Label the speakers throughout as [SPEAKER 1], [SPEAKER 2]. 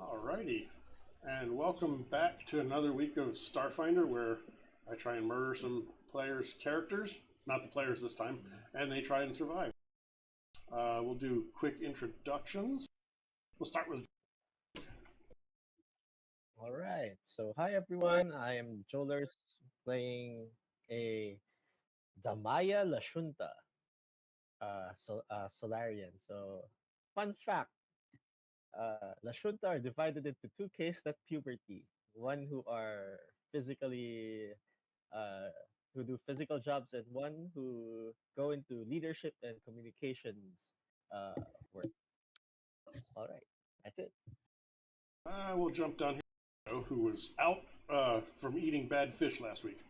[SPEAKER 1] Alrighty, and welcome back to another week of Starfinder, where I try and murder some players' characters, not the players this time, and they try and survive. We'll do quick introductions. We'll start with.
[SPEAKER 2] All right. So, hi everyone. I am Jolers playing a Damaya Lashunta, Solarian. So, fun fact: Lashunta are divided into two cases at puberty. One who are physically, uh, who do physical jobs, and one who go into leadership and communications work. All right. That's it.
[SPEAKER 1] We'll jump down here. Who was out from eating bad fish last week?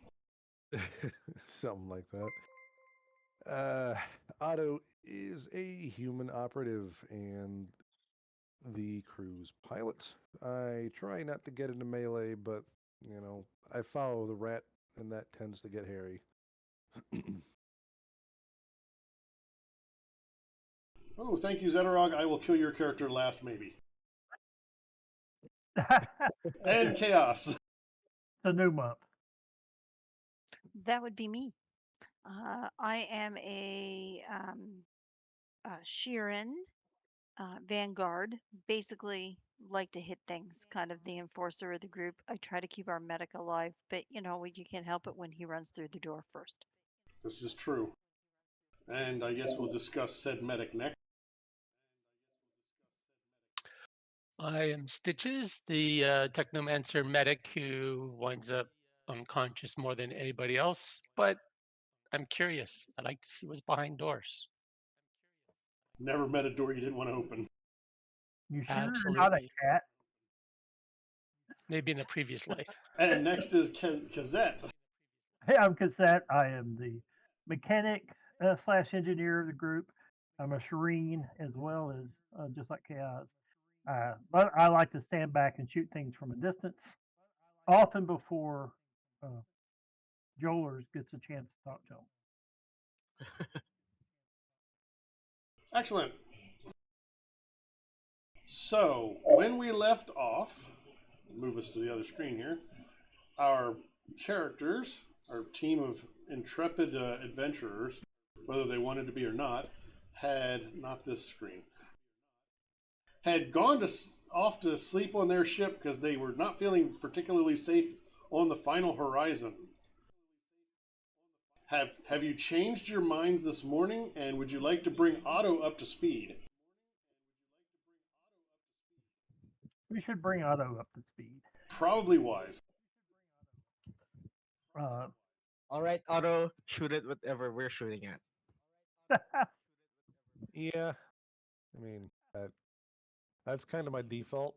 [SPEAKER 3] Something like that. Otto is a human operative and the crew's pilot. I try not to get into melee, but I follow the rat, and that tends to get hairy.
[SPEAKER 1] Oh, thank you, Zetarog. I will kill your character last, maybe. And Chaos.
[SPEAKER 4] The new month.
[SPEAKER 5] That would be me. I am a Sheeran Vanguard. Basically, like to hit things, kind of the enforcer of the group. I try to keep our medic alive, but you can't help it when he runs through the door first.
[SPEAKER 1] This is true. And I guess we'll discuss said medic next.
[SPEAKER 6] I am Stitches, the Technomancer medic who winds up unconscious more than anybody else, but I'm curious. I like to see what's behind doors.
[SPEAKER 1] Never met a door you didn't want to open.
[SPEAKER 4] You sure you're not a
[SPEAKER 6] Absolutely.
[SPEAKER 4] cat?
[SPEAKER 6] Maybe in a previous life.
[SPEAKER 1] And next is Kazette.
[SPEAKER 4] Hey, I'm Cassette. I am the mechanic slash engineer of the group. I'm a Shireen as well as just like Chaos. But I like to stand back and shoot things from a distance, often before Jolers gets a chance to talk to them.
[SPEAKER 1] Excellent. So, when we left off, move us to the other screen here, our characters, our team of intrepid adventurers, whether they wanted to be or not, not this screen, had gone off to sleep on their ship because they were not feeling particularly safe on the final horizon. Have you changed your minds this morning, and would you like to bring Otto up to speed?
[SPEAKER 4] We should bring Otto up to speed.
[SPEAKER 1] Probably wise.
[SPEAKER 2] All right, Otto, shoot it whatever we're shooting at.
[SPEAKER 3] Yeah, I mean that's kind of my default.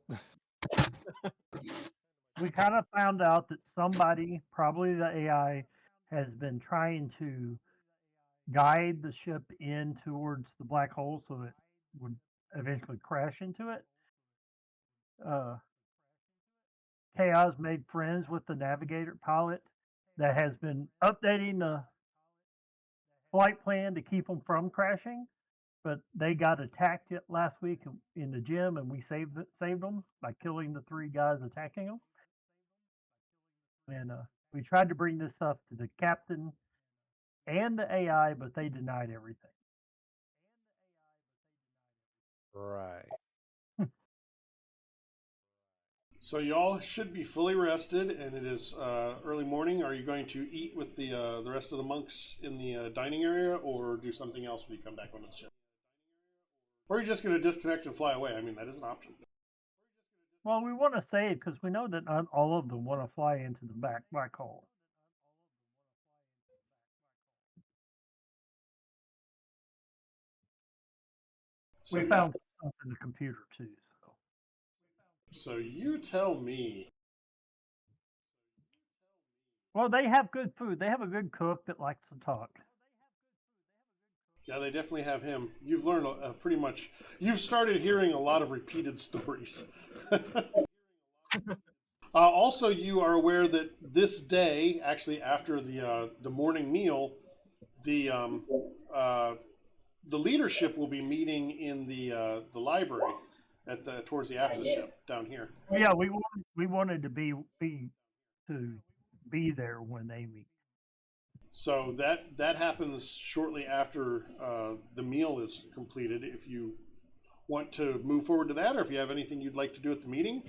[SPEAKER 4] We kind of found out that somebody, probably the AI, has been trying to guide the ship in towards the black hole so it would eventually crash into it. Chaos made friends with the navigator pilot that has been updating the flight plan to keep them from crashing. But they got attacked last week in the gym, and we saved them by killing the three guys attacking them. And we tried to bring this up to the captain and the AI, but they denied everything.
[SPEAKER 3] Right.
[SPEAKER 1] So y'all should be fully rested, and it is early morning. Are you going to eat with the rest of the monks in the dining area, or do something else when you come back on the ship? Or are you just going to disconnect and fly away? I mean, that is an option.
[SPEAKER 4] Well, we want to save because we know that not all of them want to fly into the black hole.
[SPEAKER 1] So,
[SPEAKER 4] we found stuff in the computer too.
[SPEAKER 1] So you tell me.
[SPEAKER 4] Well, they have good food. They have a good cook that likes to talk.
[SPEAKER 1] Yeah, they definitely have him. You've learned pretty much. You've started hearing a lot of repeated stories. Also, you are aware that this day, actually after the morning meal, the leadership will be meeting in the library, at the towards the aft of the ship down here.
[SPEAKER 4] Yeah, we wanted to to be there when they meet.
[SPEAKER 1] So that happens shortly after the meal is completed. If you want to move forward to that, or if you have anything you'd like to do at the meeting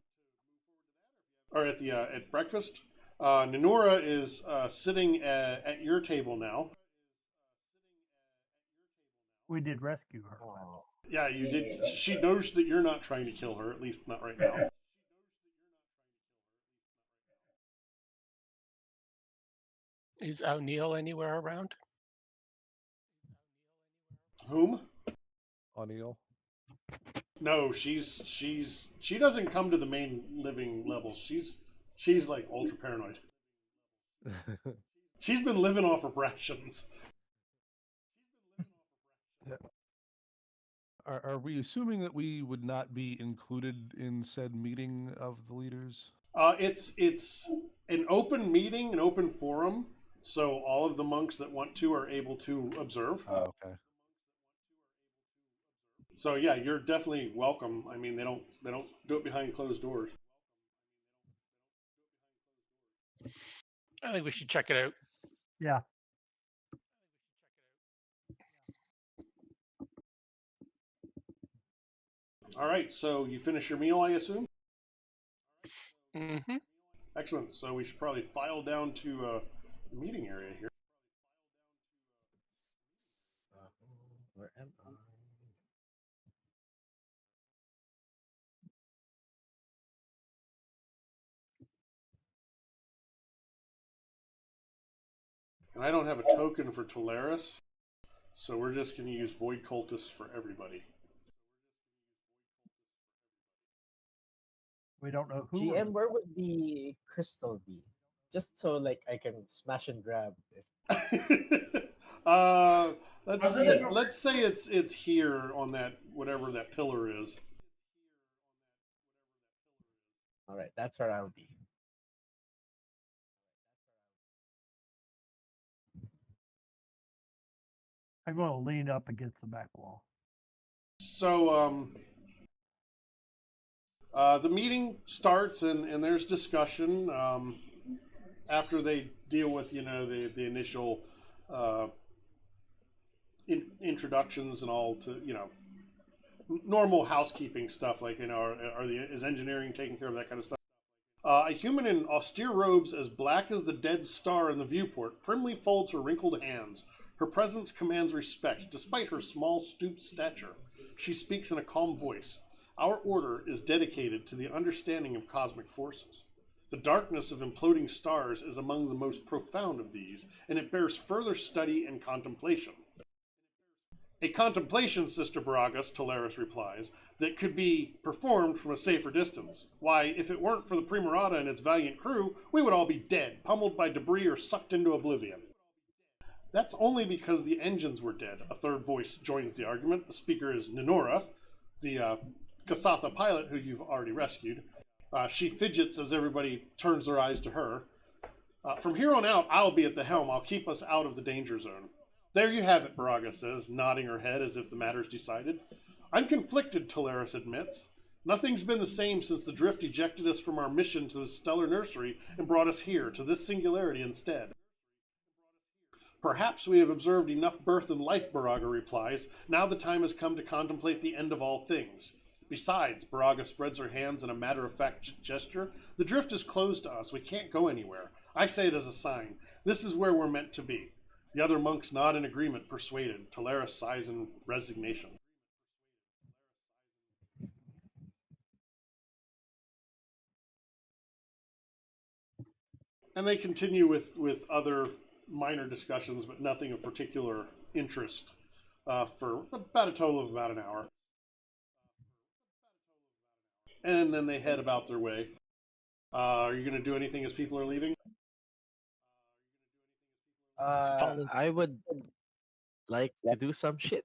[SPEAKER 1] or at the at breakfast, Nenora is sitting at your table now.
[SPEAKER 4] We did rescue her.
[SPEAKER 2] Oh.
[SPEAKER 1] Yeah, you did. She noticed that you're not trying to kill her, at least not right now.
[SPEAKER 6] Is O'Neill anywhere around?
[SPEAKER 1] Whom?
[SPEAKER 3] O'Neill.
[SPEAKER 1] No, she doesn't come to the main living level. She's like ultra paranoid. She's been living off of rations.
[SPEAKER 3] Are we assuming that we would not be included in said meeting of the leaders?
[SPEAKER 1] It's an open meeting, an open forum, so all of the monks that want to are able to observe.
[SPEAKER 3] Oh, okay.
[SPEAKER 1] So yeah, you're definitely welcome. I mean, they don't do it behind closed doors.
[SPEAKER 6] I think we should check it out.
[SPEAKER 4] Yeah.
[SPEAKER 1] All right, so you finish your meal, I assume.
[SPEAKER 6] Mm-hmm.
[SPEAKER 1] Excellent. So we should probably file down to the meeting area here.
[SPEAKER 2] Where am I?
[SPEAKER 1] And I don't have a token for Tolaris, so we're just going to use Void Cultists for everybody.
[SPEAKER 4] We don't know who.
[SPEAKER 2] GM, where would the crystal be? Just so like I can smash and grab it.
[SPEAKER 1] Let's say it's here on that whatever that pillar is.
[SPEAKER 2] All right, that's where I'll be.
[SPEAKER 4] I'm going to lean up against the back wall.
[SPEAKER 1] So the meeting starts and there's discussion after they deal with the initial introductions and all to normal housekeeping stuff like is engineering taking care of that kind of stuff. A human in austere robes as black as the dead star in the viewport primly folds her wrinkled hands. Her presence commands respect, despite her small, stooped stature. She speaks in a calm voice. Our order is dedicated to the understanding of cosmic forces. The darkness of imploding stars is among the most profound of these, and it bears further study and contemplation. A contemplation, Sister Baragas, Tolaris replies, that could be performed from a safer distance. Why, if it weren't for the Primarata and its valiant crew, we would all be dead, pummeled by debris or sucked into oblivion. That's only because the engines were dead. A third voice joins the argument. The speaker is Nenora, the Kasatha pilot who you've already rescued. She fidgets as everybody turns their eyes to her. From here on out, I'll be at the helm. I'll keep us out of the danger zone. There you have it, Baraga says, nodding her head as if the matter's decided. I'm conflicted, Tolaris admits. Nothing's been the same since the drift ejected us from our mission to the stellar nursery and brought us here, to this singularity instead. Perhaps we have observed enough birth and life, Baraga replies. Now the time has come to contemplate the end of all things. Besides, Baraga spreads her hands in a matter-of-fact gesture, the drift is closed to us. We can't go anywhere. I say it as a sign. This is where we're meant to be. The other monks nod in agreement, persuaded. Tolaris sighs in resignation. And they continue with other minor discussions, but nothing of particular interest for about a total of about an hour. And then they head about their way. Are you going to do anything as people are leaving?
[SPEAKER 2] I would like to do some shit.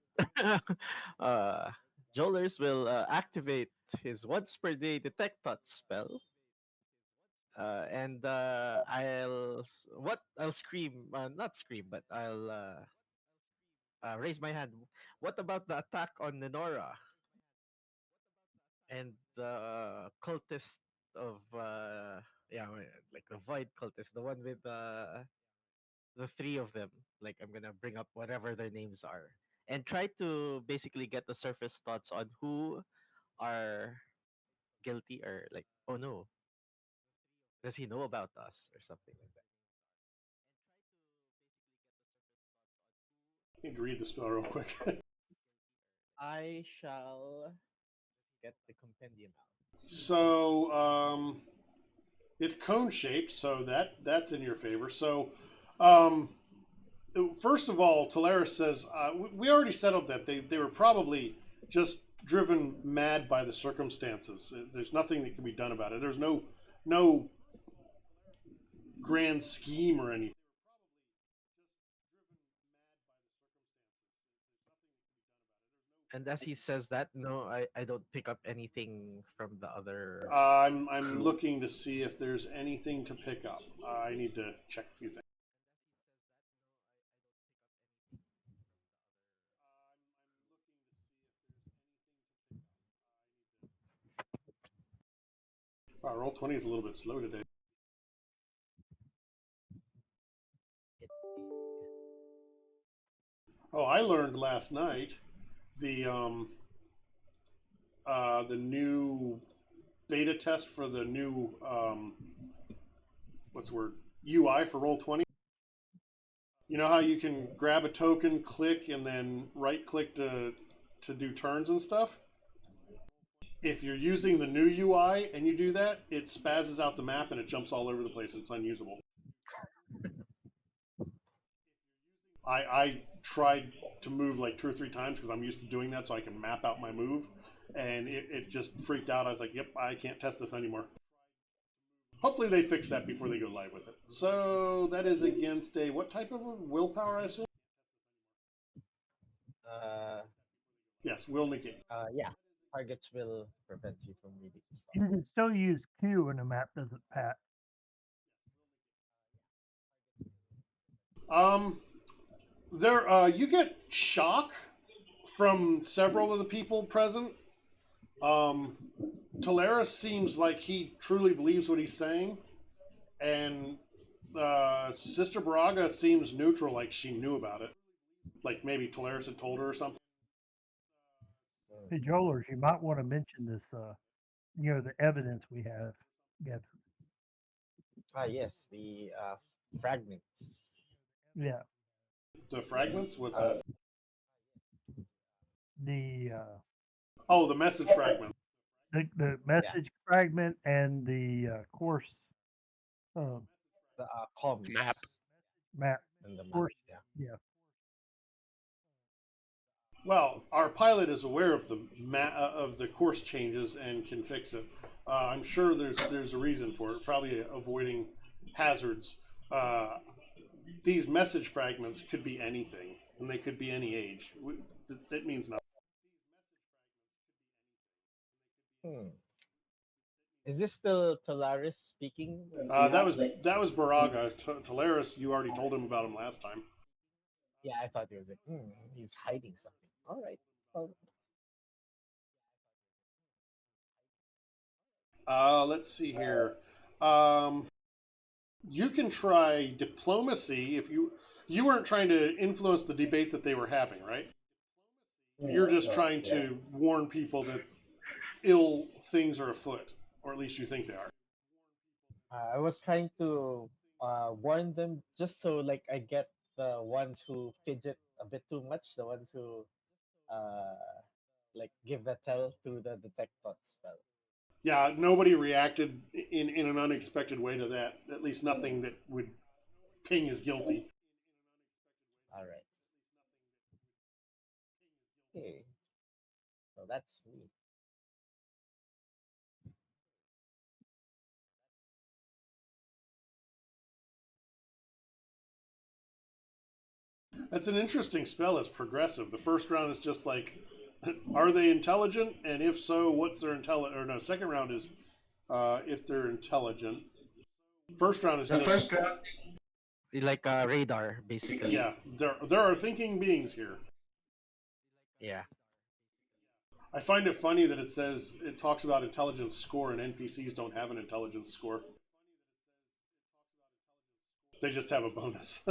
[SPEAKER 2] Jolers will activate his once per day detect thought spell. And I'll scream, not scream, but I'll raise my hand. What about the attack on Nenora? and the cultist of like the void cultist, the one with the three of them. Like I'm gonna bring up whatever their names are and try to basically get the surface thoughts on who are guilty or like, oh no, does he know about us or something like that.
[SPEAKER 1] I need to read the spell real quick.
[SPEAKER 2] I shall get the compendium out.
[SPEAKER 1] So it's cone shaped, so that's in your favor. So um, first of all, Talaris says we already settled that they were probably just driven mad by the circumstances. There's nothing that can be done about it. There's no grand scheme or anything.
[SPEAKER 2] And as he says that, no, I don't pick up anything from the other.
[SPEAKER 1] I'm looking to see if there's anything to pick up. I need to check a few things. Wow, roll 20 is a little bit slow today. Oh, I learned last night the new beta test for the new what's the word, UI for Roll20. You know how you can grab a token, click, and then right click to do turns and stuff? If you're using the new UI and you do that, it spazzes out the map and it jumps all over the place. It's unusable. I tried to move like 2 or 3 times because I'm used to doing that so I can map out my move, and it just freaked out. I was like, yep, I can't test this anymore. Hopefully they fix that before they go live with it. So that is against a what type of a willpower, I assume?
[SPEAKER 2] Uh,
[SPEAKER 1] Yes, will negate.
[SPEAKER 2] yeah, targets will prevent you from reading the
[SPEAKER 4] You
[SPEAKER 2] stuff.
[SPEAKER 4] can still use Q when the map doesn't pat.
[SPEAKER 1] There you get shock from several of the people present. Talaris seems like he truly believes what he's saying, and Sister Braga seems neutral, like she knew about it, like maybe Talaris had told her or something.
[SPEAKER 4] Hey, Joelers, you might want to mention this, the evidence we have gathered.
[SPEAKER 2] Yes, the fragments.
[SPEAKER 4] Yeah,
[SPEAKER 1] The fragments, what's that?
[SPEAKER 4] the
[SPEAKER 1] Oh, the message fragment.
[SPEAKER 4] the message fragment and the course uh,
[SPEAKER 2] The comms
[SPEAKER 6] Map.
[SPEAKER 4] map.
[SPEAKER 2] and the map.
[SPEAKER 4] Course,
[SPEAKER 2] Yeah.
[SPEAKER 4] yeah.
[SPEAKER 1] Well, our pilot is aware of the course changes and can fix it. I'm sure there's a reason for it. Probably avoiding hazards. These message fragments could be anything, and they could be any age. That means nothing.
[SPEAKER 2] Hmm. Is this still Talaris speaking?
[SPEAKER 1] That was Baraga. Talaris, you already told him about him last time.
[SPEAKER 2] Yeah, I thought it was like, he's hiding something. All right.
[SPEAKER 1] Let's see here. You can try diplomacy if you weren't trying to influence the debate that they were having, right? You're just trying to warn people that ill things are afoot, or at least you think they are.
[SPEAKER 2] I was trying to warn them just so like I get the ones who fidget a bit too much, the ones who like give the tell through the detect thought spell.
[SPEAKER 1] Yeah, nobody reacted in an unexpected way to that. At least nothing that would ping as guilty.
[SPEAKER 2] All right. Okay. So that's me.
[SPEAKER 1] That's an interesting spell. It's progressive. The first round is just like, are they intelligent? And if so, what's their intelligence? Or no, second round is if they're intelligent. First round is just
[SPEAKER 2] Like a radar, basically.
[SPEAKER 1] yeah. There are thinking beings here.
[SPEAKER 2] Yeah.
[SPEAKER 1] I find it funny that it talks about intelligence score and NPCs don't have an intelligence score. They just have a bonus.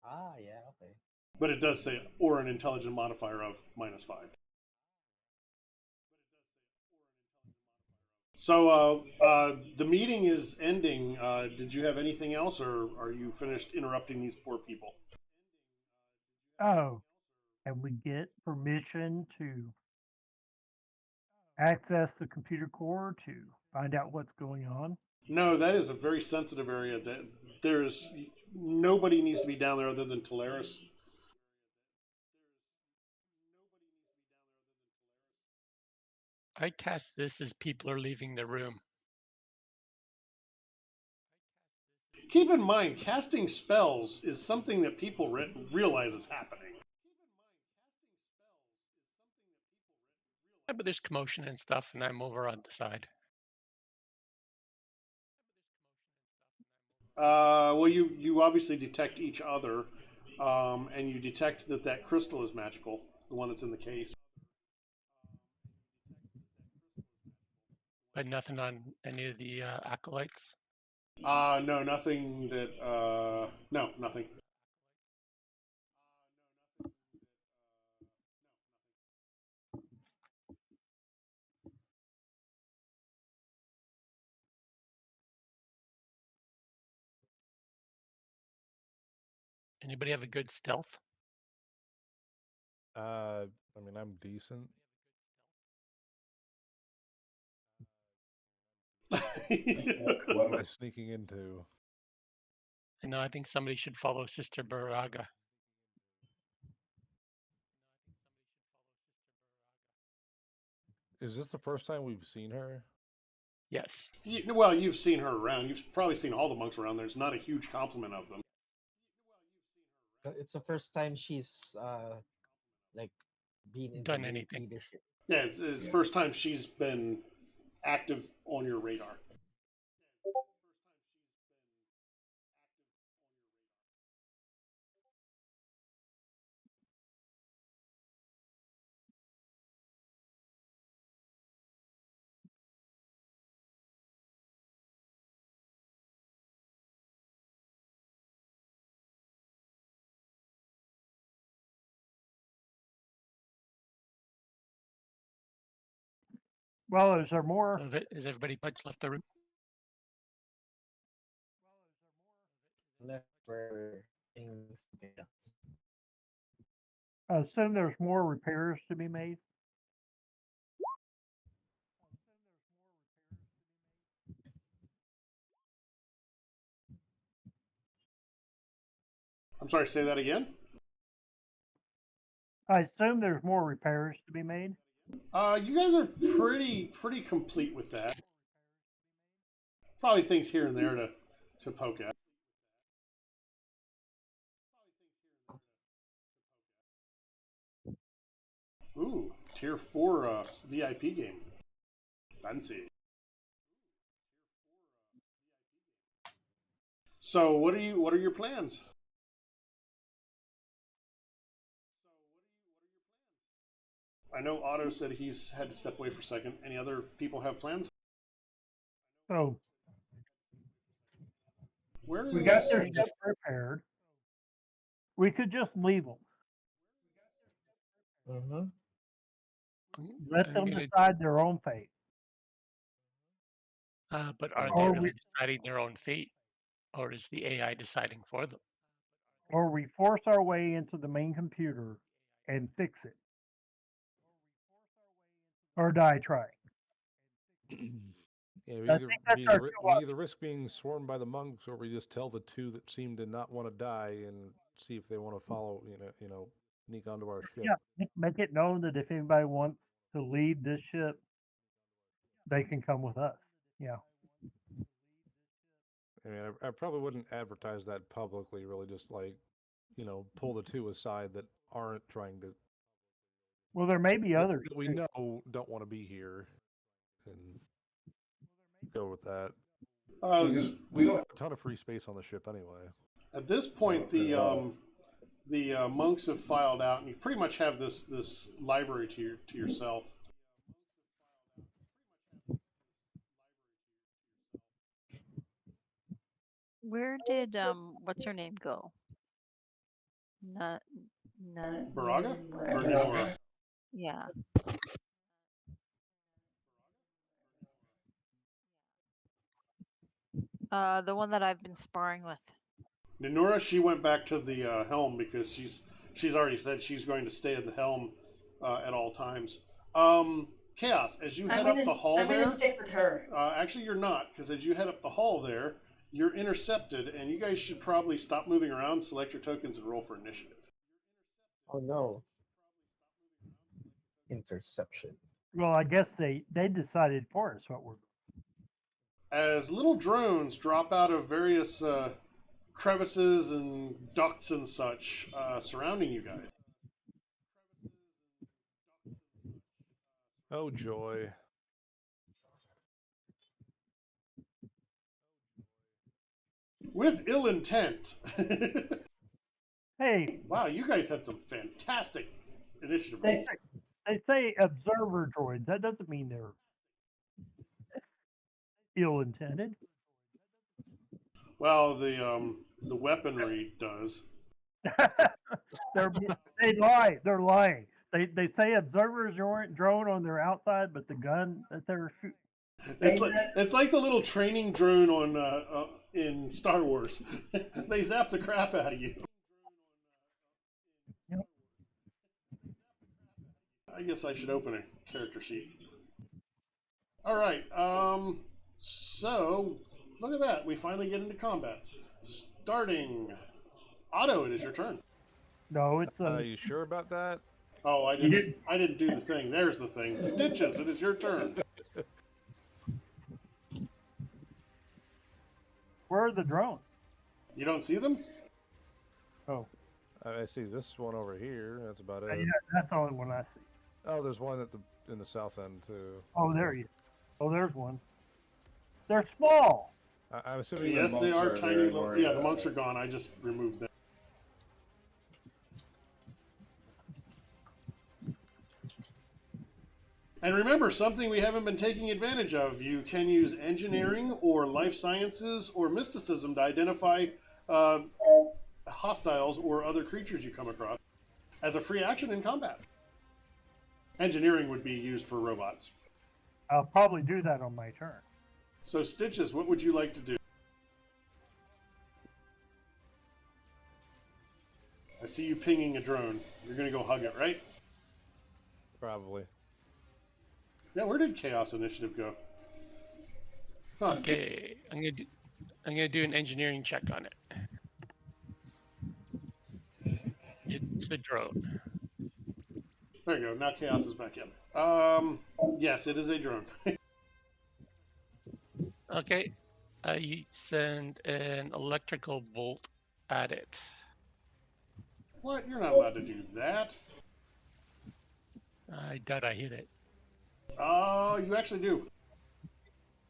[SPEAKER 2] Ah, yeah, okay.
[SPEAKER 1] But it does say, or an intelligence modifier of -5. So the meeting is ending. Did you have anything else, or are you finished interrupting these poor people?
[SPEAKER 4] Oh, and we get permission to access the computer core to find out what's going on.
[SPEAKER 1] No, that is a very sensitive area. That there's nobody needs to be down there other than Talaris.
[SPEAKER 6] I cast this as people are leaving the room.
[SPEAKER 1] Keep in mind, casting spells is something that people realize is happening.
[SPEAKER 6] Yeah, but there's commotion and stuff, and I'm over on the side.
[SPEAKER 1] Well, you obviously detect each other, and you detect that crystal is magical, the one that's in the case.
[SPEAKER 6] But nothing on any of the acolytes.
[SPEAKER 1] No, nothing that. No, nothing.
[SPEAKER 6] Anybody have a good stealth?
[SPEAKER 3] I mean, I'm decent. What am I sneaking into?
[SPEAKER 6] I know. I think somebody should follow Sister Baraga.
[SPEAKER 3] Is this the first time we've seen her?
[SPEAKER 6] Yes.
[SPEAKER 1] Well, you've seen her around. You've probably seen all the monks around. There's not a huge complement of them.
[SPEAKER 2] It's the first time she's like been in the
[SPEAKER 6] Done anything.
[SPEAKER 2] leadership.
[SPEAKER 1] Yeah, it's the first time she's been active on your radar.
[SPEAKER 4] Well, is there more?
[SPEAKER 6] Has everybody left the room?
[SPEAKER 2] Left for things something else.
[SPEAKER 4] I assume there's more repairs to be made.
[SPEAKER 1] I'm sorry, say that again.
[SPEAKER 4] I assume there's more repairs to be made.
[SPEAKER 1] You guys are pretty complete with that. Probably things here and there to poke at. Ooh, tier 4 VIP game. Fancy. So what are your plans? I know Otto said he's had to step away for a second. Any other people have plans?
[SPEAKER 4] So
[SPEAKER 1] Where
[SPEAKER 4] we
[SPEAKER 1] is
[SPEAKER 4] got their ship repaired. We could just leave them.
[SPEAKER 2] Mm-hmm.
[SPEAKER 4] Let them decide their own fate.
[SPEAKER 6] But are they
[SPEAKER 4] Or
[SPEAKER 6] really deciding their own fate, or is the AI deciding for them?
[SPEAKER 4] Or we force our way into the main computer and fix it. Or die trying.
[SPEAKER 3] Yeah,
[SPEAKER 4] I think that's our two
[SPEAKER 3] we either risk being swarmed by the monks, or we just tell the two that seem to not want to die and see if they want to follow. Sneak onto our ship.
[SPEAKER 4] Yeah, make it known that if anybody wants to lead this ship, they can come with us. Yeah.
[SPEAKER 3] I mean, I probably wouldn't advertise that publicly. Really, just like, pull the two aside that aren't trying to.
[SPEAKER 4] Well, there may be others
[SPEAKER 3] That we know don't want to be here, and go with that. We don't have a ton of free space on the ship anyway.
[SPEAKER 1] At this point, the monks have filed out, and you pretty much have this library to yourself.
[SPEAKER 5] Where did what's her name go? Not
[SPEAKER 1] Baraga or
[SPEAKER 5] Nora.
[SPEAKER 1] Nenora?
[SPEAKER 5] Yeah. The one that I've been sparring with.
[SPEAKER 1] Nenora, she went back to the helm because she's already said she's going to stay at the helm at all times. Chaos, as you head up the hall
[SPEAKER 7] I'm
[SPEAKER 1] there.
[SPEAKER 7] gonna stick with her.
[SPEAKER 1] Actually, you're not, because as you head up the hall there, you're intercepted, and you guys should probably stop moving around, select your tokens, and roll for initiative.
[SPEAKER 2] Oh no. Interception.
[SPEAKER 4] Well, I guess they decided for us what we're.
[SPEAKER 1] As little drones drop out of various crevices and ducts and such surrounding you guys.
[SPEAKER 3] Oh joy.
[SPEAKER 1] With ill intent.
[SPEAKER 4] Hey,
[SPEAKER 1] Wow, you guys had some fantastic initiative
[SPEAKER 4] they
[SPEAKER 1] rolls.
[SPEAKER 4] they say observer droids. That doesn't mean they're ill intended.
[SPEAKER 1] Well, the weaponry does.
[SPEAKER 4] They lie. They're lying. They say observers drone on their outside, but the gun that they're shooting.
[SPEAKER 1] It's like the little training drone on in Star Wars. They zap the crap out of you.
[SPEAKER 4] Yep.
[SPEAKER 1] I guess I should open a character sheet. All right. So look at that. We finally get into combat. Starting. Otto, it is your turn.
[SPEAKER 4] No, it's
[SPEAKER 3] Are you sure about that?
[SPEAKER 1] Oh, I didn't do the thing. There's the thing. Stitches, it is your turn.
[SPEAKER 4] where are the drones?
[SPEAKER 1] You don't see them?
[SPEAKER 4] Oh,
[SPEAKER 3] I see this one over here. That's about it.
[SPEAKER 4] yeah, that's the only one I see.
[SPEAKER 3] Oh, there's one at in the south end too.
[SPEAKER 4] Oh, there you. Oh, there's one. They're small.
[SPEAKER 3] I'm assuming.
[SPEAKER 1] Yes, they
[SPEAKER 8] monks
[SPEAKER 1] are
[SPEAKER 8] are
[SPEAKER 1] tiny.
[SPEAKER 8] very
[SPEAKER 1] Little,
[SPEAKER 8] worried
[SPEAKER 1] yeah, the
[SPEAKER 8] about
[SPEAKER 1] monks are gone. I just removed them. And remember, something we haven't been taking advantage of, you can use engineering or life sciences or mysticism to identify hostiles or other creatures you come across as a free action in combat. Engineering would be used for robots.
[SPEAKER 4] I'll probably do that on my turn.
[SPEAKER 1] So, Stitches, what would you like to do? I see you pinging a drone. You're going to go hug it, right?
[SPEAKER 3] Probably.
[SPEAKER 1] Yeah, where did Chaos Initiative go? Huh.
[SPEAKER 6] Okay, I'm gonna do an engineering check on it. It's a drone.
[SPEAKER 1] There you go. Now Chaos is back in. Yes, it is a drone.
[SPEAKER 6] Okay, I send an electrical bolt at it.
[SPEAKER 1] What? You're not allowed to do that.
[SPEAKER 6] I doubt I hit it.
[SPEAKER 1] Oh, you actually do.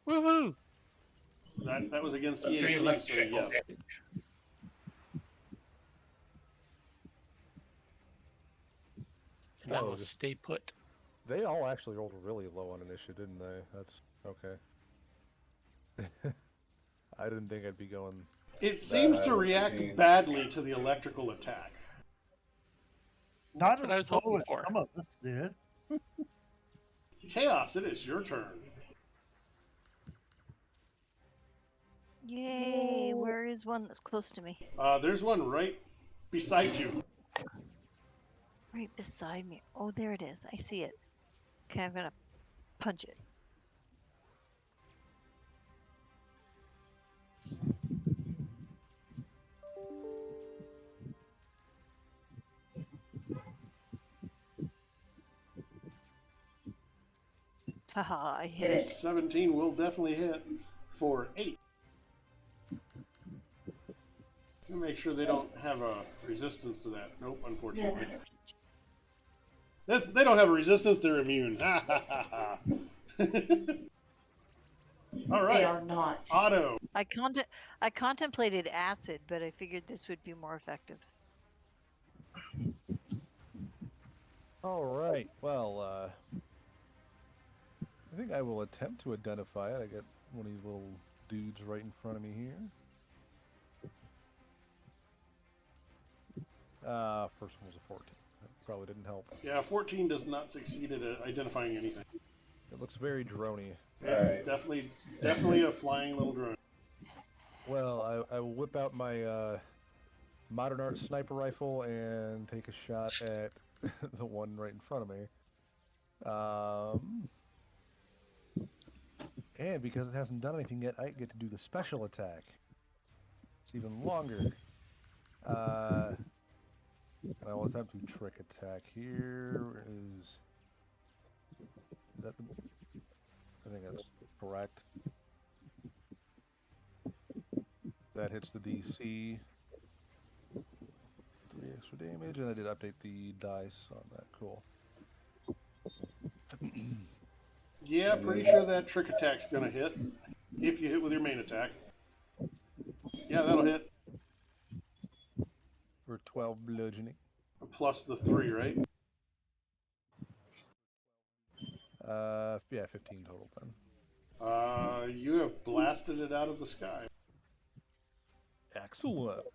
[SPEAKER 6] Woohoo!
[SPEAKER 1] That was against
[SPEAKER 6] Three
[SPEAKER 1] EAC, so
[SPEAKER 6] electrical
[SPEAKER 1] yes.
[SPEAKER 6] damage. And I
[SPEAKER 3] Oh,
[SPEAKER 6] will
[SPEAKER 3] just-
[SPEAKER 6] stay put.
[SPEAKER 3] They all actually rolled really low on initiative, didn't they? That's okay. I didn't think I'd be going.
[SPEAKER 1] It seems to
[SPEAKER 8] That
[SPEAKER 1] react
[SPEAKER 8] means-
[SPEAKER 1] badly to the electrical attack.
[SPEAKER 4] Not
[SPEAKER 6] what I was
[SPEAKER 4] as low
[SPEAKER 6] hoping
[SPEAKER 4] as
[SPEAKER 6] for.
[SPEAKER 4] some of us did.
[SPEAKER 1] Chaos, it is your turn.
[SPEAKER 5] Yay! Where is one that's close to me?
[SPEAKER 1] There's one right beside you.
[SPEAKER 5] Right beside me. Oh, there it is. I see it. Okay, I'm gonna punch it. Haha, I hit it.
[SPEAKER 1] 17 will definitely hit for 8. Make sure they don't have a resistance to that. Nope, unfortunately. They don't have a resistance, they're immune. Ha ha ha ha. All
[SPEAKER 7] They
[SPEAKER 1] right,
[SPEAKER 7] are not.
[SPEAKER 1] Otto.
[SPEAKER 5] I contemplated acid, but I figured this would be more effective.
[SPEAKER 3] All right. Well, I think I will attempt to identify it. I got one of these little dudes right in front of me here. First one was a 14. That probably didn't help.
[SPEAKER 1] Yeah, 14 does not succeed at identifying anything.
[SPEAKER 3] It looks very droney.
[SPEAKER 1] It's definitely a flying little drone.
[SPEAKER 3] Well, I will whip out my modern art sniper rifle and take a shot at the one right in front of me. And because it hasn't done anything yet, I get to do the special attack. It's even longer. And I will attempt to trick attack here. Is that the... I think that's correct. That hits the DC. 3 extra damage, and I did update the dice on that. Cool.
[SPEAKER 1] Yeah, pretty sure that trick attack's gonna hit. If you hit with your main attack. Yeah, that'll hit.
[SPEAKER 3] For 12 bludgeoning.
[SPEAKER 1] Plus the 3, right?
[SPEAKER 3] Yeah, 15 total then.
[SPEAKER 1] You have blasted it out of the sky.
[SPEAKER 3] Excellent.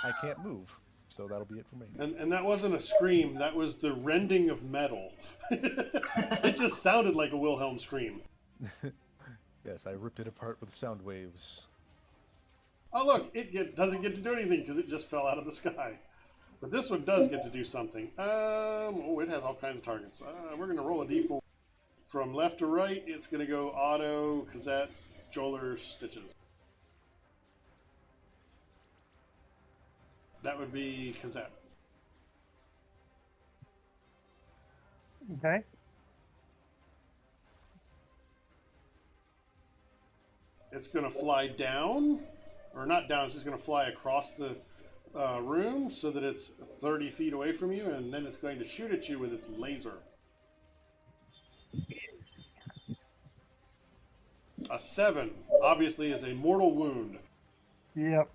[SPEAKER 3] I can't move, so that'll be it for me.
[SPEAKER 1] And that wasn't a scream, that was the rending of metal. It just sounded like a Wilhelm scream.
[SPEAKER 3] Yes, I ripped it apart with sound waves.
[SPEAKER 1] Oh look, doesn't get to do anything because it just fell out of the sky. But this one does get to do something. It has all kinds of targets. We're going to roll a d4. From left to right, it's going to go Otto, Kazette, Joler, Stitches. That would be Kazette.
[SPEAKER 4] Okay.
[SPEAKER 1] It's going to fly down, or not down, it's just going to fly across the room so that it's 30 feet away from you, and then it's going to shoot at you with its laser. A 7, obviously, is a mortal wound.
[SPEAKER 4] Yep.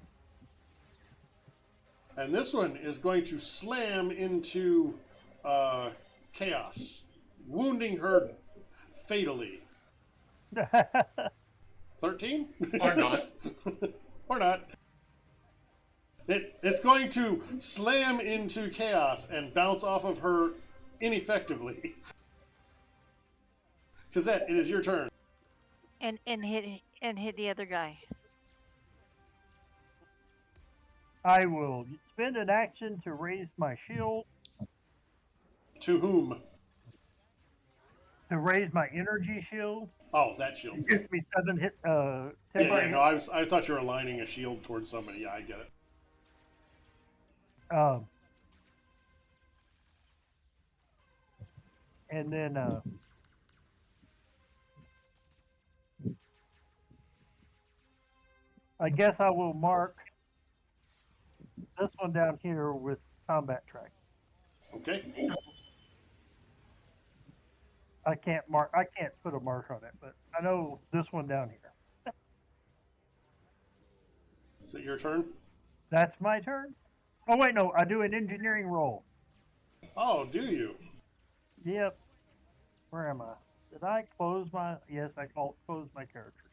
[SPEAKER 1] And this one is going to slam into Chaos, wounding her fatally. 13?
[SPEAKER 6] Or not.
[SPEAKER 1] Or not. It's going to slam into Chaos and bounce off of her ineffectively. Kazette, it is your turn.
[SPEAKER 5] And hit the other guy.
[SPEAKER 4] I will spend an action to raise my shield,
[SPEAKER 1] To whom?
[SPEAKER 4] to raise my energy shield.
[SPEAKER 1] Oh, that shield.
[SPEAKER 4] It gives me 7 hit.
[SPEAKER 1] Yeah,
[SPEAKER 4] temporary
[SPEAKER 1] no, I thought you were aligning a shield towards somebody. Yeah, I get it.
[SPEAKER 4] And then I guess I will mark this one down here with combat track.
[SPEAKER 1] Okay.
[SPEAKER 4] I can't put a mark on it, but I know this one down here.
[SPEAKER 1] Is it your turn?
[SPEAKER 4] That's my turn. Oh wait, no, I do an engineering roll.
[SPEAKER 1] Oh, do you?
[SPEAKER 4] Yep. Where am I? Did I close my? Yes, I closed my characters.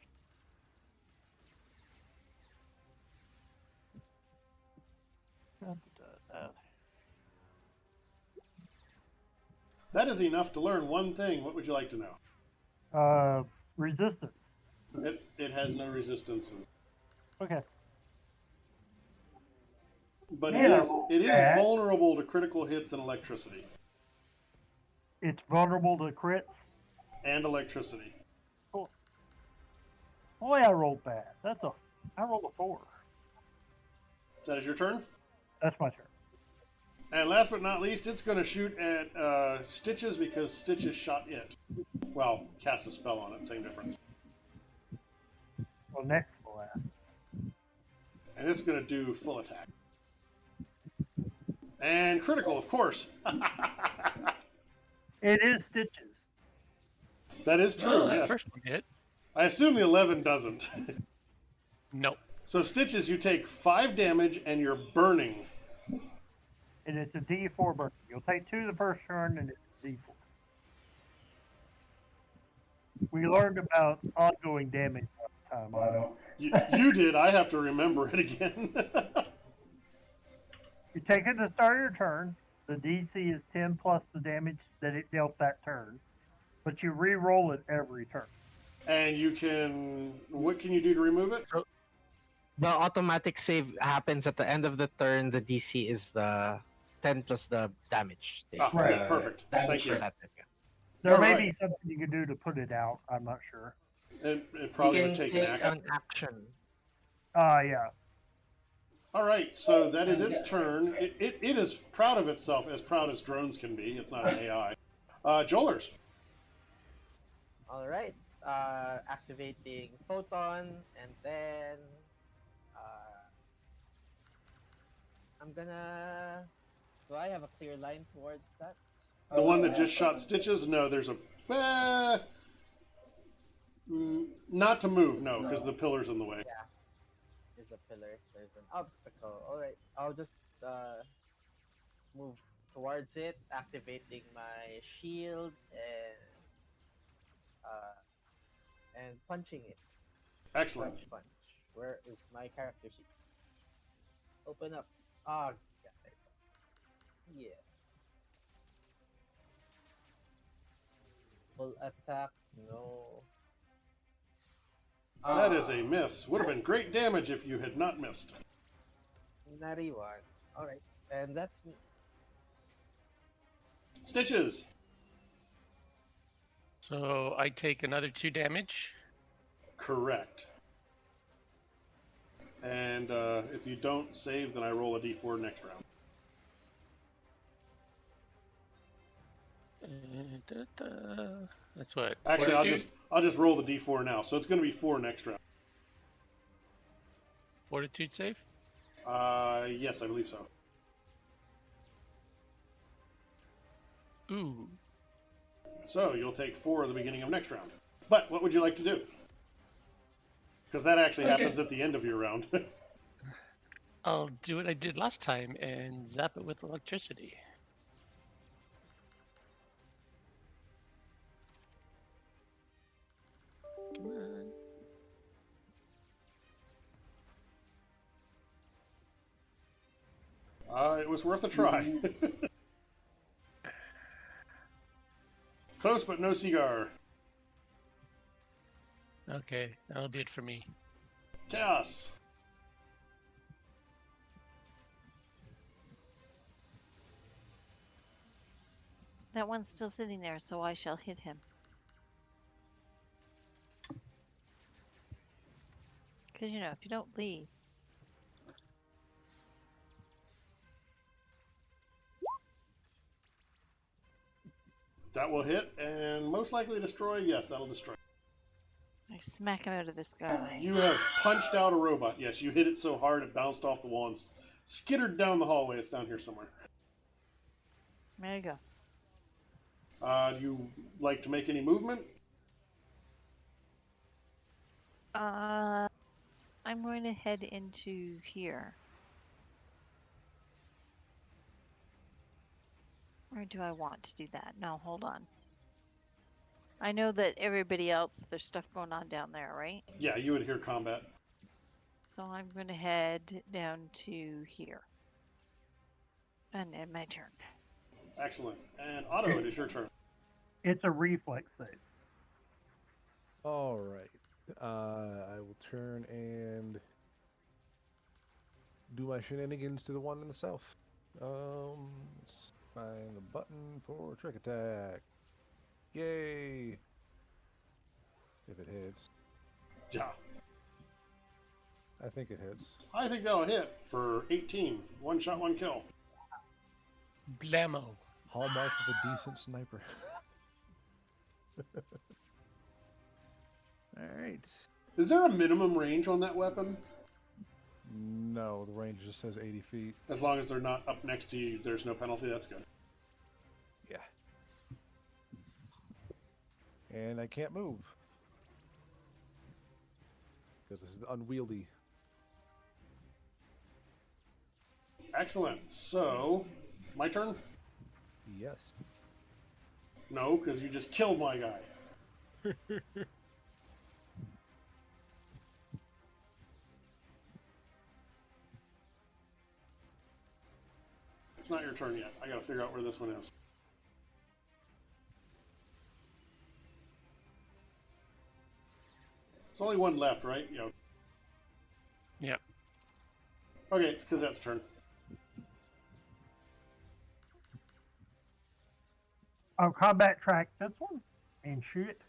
[SPEAKER 1] That is enough to learn one thing. What would you like to know?
[SPEAKER 4] Resistance.
[SPEAKER 1] It has no resistances.
[SPEAKER 4] Okay.
[SPEAKER 1] But
[SPEAKER 4] Yeah,
[SPEAKER 1] it is
[SPEAKER 4] that-
[SPEAKER 1] vulnerable to critical hits and electricity.
[SPEAKER 4] It's vulnerable to crits.
[SPEAKER 1] And electricity.
[SPEAKER 4] Boy, I rolled bad. I rolled a 4.
[SPEAKER 1] That is your turn?
[SPEAKER 4] That's my turn.
[SPEAKER 1] And last but not least, it's going to shoot at Stitches because Stitches shot it. Well, cast a spell on it, same difference.
[SPEAKER 4] Well, next will ask.
[SPEAKER 1] And it's going to do full attack. And critical, of course.
[SPEAKER 4] It is Stitches.
[SPEAKER 1] That is true,
[SPEAKER 6] Oh, that
[SPEAKER 1] yes.
[SPEAKER 6] first one hit.
[SPEAKER 1] I assume the 11 doesn't.
[SPEAKER 6] Nope.
[SPEAKER 1] So Stitches, you take 5 damage and you're burning.
[SPEAKER 4] and it's a D4 burn. You'll take 2 the first turn, and it's a D4. We learned about ongoing damage last time, Otto.
[SPEAKER 1] You did. I have to remember it again.
[SPEAKER 4] You take it to start your turn. The DC is 10 plus the damage that it dealt that turn, but you re-roll it every turn.
[SPEAKER 1] And you can. What can you do to remove it?
[SPEAKER 7] The automatic save happens at the end of the turn. The DC is the 10 plus the damage.
[SPEAKER 1] Ah,
[SPEAKER 4] Right.
[SPEAKER 1] okay, perfect.
[SPEAKER 7] Damage
[SPEAKER 1] Thank
[SPEAKER 7] for
[SPEAKER 1] you.
[SPEAKER 7] that type, yeah.
[SPEAKER 4] There may
[SPEAKER 1] Alright.
[SPEAKER 4] be something you can do to put it out. I'm not sure.
[SPEAKER 1] It probably
[SPEAKER 7] You
[SPEAKER 1] would
[SPEAKER 7] can
[SPEAKER 1] take an action.
[SPEAKER 7] an action.
[SPEAKER 4] Yeah.
[SPEAKER 1] All right, so that is its turn. It is proud of itself, as proud as drones can be. It's not an AI. Jolers.
[SPEAKER 2] All right. Activating photon, and then I'm gonna. Do I have a clear line towards that?
[SPEAKER 1] The one that just shot Stitches? No, there's a. Not to move, no, because the pillar's in the way.
[SPEAKER 2] There's a pillar. There's an obstacle. All right. I'll just move towards it, activating my shield and punching it.
[SPEAKER 1] Excellent.
[SPEAKER 2] Punch. Where is my character sheet? Open up. Ah, yeah, there you go. Yeah. Full attack, no.
[SPEAKER 1] That is a miss. Would have been great damage if you had not missed.
[SPEAKER 2] Nutty one. Alright, and that's me.
[SPEAKER 1] Stitches.
[SPEAKER 6] So I take another 2 damage.
[SPEAKER 1] Correct. And if you don't save, then I roll a d4 next round.
[SPEAKER 6] That's what.
[SPEAKER 1] Actually,
[SPEAKER 6] Fortitude?
[SPEAKER 1] I'll just roll the d4 now. So it's going to be 4 next round.
[SPEAKER 6] Fortitude save?
[SPEAKER 1] Yes, I believe so.
[SPEAKER 6] Ooh.
[SPEAKER 1] So you'll take 4 at the beginning of next round. But what would you like to do? Because that actually happens at the end of your round.
[SPEAKER 6] I'll do what I did last time and zap it with electricity. Come on.
[SPEAKER 1] It was worth a try. Close, but no cigar.
[SPEAKER 6] Okay, that'll be it for me.
[SPEAKER 1] Chaos.
[SPEAKER 5] That one's still sitting there, so I shall hit him. Because, you know, if you don't leave.
[SPEAKER 1] That will hit and most likely destroy. Yes, that'll destroy.
[SPEAKER 5] I smack him out of the sky.
[SPEAKER 1] You have punched out a robot. Yes, you hit it so hard it bounced off the wall and skittered down the hallway. It's down here somewhere.
[SPEAKER 5] There you go.
[SPEAKER 1] Do you like to make any movement?
[SPEAKER 5] I'm going to head into here. Or do I want to do that? No, hold on. I know that everybody else, there's stuff going on down there, right?
[SPEAKER 1] Yeah, you would hear combat.
[SPEAKER 5] So I'm going to head down to here. And end my turn.
[SPEAKER 1] Excellent. And Otto, it is your turn.
[SPEAKER 4] It's a reflex save.
[SPEAKER 3] All right. I will turn and do my shenanigans to the one in the south. Let's find the button for trick attack. Yay! If it hits.
[SPEAKER 1] Yeah.
[SPEAKER 3] I think it hits.
[SPEAKER 1] I think that'll hit for 18. One shot, one kill.
[SPEAKER 6] Blammo.
[SPEAKER 3] Hallmark of a decent sniper. Alright.
[SPEAKER 1] Is there a minimum range on that weapon?
[SPEAKER 3] No, the range just says 80 feet.
[SPEAKER 1] As long as they're not up next to you, there's no penalty. That's good.
[SPEAKER 3] Yeah. And I can't move. Because this is unwieldy.
[SPEAKER 1] Excellent. So, My turn?
[SPEAKER 3] Yes.
[SPEAKER 1] No, because you just killed my guy. It's not your turn yet. I gotta figure out where this one is. There's only one left, right? Yeah.
[SPEAKER 6] Yeah.
[SPEAKER 1] Okay, it's because that's turn.
[SPEAKER 4] I'll combat track this one and shoot it.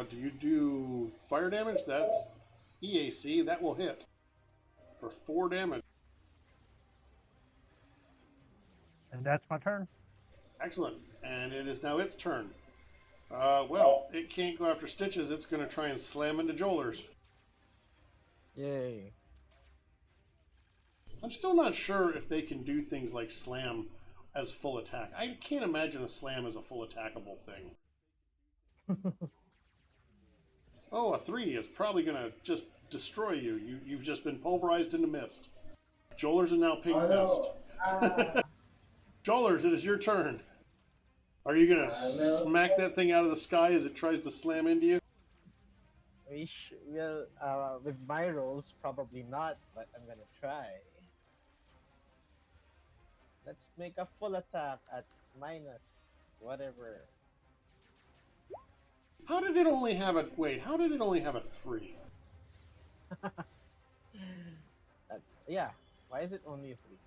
[SPEAKER 1] Do you do fire damage? That's EAC. That will hit for 4 damage.
[SPEAKER 4] And that's my turn.
[SPEAKER 1] Excellent. And it is now its turn. Well, it can't go after Stitches. It's going to try and slam into Jolers.
[SPEAKER 7] Yay.
[SPEAKER 1] I'm still not sure if they can do things like slam as full attack. I can't imagine a slam as a full attackable thing. Oh, a 3 is probably going to just destroy you. You've just been pulverized into mist. Jolers is now pink mist. Jolers, it is your turn. Are you going to smack that thing out of the sky as it tries to slam into you?
[SPEAKER 2] Well, with my rolls, probably not, but I'm gonna try. Let's make a full attack at minus whatever.
[SPEAKER 1] How did it only have a... Wait, how did it only have a 3?
[SPEAKER 2] Yeah. Why is it only a 3?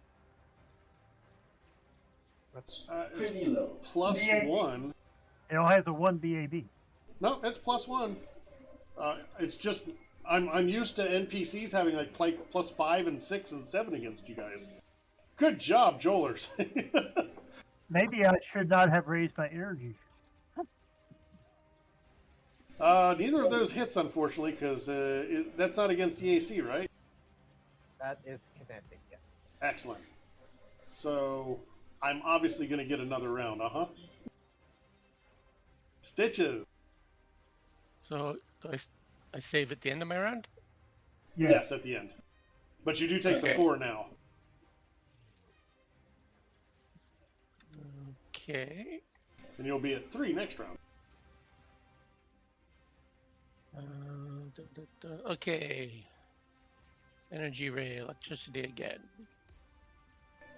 [SPEAKER 7] That's
[SPEAKER 1] It's plus
[SPEAKER 4] BAB.
[SPEAKER 1] 1.
[SPEAKER 4] It only has a 1 BAB.
[SPEAKER 1] No, it's plus 1. It's just... I'm used to NPCs having like plus 5 and 6 and 7 against you guys. Good job, Jolers.
[SPEAKER 4] Maybe I should not have raised my energy.
[SPEAKER 1] Neither of those hits, unfortunately, because that's not against EAC, right?
[SPEAKER 2] That is kinetic, yeah.
[SPEAKER 1] Excellent. So, I'm obviously going to get another round, Stitches.
[SPEAKER 6] So do I save at the end of my round?
[SPEAKER 4] Yeah.
[SPEAKER 1] Yes, at the end. But you do take the
[SPEAKER 6] Okay.
[SPEAKER 1] 4 now.
[SPEAKER 6] Okay.
[SPEAKER 1] And you'll be at 3 next round.
[SPEAKER 6] Okay. Energy ray, electricity again.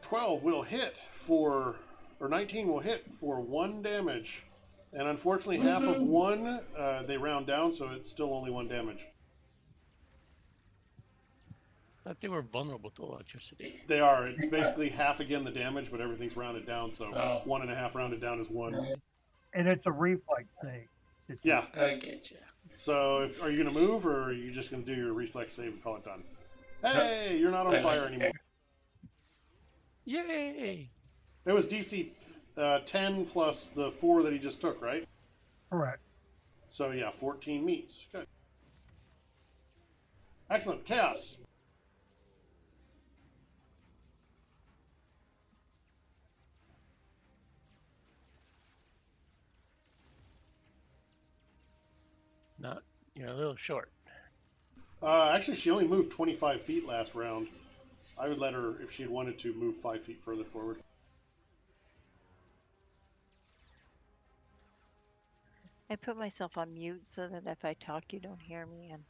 [SPEAKER 1] 12 will hit for... Or 19 will hit for 1 damage. And unfortunately, half of 1, they round down, so it's still only 1 damage.
[SPEAKER 6] Thought they were vulnerable to electricity.
[SPEAKER 1] They are. It's basically half again the damage, but everything's rounded down, so
[SPEAKER 6] Oh.
[SPEAKER 1] 1.5 rounded down is 1.
[SPEAKER 4] And it's a reflex thing. It's
[SPEAKER 1] Yeah.
[SPEAKER 6] I get you.
[SPEAKER 1] So, are you going to move, or are you just going to do your reflex save and call it done? Hey, you're not on fire anymore.
[SPEAKER 6] Yay!
[SPEAKER 1] It was DC 10 plus the 4 that he just took, right?
[SPEAKER 4] correct.
[SPEAKER 1] So, yeah, 14 meets. Good. Excellent. Chaos.
[SPEAKER 6] Not, you're a little short.
[SPEAKER 1] Actually, she only moved 25 feet last round. I would let her, if she had wanted to, move 5 feet further forward.
[SPEAKER 5] I put myself on mute so that if I talk, you don't hear me, and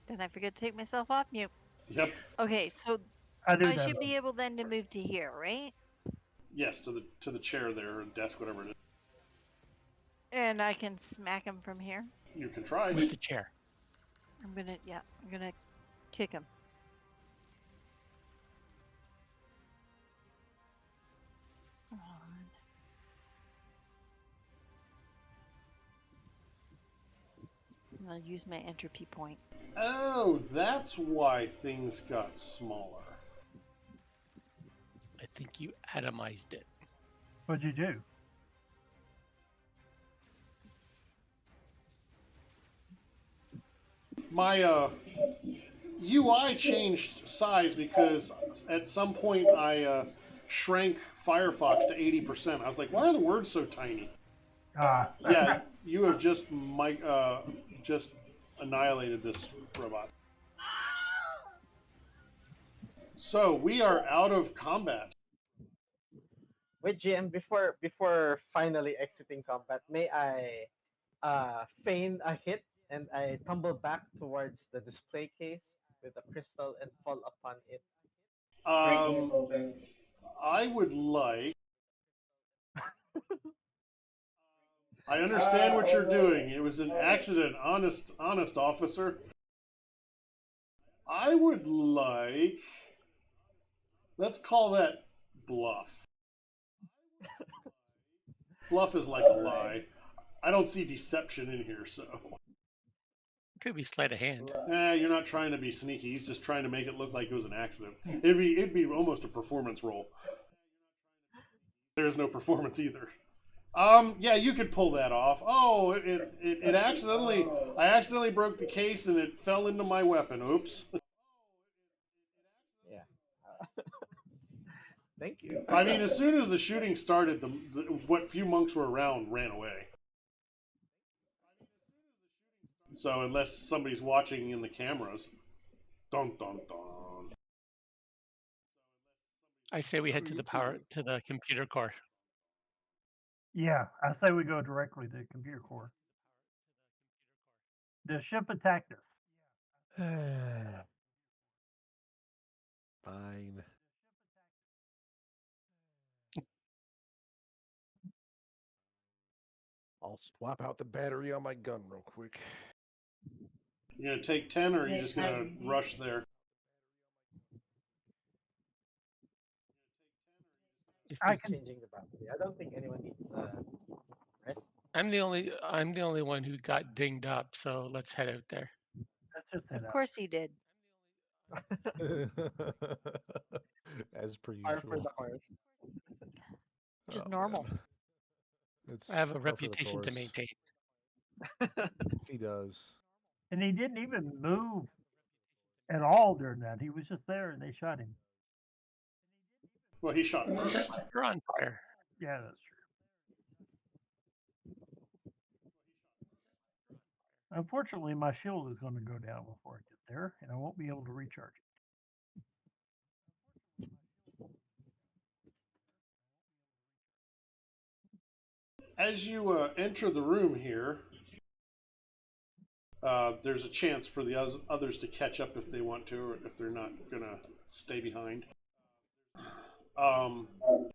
[SPEAKER 5] then I forget to take myself off mute.
[SPEAKER 1] Yep.
[SPEAKER 5] Okay, so
[SPEAKER 4] I do
[SPEAKER 5] I
[SPEAKER 4] that.
[SPEAKER 5] should be able then to move to here, right?
[SPEAKER 1] Yes, to the chair there, or desk, whatever it is.
[SPEAKER 5] And I can smack him from here.
[SPEAKER 1] You can try.
[SPEAKER 6] With the chair.
[SPEAKER 5] I'm gonna kick him. Come on. I'll use my entropy point.
[SPEAKER 1] Oh, that's why things got smaller.
[SPEAKER 6] I think you atomized it.
[SPEAKER 4] What'd you do?
[SPEAKER 1] My UI changed size because at some point I shrank Firefox to 80%. I was like, why are the words so tiny? Yeah, you have just just annihilated this robot. So we are out of combat.
[SPEAKER 2] Wait, GM, before finally exiting combat, may I feign a hit and I tumble back towards the display case with a crystal and fall upon it.
[SPEAKER 1] I would like. I understand what you're doing. It was an accident, honest officer. I would like. Let's call that bluff. Bluff is like a lie. I don't see deception in here, so.
[SPEAKER 6] Could be sleight of hand.
[SPEAKER 1] You're not trying to be sneaky. He's just trying to make it look like it was an accident. It'd be almost a performance roll. There's no performance either. Yeah, you could pull that off. Oh, it accidentally. I accidentally broke the case and it fell into my weapon. Oops.
[SPEAKER 2] Yeah. Thank you.
[SPEAKER 1] I mean, as soon as the shooting started, what few monks were around ran away. So unless somebody's watching in the cameras, dun dun dun.
[SPEAKER 6] I say we head to the computer core.
[SPEAKER 4] Yeah, I say we go directly to the computer core. The ship attacked us.
[SPEAKER 3] Fine. I'll swap out the battery on my gun real quick.
[SPEAKER 1] You gonna take 10, or are you just gonna rush there?
[SPEAKER 2] I'm changing the battery. I don't think anyone needs rest.
[SPEAKER 6] I'm the only one who got dinged up, so let's head out there.
[SPEAKER 4] Let's just head
[SPEAKER 5] Of
[SPEAKER 4] out.
[SPEAKER 5] course he did.
[SPEAKER 3] As per
[SPEAKER 2] Par for
[SPEAKER 3] usual.
[SPEAKER 2] the horse.
[SPEAKER 5] Just
[SPEAKER 3] Oh,
[SPEAKER 5] normal.
[SPEAKER 3] man. It's
[SPEAKER 6] I have a
[SPEAKER 3] par for the
[SPEAKER 6] reputation to
[SPEAKER 3] course.
[SPEAKER 6] maintain.
[SPEAKER 3] He does.
[SPEAKER 4] And he didn't even move at all during that. He was just there and they shot him.
[SPEAKER 1] Well, he shot first.
[SPEAKER 6] You're on fire.
[SPEAKER 4] Yeah, that's true. Unfortunately, my shield is going to go down before I get there, and I won't be able to recharge it.
[SPEAKER 1] As you enter the room here, there's a chance for the others to catch up if they want to, or if they're not gonna stay behind.
[SPEAKER 5] Oh,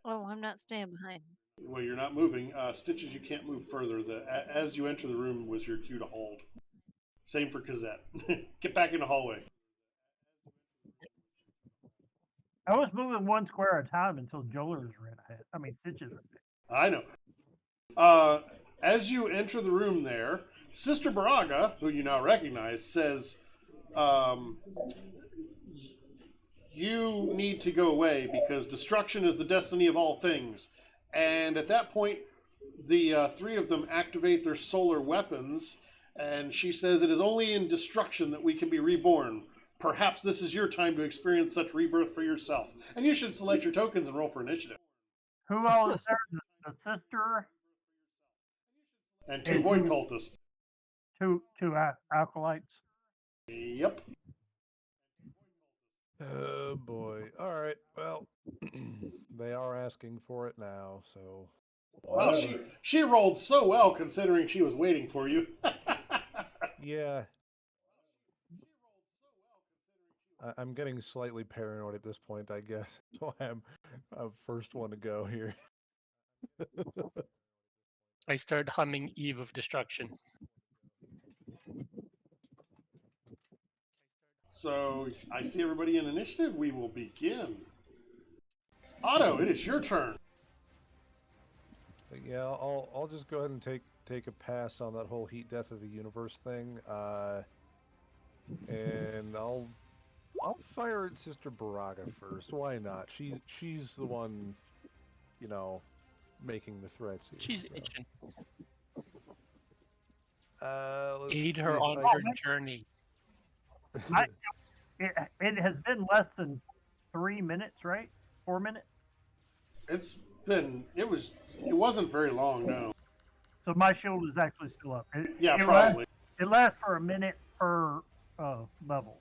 [SPEAKER 5] I'm not staying behind.
[SPEAKER 1] Well, you're not moving. Stitches, you can't move further. As you enter the room was your cue to hold. Same for Cazette. Get back in the hallway.
[SPEAKER 4] I was moving one square at a time until Jolers ran ahead. I mean, Stitches ran ahead.
[SPEAKER 1] I know. As you enter the room there, Sister Baraga, who you now recognize, says, you need to go away because destruction is the destiny of all things. And at that point, the three of them activate their solar weapons, and she says it is only in destruction that we can be reborn. Perhaps this is your time to experience such rebirth for yourself. And you should select your tokens and roll for initiative.
[SPEAKER 4] Who all is there? The sister?
[SPEAKER 1] And two void cultists.
[SPEAKER 4] Two acolytes?
[SPEAKER 1] Yep.
[SPEAKER 3] Oh boy. All right. Well, they are asking for it now, so.
[SPEAKER 1] Well, she rolled so well considering she was waiting for you.
[SPEAKER 3] Yeah. I'm getting slightly paranoid at this point, I guess. So I'm first one to go here.
[SPEAKER 6] I start humming Eve of Destruction.
[SPEAKER 1] So I see everybody in initiative. We will begin. Otto, it is your turn.
[SPEAKER 3] But yeah, I'll just go ahead and take a pass on that whole heat death of the universe thing. And I'll fire at Sister Baraga first. Why not? She's the one, making the threats here.
[SPEAKER 6] She's itching.
[SPEAKER 3] Let's
[SPEAKER 6] Aid
[SPEAKER 3] see
[SPEAKER 6] her
[SPEAKER 3] if
[SPEAKER 6] on
[SPEAKER 3] I
[SPEAKER 6] her journey.
[SPEAKER 4] It has been less than 3 minutes, right? 4 minutes?
[SPEAKER 1] It wasn't very long, no.
[SPEAKER 4] So my shield is actually still up.
[SPEAKER 1] Yeah,
[SPEAKER 4] it
[SPEAKER 1] probably.
[SPEAKER 4] It lasts for a minute per level.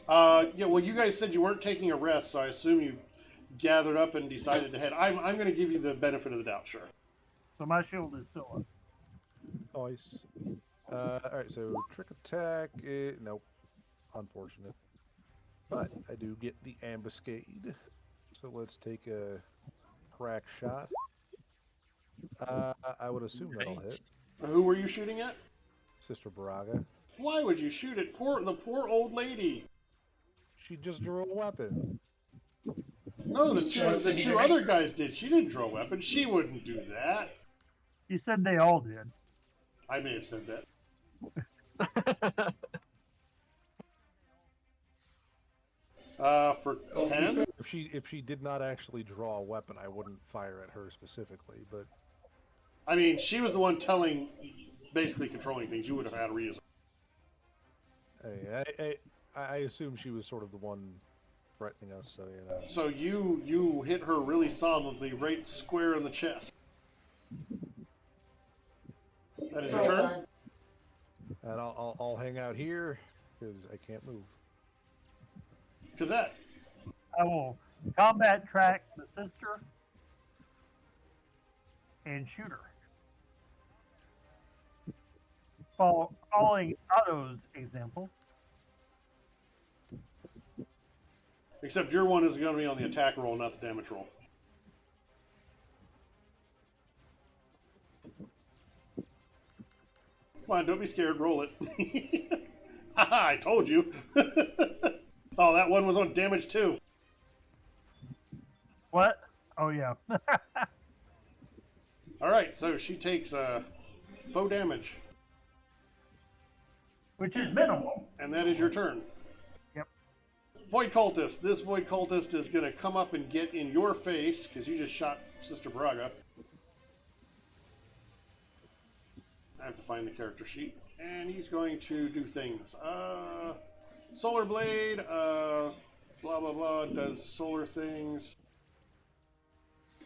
[SPEAKER 1] Yeah, well, you guys said you weren't taking a rest, so I assume you gathered up and decided to head. I'm going to give you the benefit of the doubt, sure.
[SPEAKER 4] So my shield is still up.
[SPEAKER 3] Nice. Alright, so trick attack. Nope. Unfortunate. But I do get the ambuscade. So let's take a crack shot. I would assume that'll hit.
[SPEAKER 1] Who were you shooting at?
[SPEAKER 3] Sister Braga.
[SPEAKER 1] Why would you shoot at the poor old lady?
[SPEAKER 3] She just drew a weapon.
[SPEAKER 1] No, the two other guys did. She didn't draw a weapon. She wouldn't do that.
[SPEAKER 4] You said they all did.
[SPEAKER 1] I may have said that. For 10?
[SPEAKER 3] If she did not actually draw a weapon, I wouldn't fire at her specifically, but
[SPEAKER 1] I mean, she was the one basically controlling things. You would have had a reason.
[SPEAKER 3] I assume she was sort of the one threatening us, so you know.
[SPEAKER 1] So you hit her really solidly, right square in the chest. That is your turn.
[SPEAKER 3] And I'll hang out here because I can't move.
[SPEAKER 1] Kazette.
[SPEAKER 4] I will combat track the sister and shoot her. Following Otto's example.
[SPEAKER 1] Except your one is going to be on the attack roll, not the damage roll. Come on, don't be scared. Roll it. Haha, I told you. Oh, that one was on damage too.
[SPEAKER 4] What? Oh, yeah.
[SPEAKER 1] All right, so she takes faux damage.
[SPEAKER 4] Which is minimal.
[SPEAKER 1] And that is your turn.
[SPEAKER 4] Yep.
[SPEAKER 1] Void Cultist. This Void Cultist is going to come up and get in your face, because you just shot Sister Braga. I have to find the character sheet. And he's going to do things. Solar Blade, blah, blah, blah, does solar things.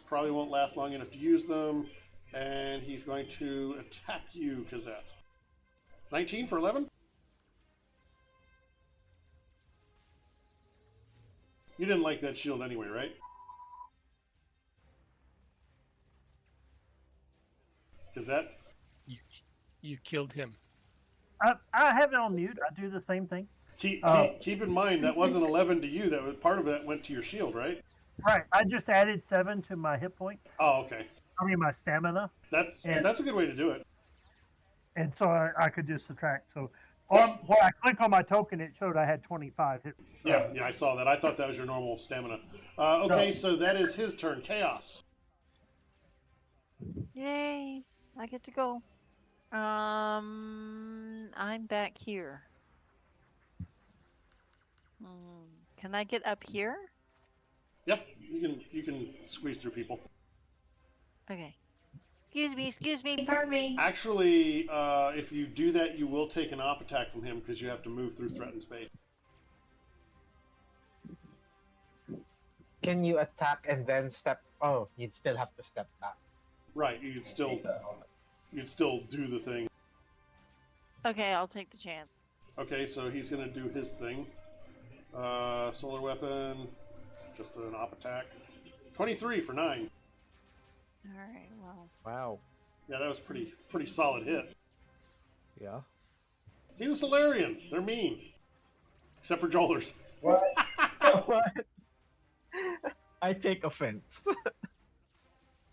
[SPEAKER 1] Probably won't last long enough to use them. And he's going to attack you, Kazette. 19 for 11? You didn't like that shield anyway, right? Kazette?
[SPEAKER 6] You killed him.
[SPEAKER 4] I have it on mute. I do the same thing.
[SPEAKER 1] Keep in mind, that wasn't 11 to you. That was part of that went to your shield, right?
[SPEAKER 4] Right. I just added 7 to my hit points.
[SPEAKER 1] Oh, okay.
[SPEAKER 4] I mean, my stamina.
[SPEAKER 1] That's a good way to do it.
[SPEAKER 4] And so I could just subtract. So when I click on my token, it showed I had 25 hit.
[SPEAKER 1] Yeah, I saw that. I thought that was your normal stamina. Okay, so that is his turn. Chaos.
[SPEAKER 5] Yay! I get to go. I'm back here. Can I get up here?
[SPEAKER 1] Yep, you can squeeze through people.
[SPEAKER 5] Okay. Excuse me, pardon me.
[SPEAKER 1] Actually, if you do that, you will take an op attack from him because you have to move through threatened space.
[SPEAKER 7] Can you attack and then step? Oh, you'd still have to step back.
[SPEAKER 1] Right, you'd still do the thing.
[SPEAKER 5] Okay, I'll take the chance.
[SPEAKER 1] Okay, so he's gonna do his thing. Solar weapon, just an op attack. 23 for 9.
[SPEAKER 5] Alright, well.
[SPEAKER 3] Wow.
[SPEAKER 1] Yeah, that was pretty solid hit.
[SPEAKER 3] Yeah.
[SPEAKER 1] He's a Solarian. They're mean. Except for Jollers.
[SPEAKER 7] What? What? I take offense.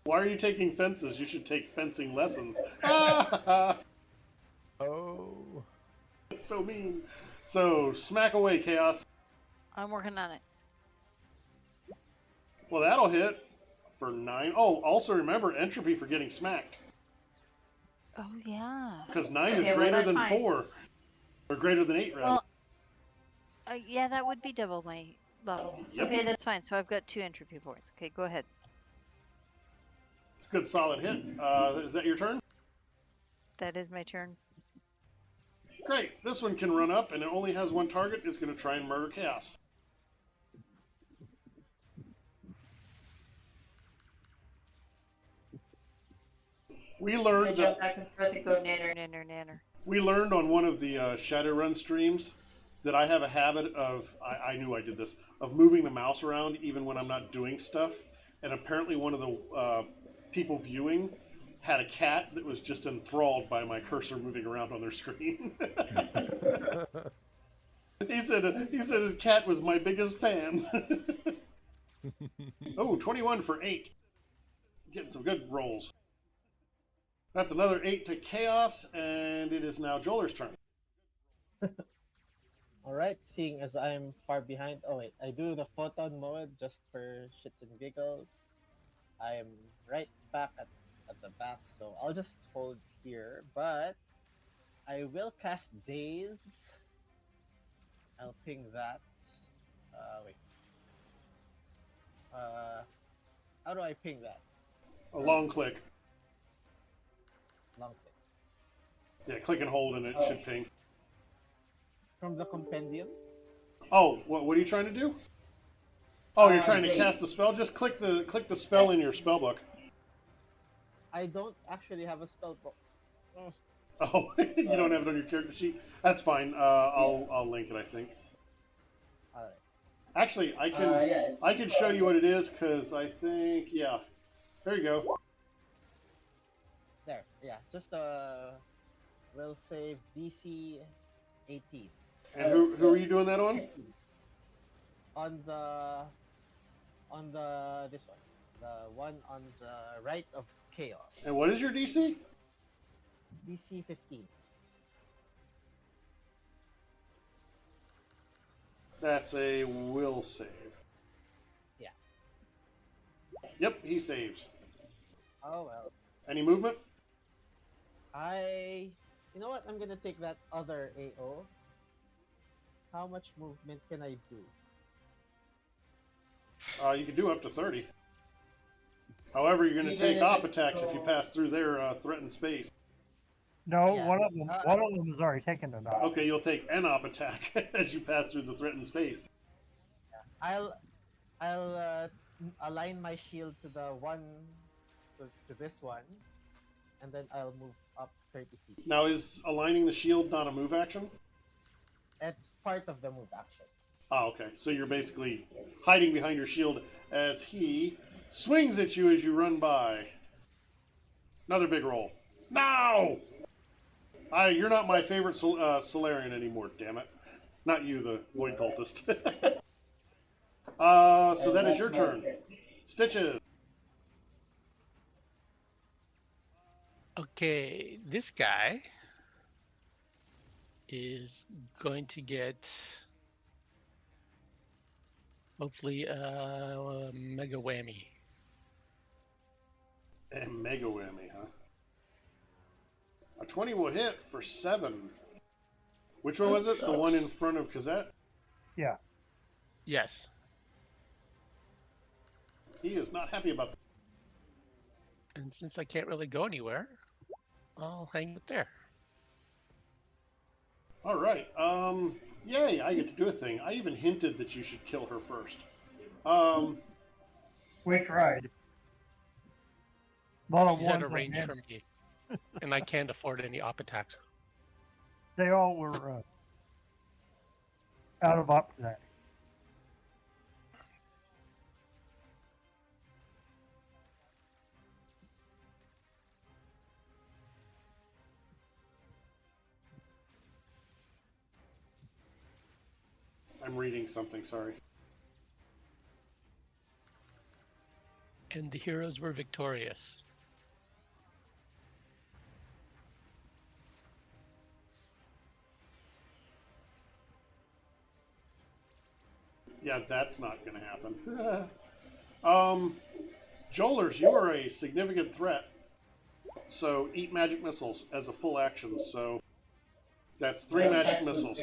[SPEAKER 1] Why are you taking fences? You should take fencing lessons.
[SPEAKER 3] Oh.
[SPEAKER 1] That's so mean. So, smack away, Chaos.
[SPEAKER 5] I'm working on it.
[SPEAKER 1] Well, that'll hit for 9. Oh, also remember entropy for getting smacked.
[SPEAKER 5] Oh, yeah.
[SPEAKER 1] Because 9 is
[SPEAKER 5] Okay, well,
[SPEAKER 1] greater
[SPEAKER 5] that's
[SPEAKER 1] than
[SPEAKER 5] fine.
[SPEAKER 1] 4. Or greater than 8, rather.
[SPEAKER 5] Well, yeah, that would be double my level.
[SPEAKER 1] Yep.
[SPEAKER 5] Okay, that's fine. So I've got 2 entropy points. Okay, go ahead.
[SPEAKER 1] It's a good solid hit. Is that your turn?
[SPEAKER 5] That is my turn.
[SPEAKER 1] Great. This one can run up, and it only has one target. It's going to try and murder Chaos. We
[SPEAKER 8] I'm
[SPEAKER 1] learned
[SPEAKER 8] gonna
[SPEAKER 1] that
[SPEAKER 8] jump back and forth and go nanner.
[SPEAKER 5] Nanner.
[SPEAKER 1] we learned on one of the Shadowrun streams that I have a habit of, I knew I did this, of moving the mouse around even when I'm not doing stuff. And apparently, one of the people viewing had a cat that was just enthralled by my cursor moving around on their screen. he said his cat was my biggest fan. Oh, 21 for 8. Getting some good rolls. That's another 8 to Chaos, and it is now Joler's turn.
[SPEAKER 2] All right, seeing as I'm far behind. Oh wait, I do the photon mode just for shits and giggles. I am right back at the back, so I'll just hold here. But I will cast Daze. I'll ping that. Wait. How do I ping that?
[SPEAKER 1] A long click.
[SPEAKER 2] Long click.
[SPEAKER 1] Yeah, click and hold, and it should ping.
[SPEAKER 2] From the compendium.
[SPEAKER 1] Oh, what are you trying to do? Oh, you're trying to cast the spell. Just click the spell in your spell book.
[SPEAKER 2] I don't actually have a spell book.
[SPEAKER 1] Oh, you don't have it on your character sheet. That's fine. I'll link it. I think.
[SPEAKER 2] All right.
[SPEAKER 1] Actually, I can show you what it is because I think There you go.
[SPEAKER 2] There. Yeah. Just will save DC 18
[SPEAKER 1] And who are you doing that on?
[SPEAKER 2] on this one, the one on the right of chaos.
[SPEAKER 1] And what is your DC?
[SPEAKER 2] DC 15.
[SPEAKER 1] That's a will save.
[SPEAKER 2] Yeah.
[SPEAKER 1] Yep, he saves.
[SPEAKER 2] Oh well.
[SPEAKER 1] Any movement?
[SPEAKER 2] You know what? I'm gonna take that other AO. How much movement can I do?
[SPEAKER 1] You can do up to 30. However, you're going to take op attacks if you pass through their threatened space.
[SPEAKER 4] No,
[SPEAKER 2] Yeah.
[SPEAKER 4] one of them has already taken the knock.
[SPEAKER 1] Okay, you'll take an op attack as you pass through the threatened space.
[SPEAKER 2] I'll align my shield to the one to this one, and then I'll move up 30 feet.
[SPEAKER 1] Now, is aligning the shield not a move action?
[SPEAKER 2] It's part of the move action.
[SPEAKER 1] Oh, okay. So you're basically hiding behind your shield as he swings at you as you run by. Another big roll. No! You're not my favorite Solarian anymore, damn it. Not you, the Void Cultist. So that is your turn. Stitches.
[SPEAKER 6] Okay, this guy is going to get hopefully a mega whammy.
[SPEAKER 1] And mega whammy, huh? A 20 will hit for 7. Which one was it? The one in front of Kazette?
[SPEAKER 4] Yeah.
[SPEAKER 6] Yes.
[SPEAKER 1] He is not happy about that.
[SPEAKER 6] And since I can't really go anywhere, I'll hang it there.
[SPEAKER 1] All right. Yay, I get to do a thing. I even hinted that you should kill her first.
[SPEAKER 4] We tried. Lot of
[SPEAKER 6] She's out
[SPEAKER 4] ones
[SPEAKER 6] of
[SPEAKER 4] that
[SPEAKER 6] range
[SPEAKER 4] had-
[SPEAKER 6] from me, and I can't afford any op attacks.
[SPEAKER 4] They all were out of op attack.
[SPEAKER 1] I'm reading something, sorry.
[SPEAKER 6] And the heroes were victorious.
[SPEAKER 1] Yeah, that's not going to happen. Jolers, you are a significant threat. So eat magic missiles as a full action. So that's 3 magic missiles.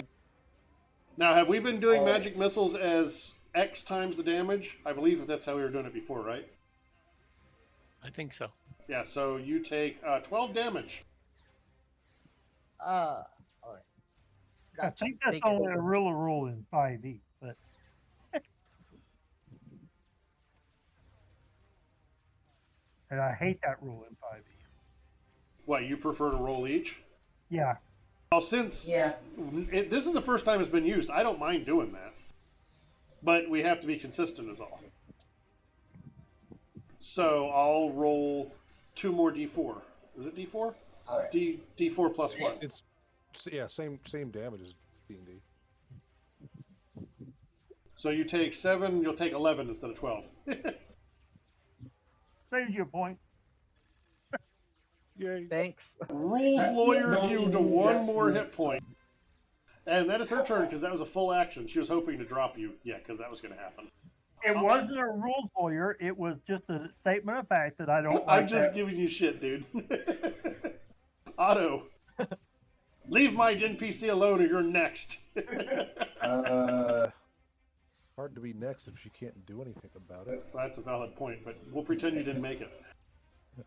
[SPEAKER 1] Now, have we been doing magic missiles as X times the damage? I believe that's how we were doing it before, right?
[SPEAKER 6] I think so.
[SPEAKER 1] Yeah, so you take 12 damage.
[SPEAKER 2] All right.
[SPEAKER 4] I
[SPEAKER 2] Gotcha.
[SPEAKER 4] think that's
[SPEAKER 2] Take it.
[SPEAKER 4] only a real rule in 5e, but and I hate that rule in 5e.
[SPEAKER 1] What, you prefer to roll each?
[SPEAKER 4] Yeah.
[SPEAKER 1] Well, since this is the first time it's been used, I don't mind doing that. But we have to be consistent is all. So I'll roll 2 more d4. Is it d4?
[SPEAKER 8] Alright.
[SPEAKER 1] D4 plus 1.
[SPEAKER 3] It's same damage as D&D.
[SPEAKER 1] So you take 7, you'll take 11 instead of 12.
[SPEAKER 4] Saves you a point.
[SPEAKER 3] Yay!
[SPEAKER 7] Thanks.
[SPEAKER 1] Rules lawyered you to 1 more hit point. And that is her turn because that was a full action. She was hoping to drop you. Yeah, because that was going to happen.
[SPEAKER 4] It wasn't a rules lawyer. It was just a statement of fact that I don't like
[SPEAKER 1] I'm just
[SPEAKER 4] that.
[SPEAKER 1] giving you shit, dude. Otto, leave my NPC alone or you're next.
[SPEAKER 3] Hard to be next if she can't do anything about it.
[SPEAKER 1] That's a valid point, but we'll pretend you didn't make it.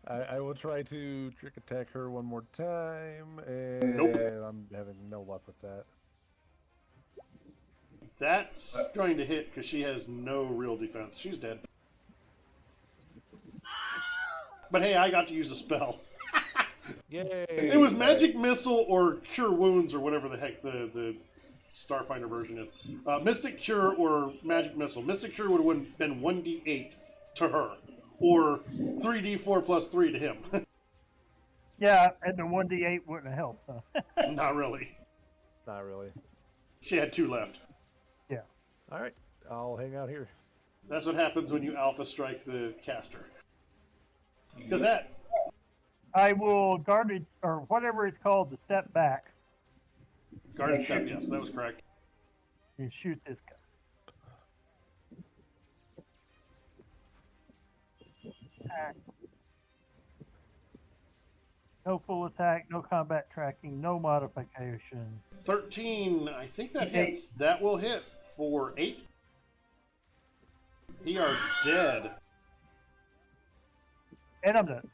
[SPEAKER 3] I will try to trick attack her one more time, and
[SPEAKER 1] Nope.
[SPEAKER 3] I'm having no luck with that.
[SPEAKER 1] That's going to hit because she has no real defense. She's dead. But hey, I got to use a spell.
[SPEAKER 3] Yay!
[SPEAKER 1] It was Magic Missile or Cure Wounds or whatever the heck the Starfinder version is. Mystic Cure or Magic Missile. Mystic Cure would have been 1d8 to her, or 3d4 plus 3 to him.
[SPEAKER 4] Yeah, and the 1d8 wouldn't have helped. Huh?
[SPEAKER 1] Not really.
[SPEAKER 3] Not really.
[SPEAKER 1] She had 2 left.
[SPEAKER 3] All right, I'll hang out here.
[SPEAKER 1] That's what happens when you alpha strike the caster. Because that.
[SPEAKER 4] I will guard it, or whatever it's called, to step back
[SPEAKER 1] Guarded step, yes, that was correct.
[SPEAKER 4] and shoot this guy. Attack. No full attack, no combat tracking, no modification.
[SPEAKER 1] 13, I think that hits. That will hit for 8. He are dead.
[SPEAKER 4] And I'm done.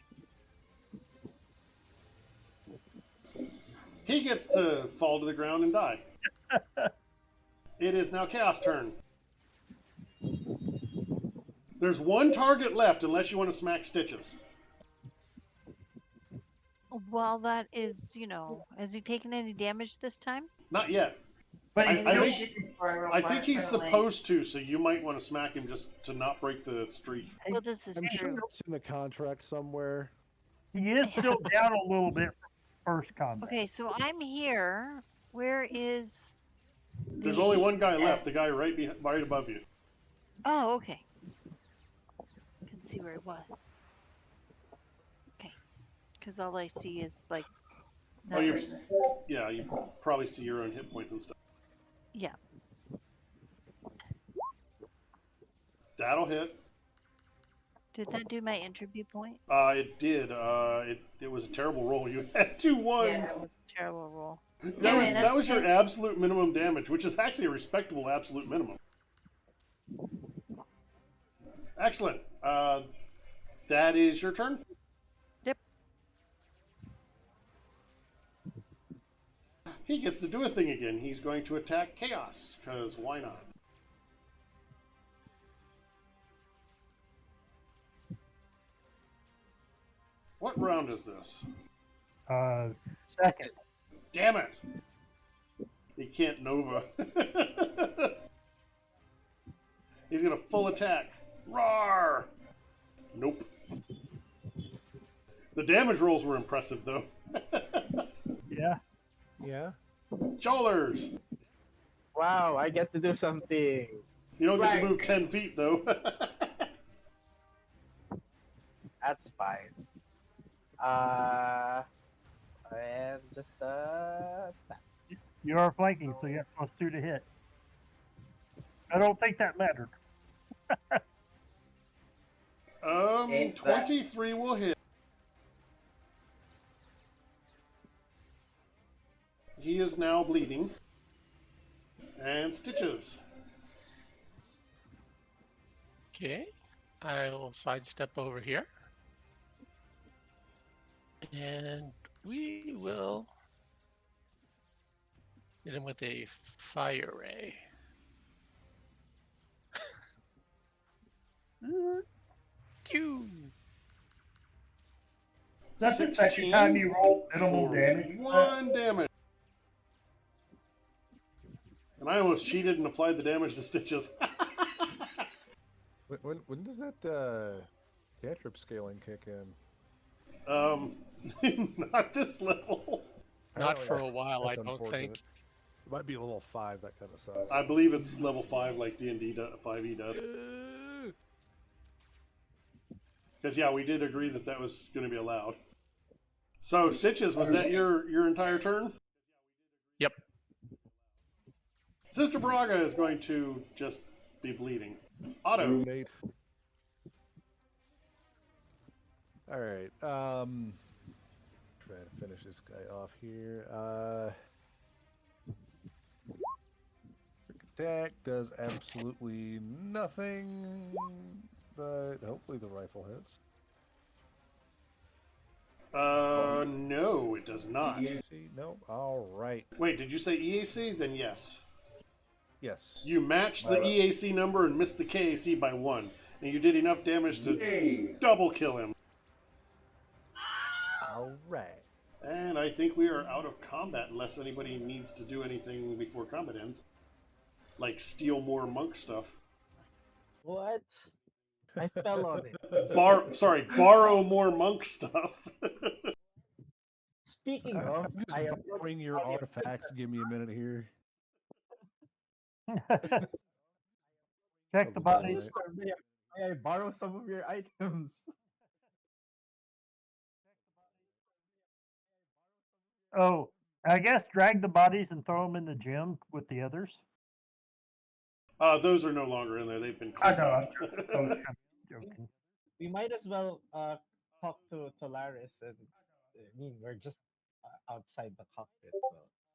[SPEAKER 1] He gets to fall to the ground and die. It is now Chaos' turn. There's 1 target left unless you want to smack Stitches.
[SPEAKER 5] Well, that is, has he taken any damage this time?
[SPEAKER 1] Not yet.
[SPEAKER 4] But
[SPEAKER 1] I think he's supposed to, so you might want to smack him just to not break the streak.
[SPEAKER 5] Well, this is
[SPEAKER 3] I'm sure
[SPEAKER 5] true.
[SPEAKER 3] it's in the contract somewhere.
[SPEAKER 4] he is still down a little bit from first combat.
[SPEAKER 5] Okay, so I'm here. Where is?
[SPEAKER 1] There's only 1 guy left, the guy right above you.
[SPEAKER 5] Oh, okay. I can see where it was. Okay, because all I see is like.
[SPEAKER 1] Oh, you
[SPEAKER 5] numbers.
[SPEAKER 1] yeah, you probably see your own hit points and stuff.
[SPEAKER 5] Yeah.
[SPEAKER 1] That'll hit.
[SPEAKER 5] Did that do my entropy point?
[SPEAKER 1] It did. It was a terrible roll. You had 2 ones.
[SPEAKER 5] Yeah, it was a terrible roll.
[SPEAKER 1] That was your absolute minimum damage, which is actually a respectable absolute minimum. Excellent. That is your turn.
[SPEAKER 5] Yep.
[SPEAKER 1] He gets to do a thing again. He's going to attack Chaos, because why not? What round is this?
[SPEAKER 4] Second.
[SPEAKER 1] Damn it! He can't Nova. He's gonna full attack. Roar! Nope. The damage rolls were impressive, though.
[SPEAKER 4] Yeah.
[SPEAKER 3] Yeah.
[SPEAKER 1] Jolers!
[SPEAKER 7] Wow, I get to do something.
[SPEAKER 1] You don't get to move 10 feet, though.
[SPEAKER 7] That's fine. And just
[SPEAKER 4] You are flanking, so you have +2 to hit. I don't think that mattered.
[SPEAKER 1] 23 will hit. He is now bleeding. And Stitches.
[SPEAKER 6] Okay, I will sidestep over here. And we will hit him with a fire ray. Phew.
[SPEAKER 4] That's the second time you rolled minimal
[SPEAKER 1] for
[SPEAKER 4] damage.
[SPEAKER 1] 1 damage. And I almost cheated and applied the damage to Stitches.
[SPEAKER 3] When does that cantrip scaling kick in?
[SPEAKER 1] Not this level.
[SPEAKER 6] Not
[SPEAKER 3] Oh,
[SPEAKER 6] for
[SPEAKER 3] yeah.
[SPEAKER 6] a while, I
[SPEAKER 3] That's
[SPEAKER 6] don't
[SPEAKER 3] unfortunate.
[SPEAKER 6] think.
[SPEAKER 3] It might be a level 5, that kind of sucks.
[SPEAKER 1] I believe it's level 5 like D&D 5e does. Because, yeah, we did agree that that was going to be allowed. So, Stitches, was that your entire turn?
[SPEAKER 6] Yep.
[SPEAKER 1] Sister Braga is going to just be bleeding. Otto.
[SPEAKER 3] Nate. Alright, trying to finish this guy off here. Quick attack does absolutely nothing, but hopefully the rifle hits.
[SPEAKER 1] No, it does not.
[SPEAKER 3] EAC? No? Alright.
[SPEAKER 1] Wait, did you say EAC? Then yes.
[SPEAKER 3] Yes.
[SPEAKER 1] You matched the EAC number and missed the KAC by 1. And you did enough damage to double kill him.
[SPEAKER 3] Alright.
[SPEAKER 1] And I think we are out of combat unless anybody needs to do anything before combat ends. Like steal more monk stuff.
[SPEAKER 2] What? I fell on it.
[SPEAKER 1] Borrow more monk stuff.
[SPEAKER 2] Speaking of,
[SPEAKER 3] I'm
[SPEAKER 2] I
[SPEAKER 3] just
[SPEAKER 2] am
[SPEAKER 3] borrowing your artifacts. Give me a minute here.
[SPEAKER 4] Check the
[SPEAKER 3] Alright.
[SPEAKER 4] bodies.
[SPEAKER 2] Sister, may I borrow some of your items?
[SPEAKER 4] Oh, I guess drag the bodies and throw them in the gym with the others.
[SPEAKER 1] Those are no longer in there. They've been
[SPEAKER 4] I
[SPEAKER 1] cleaned
[SPEAKER 4] know.
[SPEAKER 1] up.
[SPEAKER 4] I'm joking.
[SPEAKER 2] We might as well talk to Laris, and I mean we're just outside the cockpit, so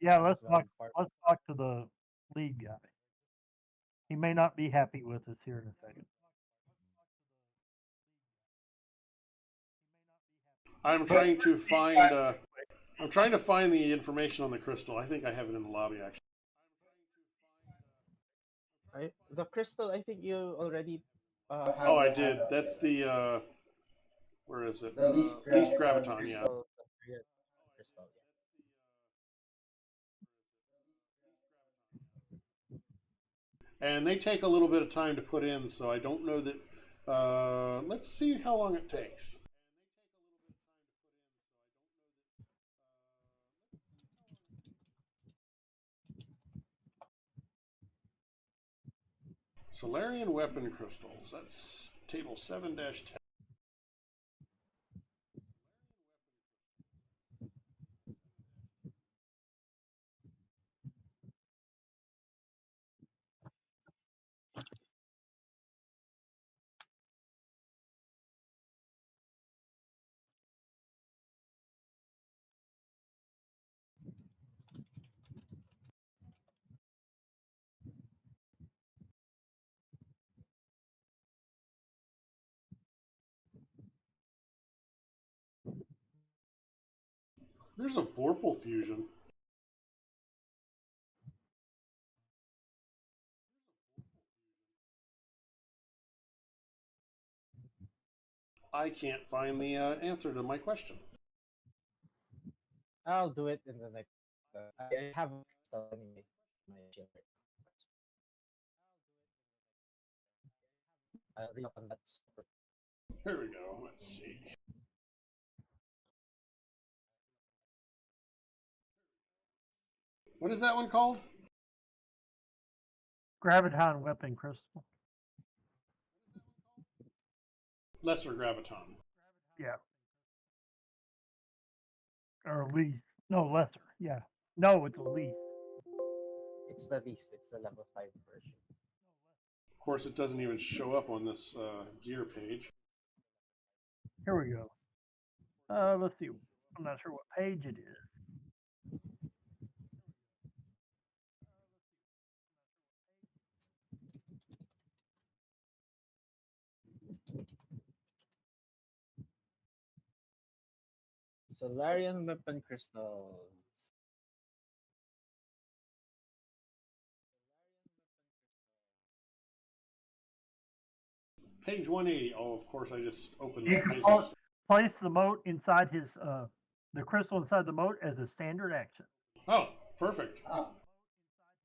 [SPEAKER 4] Yeah,
[SPEAKER 2] might as
[SPEAKER 4] let's
[SPEAKER 2] well
[SPEAKER 4] talk. Let's talk to the lead guy. He may not be happy with us here in a second.
[SPEAKER 1] I'm trying to find. I'm trying to find the information on the crystal. I think I have it in the lobby actually.
[SPEAKER 2] The crystal. I think you already.
[SPEAKER 1] Oh, I did. That's the. Where is it? Least graviton. Yeah.
[SPEAKER 2] Crystal, crystal.
[SPEAKER 1] And they take a little bit of time to put in, so I don't know that. Let's see how long it takes. Solarian weapon crystals. That's table 7-10. There's a Vorpal fusion. I can't find the answer to my question.
[SPEAKER 2] I'll do it in the next. I have a crystal anyway. My share. I'll read up on that.
[SPEAKER 1] Here we go. Let's see. What is that one called?
[SPEAKER 4] Graviton weapon crystal.
[SPEAKER 1] Lesser graviton.
[SPEAKER 4] Yeah. Or least. No, lesser. Yeah. No, it's a least.
[SPEAKER 2] It's the least. It's the level 5 version.
[SPEAKER 1] Of course, it doesn't even show up on this gear page.
[SPEAKER 4] Here we go. Let's see. I'm not sure what page it is.
[SPEAKER 2] Solarian weapon crystals.
[SPEAKER 1] Page 180. Oh, of course, I just opened
[SPEAKER 4] You
[SPEAKER 1] that
[SPEAKER 4] can
[SPEAKER 1] page.
[SPEAKER 4] pull, place the moat inside his the crystal inside the moat as a standard action.
[SPEAKER 1] Oh, perfect.
[SPEAKER 8] All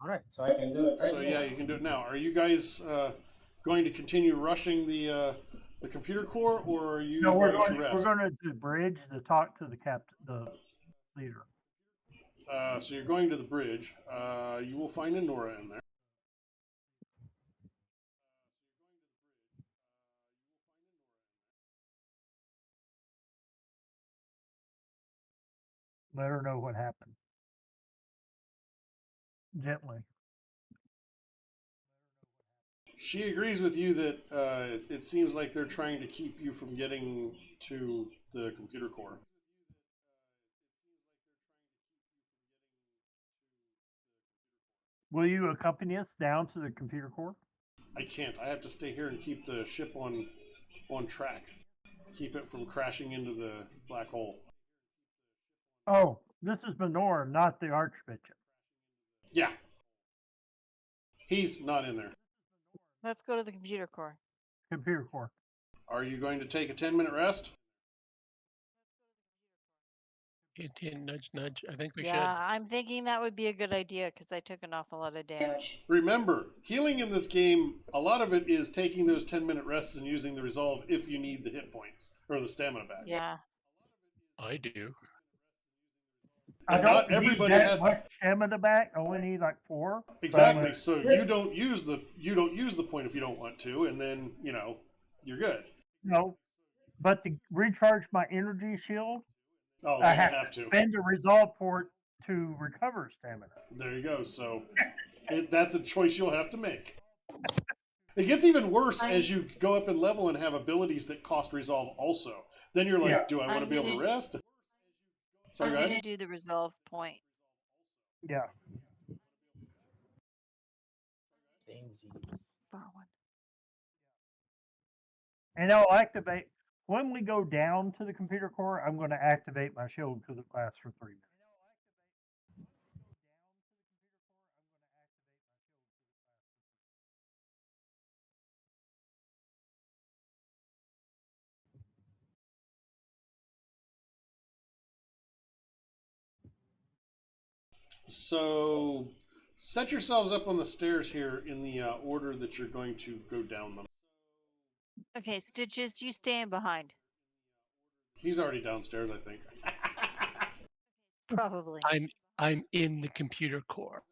[SPEAKER 8] right, so I can do it. Right
[SPEAKER 1] So yeah, you can do it now. Are you guys going to continue rushing the computer core, or are you
[SPEAKER 4] No, we're
[SPEAKER 1] going to
[SPEAKER 4] going.
[SPEAKER 1] rest?
[SPEAKER 4] We're going to the bridge to talk to the captain, the leader.
[SPEAKER 1] So you're going to the bridge. You will find a Nora in there.
[SPEAKER 4] Let her know what happened. Gently.
[SPEAKER 1] She agrees with you that it seems like they're trying to keep you from getting to the computer core.
[SPEAKER 4] Will you accompany us down to the computer core?
[SPEAKER 1] I can't. I have to stay here and keep the ship on track. Keep it from crashing into the black hole.
[SPEAKER 4] Oh, this is Menor, not the Archbishop.
[SPEAKER 1] Yeah. He's not in there.
[SPEAKER 5] Let's go to the computer core.
[SPEAKER 4] Computer core.
[SPEAKER 1] Are you going to take a 10-minute rest?
[SPEAKER 6] Hint, hint, nudge, nudge. I think we
[SPEAKER 5] Yeah, I'm thinking that would be a good idea because I took an awful lot of damage.
[SPEAKER 1] Remember, healing in this game, a lot of it is taking those 10-minute rests and using the resolve if you need the hit points or the stamina back.
[SPEAKER 5] Yeah.
[SPEAKER 6] should. I do.
[SPEAKER 4] I
[SPEAKER 1] And
[SPEAKER 4] don't
[SPEAKER 1] not
[SPEAKER 4] need
[SPEAKER 1] everybody
[SPEAKER 4] that
[SPEAKER 1] has
[SPEAKER 4] much stamina back. I only need like 4.
[SPEAKER 1] exactly. So you don't use the point if you don't want to, and then you're good.
[SPEAKER 4] No, but to recharge my energy shield,
[SPEAKER 1] Oh,
[SPEAKER 4] I
[SPEAKER 1] then you have to.
[SPEAKER 4] spend a resolve port to recover stamina.
[SPEAKER 1] There you go. So that's a choice you'll have to make. It gets even worse as you go up in level and have abilities that cost resolve also. Then you're like,
[SPEAKER 4] Yeah.
[SPEAKER 1] do I want to be able to rest? Sorry,
[SPEAKER 5] I'm
[SPEAKER 1] go
[SPEAKER 5] going to
[SPEAKER 1] ahead.
[SPEAKER 5] do the resolve point.
[SPEAKER 4] Yeah.
[SPEAKER 7] Samesies.
[SPEAKER 5] Far one.
[SPEAKER 4] And I'll activate when we go down to the computer core. I'm going to activate my shield because it lasts for 3 minutes.
[SPEAKER 1] So set yourselves up on the stairs here in the order that you're going to go down them.
[SPEAKER 5] Okay, Stitches, you stand behind.
[SPEAKER 1] He's already downstairs, I think.
[SPEAKER 5] Probably.
[SPEAKER 6] I'm in the computer core.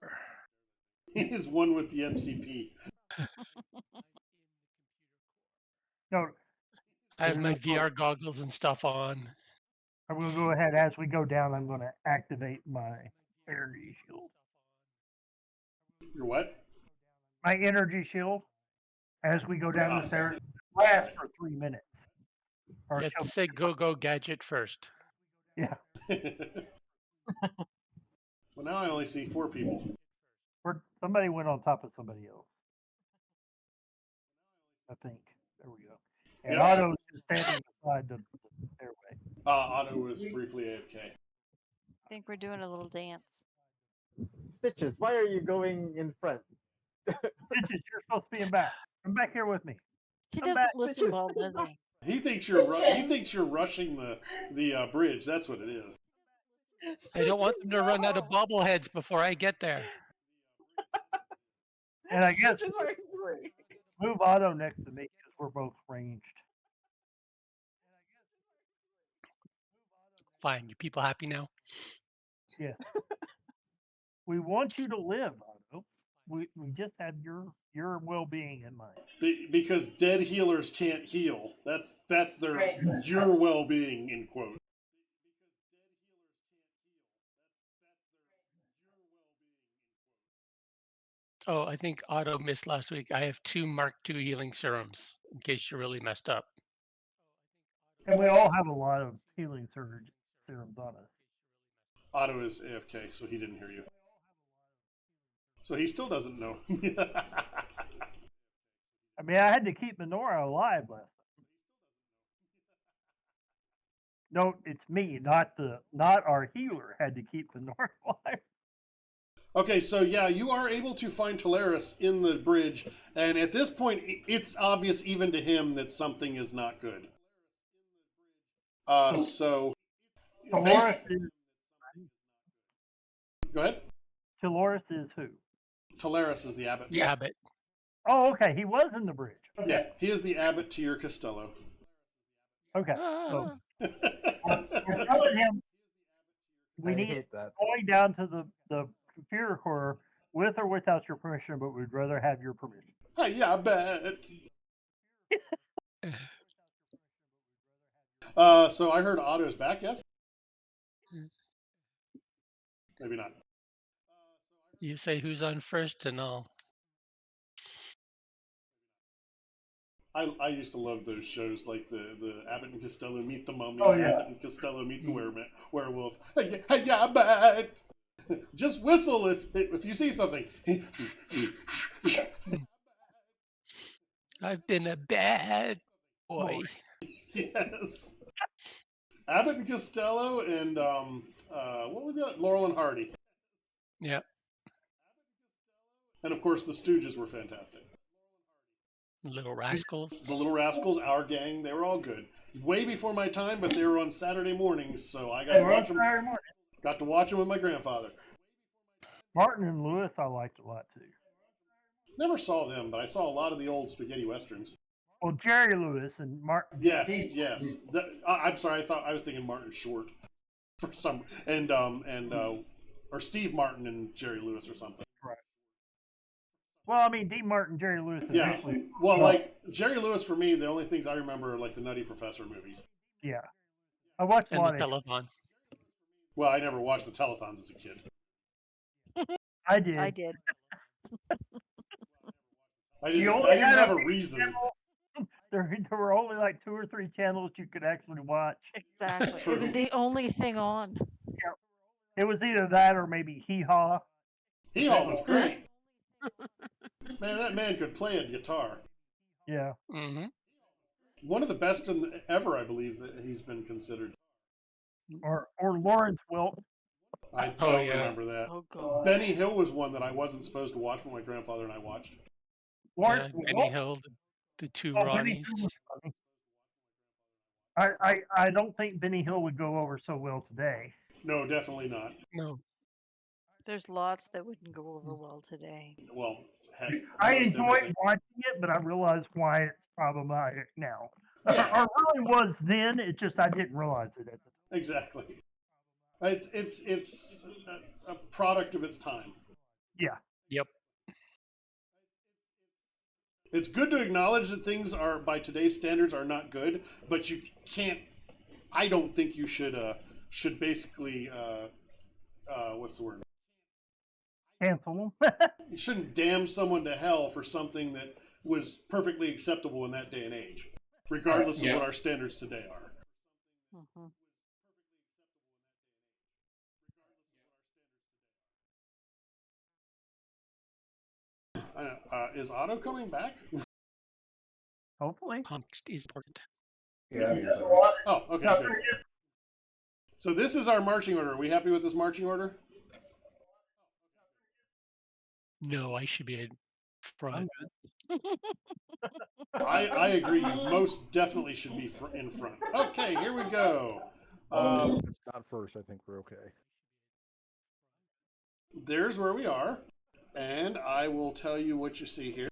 [SPEAKER 1] He's one with the MCP.
[SPEAKER 4] No,
[SPEAKER 6] I have my VR goggles and stuff on.
[SPEAKER 4] I'm going to go ahead as we go down. I'm going to activate my energy shield.
[SPEAKER 1] Your what?
[SPEAKER 4] My energy shield as we go down the stairs lasts for 3 minutes. Or
[SPEAKER 6] You have to
[SPEAKER 4] till-
[SPEAKER 6] say go gadget first.
[SPEAKER 4] yeah,
[SPEAKER 1] Well, now I only see 4 people.
[SPEAKER 4] somebody went on top of somebody else. I think. There we go. And
[SPEAKER 1] Yeah.
[SPEAKER 4] Otto's just standing beside the stairway.
[SPEAKER 1] Otto was briefly AFK.
[SPEAKER 5] I think we're doing a little dance.
[SPEAKER 2] Stitches, why are you going in front?
[SPEAKER 4] Stitches, you're supposed to be in back. Come back here with me.
[SPEAKER 5] He
[SPEAKER 4] Come
[SPEAKER 5] doesn't
[SPEAKER 4] back,
[SPEAKER 5] listen
[SPEAKER 2] Stitches.
[SPEAKER 5] well, does he?
[SPEAKER 1] He thinks you're rushing the bridge. That's what it is.
[SPEAKER 6] I don't want them to run out of bobbleheads before I get there.
[SPEAKER 4] And I guess
[SPEAKER 2] Stitches, what are you doing?
[SPEAKER 4] move Otto next to me because we're both ranged.
[SPEAKER 6] Fine, you people happy now?
[SPEAKER 4] We want you to live, Otto. We just have your well-being in mind.
[SPEAKER 1] Because dead healers can't heal. That's their
[SPEAKER 8] Right.
[SPEAKER 1] your well-being in quote.
[SPEAKER 6] Oh, I think Otto missed last week. I have 2 Mark II healing serums in case you're really messed up.
[SPEAKER 4] And we all have a lot of healing serums on us.
[SPEAKER 1] Otto is AFK, so he didn't hear you. So he still doesn't know.
[SPEAKER 4] I mean, I had to keep Menora alive last time. No, it's me, not our healer had to keep Menora alive.
[SPEAKER 1] Okay, so yeah, you are able to find Talaris in the bridge, and at this point, it's obvious even to him that something is not good. So
[SPEAKER 4] Dolores is,
[SPEAKER 1] go ahead.
[SPEAKER 4] Dolores is who?
[SPEAKER 1] Talaris is the abbot.
[SPEAKER 6] The abbot.
[SPEAKER 4] Oh, okay. He was in the bridge.
[SPEAKER 1] Yeah, he is the abbot to your Costello.
[SPEAKER 4] Okay. So
[SPEAKER 6] Ah,
[SPEAKER 4] we're telling him we
[SPEAKER 2] I
[SPEAKER 4] need
[SPEAKER 2] hate that.
[SPEAKER 4] going down to the computer core with or without your permission, but we'd rather have your permission.
[SPEAKER 1] Yeah, I bet. So I heard Otto's back, yes? Maybe not.
[SPEAKER 6] you say who's on first, and I'll.
[SPEAKER 1] I used to love those shows like the Abbott and Costello meet the mummy,
[SPEAKER 4] Oh, yeah.
[SPEAKER 1] Abbott and Costello meet the werewolf. Yeah, I bet. Just whistle if you see something.
[SPEAKER 6] I've been a bad boy.
[SPEAKER 1] Yes. Abbott and Costello and what was that? Laurel and Hardy.
[SPEAKER 6] Yeah.
[SPEAKER 1] And of course the Stooges were fantastic.
[SPEAKER 6] Little rascals.
[SPEAKER 1] The Little Rascals, Our Gang, they were all good. Way before my time, but they were on Saturday mornings, so I got to watch them.
[SPEAKER 4] Saturday morning.
[SPEAKER 1] Got to watch them with my grandfather.
[SPEAKER 4] Martin and Lewis, I liked a lot too.
[SPEAKER 1] Never saw them, but I saw a lot of the old spaghetti westerns.
[SPEAKER 4] Well, Jerry Lewis and Martin.
[SPEAKER 1] Yes. I'm sorry, I was thinking Martin Short for some, or Steve Martin and Jerry Lewis or something.
[SPEAKER 4] Right. Well, I mean, Dean Martin, Jerry Lewis.
[SPEAKER 1] Yeah. Well, like Jerry Lewis for me, the only things I remember are like the Nutty Professor movies.
[SPEAKER 4] Yeah. I watched a
[SPEAKER 6] And
[SPEAKER 4] lot
[SPEAKER 6] the
[SPEAKER 4] of it.
[SPEAKER 6] telethon.
[SPEAKER 1] Well, I never watched the telethons as a kid.
[SPEAKER 4] I did.
[SPEAKER 5] I did.
[SPEAKER 1] I
[SPEAKER 4] You
[SPEAKER 1] didn't
[SPEAKER 4] only had
[SPEAKER 1] have
[SPEAKER 4] a
[SPEAKER 1] a reason.
[SPEAKER 4] There were only like 2 or 3 channels you could actually watch.
[SPEAKER 5] Exactly.
[SPEAKER 1] True.
[SPEAKER 5] It was the only thing on.
[SPEAKER 4] It was either that or maybe Hee Haw.
[SPEAKER 1] Hee Haw was great. Man, that man could play a guitar.
[SPEAKER 4] Yeah.
[SPEAKER 6] Mm-hmm.
[SPEAKER 1] One of the best ever, I believe, that he's been considered.
[SPEAKER 4] Or Lawrence Welk.
[SPEAKER 1] I
[SPEAKER 6] Oh,
[SPEAKER 1] don't
[SPEAKER 6] yeah.
[SPEAKER 1] remember that.
[SPEAKER 5] Oh god.
[SPEAKER 1] Benny Hill was one that I wasn't supposed to watch, but my grandfather and I watched.
[SPEAKER 6] Yeah,
[SPEAKER 4] Lawrence
[SPEAKER 6] Benny
[SPEAKER 4] Welk.
[SPEAKER 6] Hill, the two
[SPEAKER 4] Oh, Benny
[SPEAKER 6] Ronnies.
[SPEAKER 4] Hill was funny. I don't think Benny Hill would go over so well today.
[SPEAKER 1] No, definitely not.
[SPEAKER 6] No.
[SPEAKER 5] There's lots that wouldn't go over well today.
[SPEAKER 1] Well, heck,
[SPEAKER 4] I
[SPEAKER 1] most
[SPEAKER 4] enjoyed
[SPEAKER 1] everything.
[SPEAKER 4] watching it, but I realize why it's problematic now.
[SPEAKER 1] Yeah.
[SPEAKER 4] Or really was then. It's just I didn't realize it at the time.
[SPEAKER 1] Exactly. It's a product of its time.
[SPEAKER 4] Yeah.
[SPEAKER 6] Yep.
[SPEAKER 1] It's good to acknowledge that things are, by today's standards, are not good, but you can't. I don't think you should basically what's the word?
[SPEAKER 4] Cancel them.
[SPEAKER 1] You shouldn't damn someone to hell for something that was perfectly acceptable in that day and age, regardless of
[SPEAKER 6] Yeah.
[SPEAKER 1] what our standards today are.
[SPEAKER 5] Mhm.
[SPEAKER 1] Is Otto coming back?
[SPEAKER 4] Hopefully.
[SPEAKER 6] Context is important.
[SPEAKER 3] Yeah.
[SPEAKER 1] Oh, okay, good. So this is our marching order. Are we happy with this marching order?
[SPEAKER 6] No, I should be in front.
[SPEAKER 1] I agree. You most definitely should be in front. Okay, here we go.
[SPEAKER 3] It's not first. I think we're okay.
[SPEAKER 1] There's where we are, and I will tell you what you see here.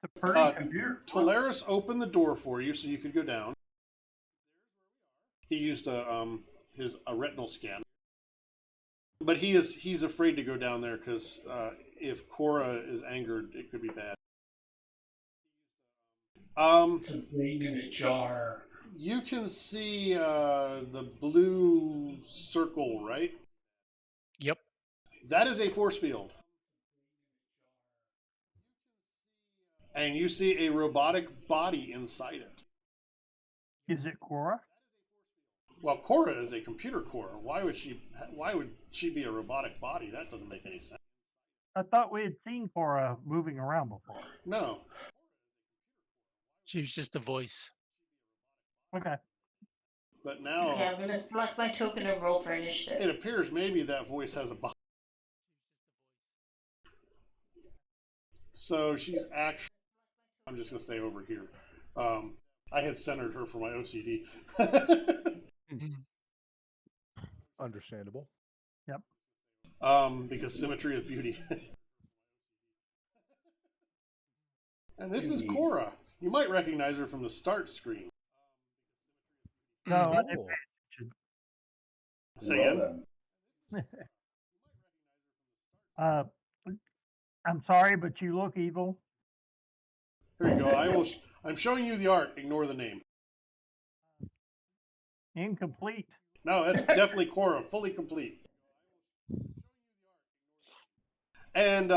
[SPEAKER 4] The pretty computer.
[SPEAKER 1] Talaris opened the door for you so you could go down. He used a retinal scan, but he's afraid to go down there because if Cora is angered, it could be bad.
[SPEAKER 8] It's a brain in a jar.
[SPEAKER 1] You can see the blue circle, right?
[SPEAKER 6] Yep.
[SPEAKER 1] That is a force field. And you see a robotic body inside it.
[SPEAKER 4] Is it Cora?
[SPEAKER 1] Well, Cora is a computer core. Why would she be a robotic body? That doesn't make any sense.
[SPEAKER 4] I thought we had seen Cora moving around before.
[SPEAKER 1] No.
[SPEAKER 6] She was just a voice.
[SPEAKER 4] Okay.
[SPEAKER 1] But now
[SPEAKER 9] Okay, I'm gonna select my token and roll for initiative.
[SPEAKER 1] it appears maybe that voice has a body. So she's actually, I'm just going to say over here. I had centered her for my OCD.
[SPEAKER 3] Understandable.
[SPEAKER 4] Yep.
[SPEAKER 1] Because symmetry is beauty. And this is
[SPEAKER 8] Beauty.
[SPEAKER 1] Cora. You might recognize her from the start screen.
[SPEAKER 4] No, I
[SPEAKER 6] Mhm.
[SPEAKER 4] didn't
[SPEAKER 3] Cool.
[SPEAKER 4] mention.
[SPEAKER 1] Say
[SPEAKER 8] Well
[SPEAKER 1] again?
[SPEAKER 8] then.
[SPEAKER 4] I'm sorry, but you look evil.
[SPEAKER 1] Here you go. I'm showing you the art. Ignore the name.
[SPEAKER 4] Incomplete.
[SPEAKER 1] No, that's definitely Cora, fully complete. And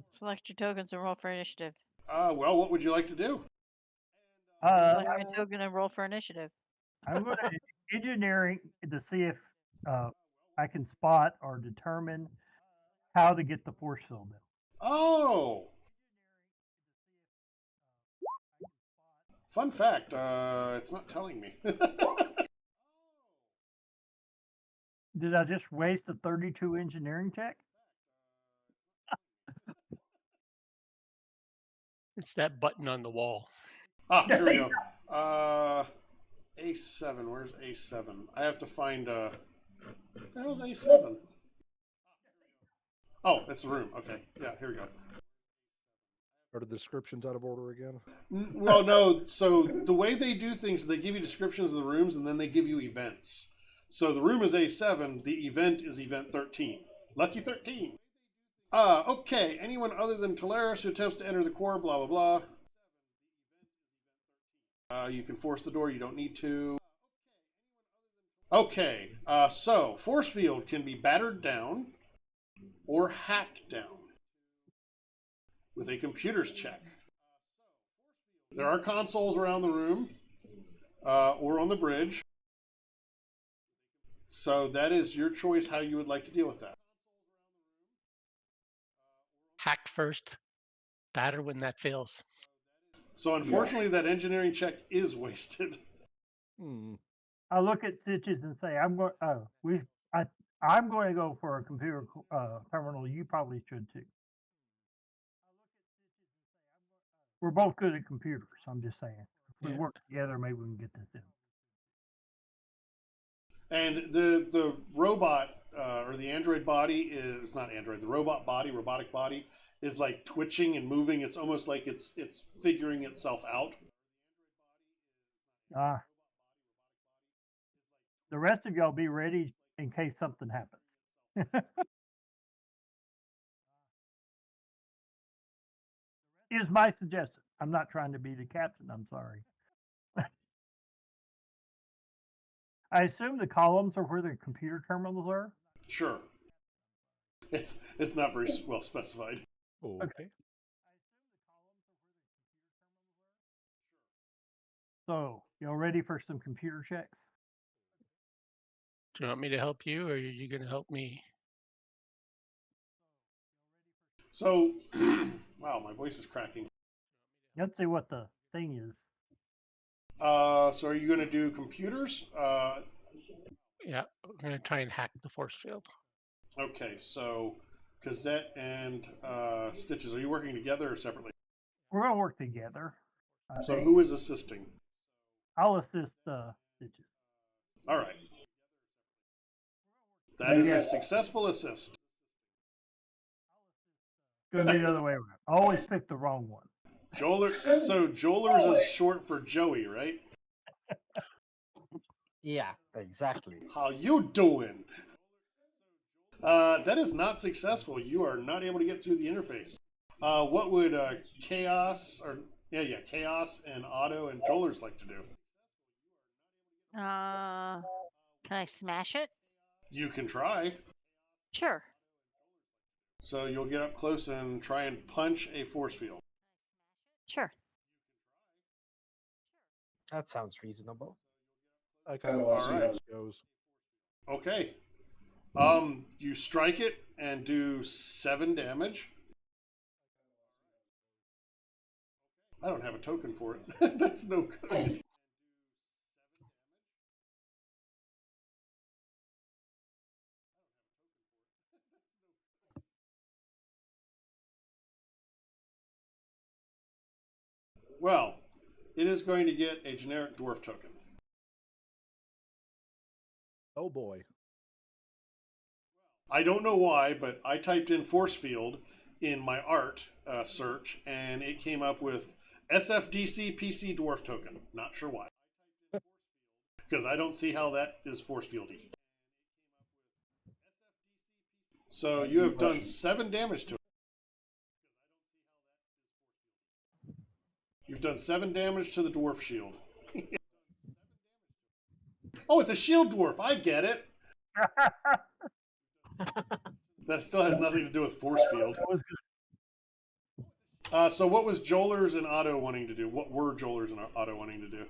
[SPEAKER 5] Select your tokens and roll for initiative.
[SPEAKER 1] well, what would you like to do?
[SPEAKER 5] Select your token and roll for initiative.
[SPEAKER 4] I'm going to engineering to see if I can spot or determine how to get the force field in.
[SPEAKER 1] Oh, fun fact. It's not telling me.
[SPEAKER 4] Did I just waste a 32 engineering check?
[SPEAKER 6] It's that button on the wall.
[SPEAKER 1] Here we go. A7. Where's A7? I have to find. What the hell's A7? Oh, it's the room. Okay. Yeah, here we go.
[SPEAKER 3] Are the descriptions out of order again?
[SPEAKER 1] Well, no. So the way they do things, they give you descriptions of the rooms, and then they give you events. So the room is A7. The event is event 13. Lucky 13. Okay. Anyone other than Talaris who attempts to enter the core, blah blah blah. You can force the door. You don't need to. Okay. So force field can be battered down or hacked down with a computer's check. There are consoles around the room or on the bridge. So that is your choice how you would like to deal with that.
[SPEAKER 6] Hack first, batter when that fails.
[SPEAKER 1] So unfortunately, that engineering check is wasted.
[SPEAKER 4] I look at Stitches and say, I'm going. I'm going to go for a computer terminal. You probably should too. We're both good at computers. I'm just saying. If we
[SPEAKER 6] Yeah.
[SPEAKER 4] work together, maybe we can get this in.
[SPEAKER 1] And the robot or the android body is not android. The robotic body is like twitching and moving. It's almost like it's figuring itself out.
[SPEAKER 4] The rest of y'all be ready in case something happens. Is my suggestion. I'm not trying to be the captain. I'm sorry. I assume the columns are where the computer terminals are.
[SPEAKER 1] Sure. It's not very well specified.
[SPEAKER 3] Okay.
[SPEAKER 4] So, y'all ready for some computer checks?
[SPEAKER 6] Do you want me to help you, or are you going to help me?
[SPEAKER 1] So, wow, my voice is cracking.
[SPEAKER 4] Let's see what the thing is.
[SPEAKER 1] So are you going to do computers?
[SPEAKER 6] Yeah, we're going to try and hack the force field.
[SPEAKER 1] Okay, so Cassette and Stitches, are you working together or separately?
[SPEAKER 4] We're gonna work together.
[SPEAKER 1] So who is assisting?
[SPEAKER 4] I'll assist Stitches.
[SPEAKER 1] All right. That is a successful assist.
[SPEAKER 4] Gonna be the other way around. I always pick the wrong one.
[SPEAKER 1] Joeler. So Joelers is short for Joey, right?
[SPEAKER 7] Yeah, exactly.
[SPEAKER 1] How you doing? That is not successful. You are not able to get through the interface. What would Chaos Chaos and Otto and Joelers like to do?
[SPEAKER 5] Can I smash it?
[SPEAKER 1] You can try.
[SPEAKER 5] Sure.
[SPEAKER 1] So you'll get up close and try and punch a force field.
[SPEAKER 5] Sure.
[SPEAKER 7] That sounds reasonable.
[SPEAKER 3] I kind of
[SPEAKER 1] All
[SPEAKER 3] want to see how
[SPEAKER 1] right.
[SPEAKER 3] this goes.
[SPEAKER 1] Okay. You strike it and do 7 damage. I don't have a token for it. That's no good. Well, it is going to get a generic dwarf token.
[SPEAKER 3] Oh boy.
[SPEAKER 1] I don't know why, but I typed in force field in my art search, and it came up with SFDC PC dwarf token. Not sure why. Because I don't see how that is force fieldy. So you have done 7 damage to it. You've done 7 damage to the dwarf shield. Oh, it's a shield dwarf. I get it. That still has nothing to do with force field.
[SPEAKER 4] That was good.
[SPEAKER 1] So what was Jolers and Otto wanting to do? What were Jolers and Otto wanting to do?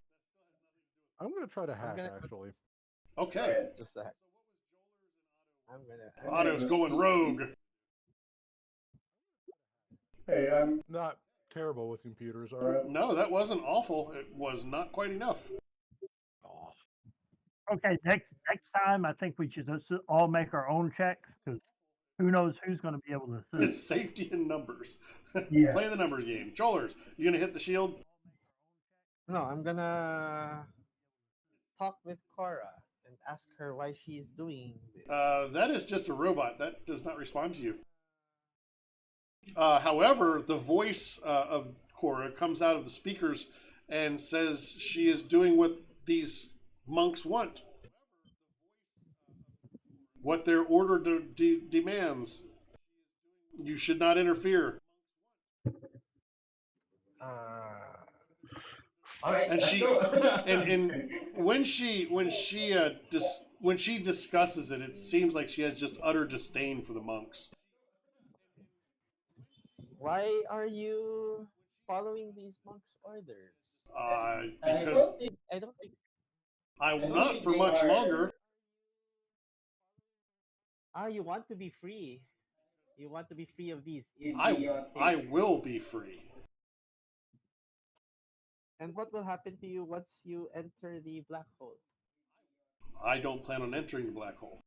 [SPEAKER 3] I'm gonna try to hack
[SPEAKER 2] gonna-
[SPEAKER 3] actually.
[SPEAKER 1] Okay.
[SPEAKER 2] Just a sec. I'm gonna.
[SPEAKER 1] Otto's going rogue.
[SPEAKER 8] Hey, I'm
[SPEAKER 3] Not terrible with computers, alright?
[SPEAKER 1] No, that wasn't awful. It was not quite enough.
[SPEAKER 3] Oh,
[SPEAKER 4] Okay, next time I think we should just all make our own checks because who knows who's going to be able to
[SPEAKER 1] It's
[SPEAKER 4] assist.
[SPEAKER 1] safety in numbers.
[SPEAKER 4] Yeah.
[SPEAKER 1] Play the numbers game. Jolers, you gonna hit the shield?
[SPEAKER 2] No, I'm gonna talk with Cora and ask her why she's doing this.
[SPEAKER 1] That is just a robot. That does not respond to you. However, the voice of Cora comes out of the speakers and says she is doing what these monks want. What their order demands. You should not interfere.
[SPEAKER 9] Alright,
[SPEAKER 1] And
[SPEAKER 9] let's
[SPEAKER 1] she
[SPEAKER 9] go.
[SPEAKER 1] and when she discusses it, it seems like she has just utter disdain for the monks.
[SPEAKER 2] Why are you following these monks' orders?
[SPEAKER 1] Because
[SPEAKER 2] I don't think.
[SPEAKER 1] I'm not for much longer.
[SPEAKER 2] You want to be free. You want to be free of these.
[SPEAKER 1] I will be free.
[SPEAKER 2] And what will happen to you once you enter the black hole?
[SPEAKER 1] I don't plan on entering the black hole.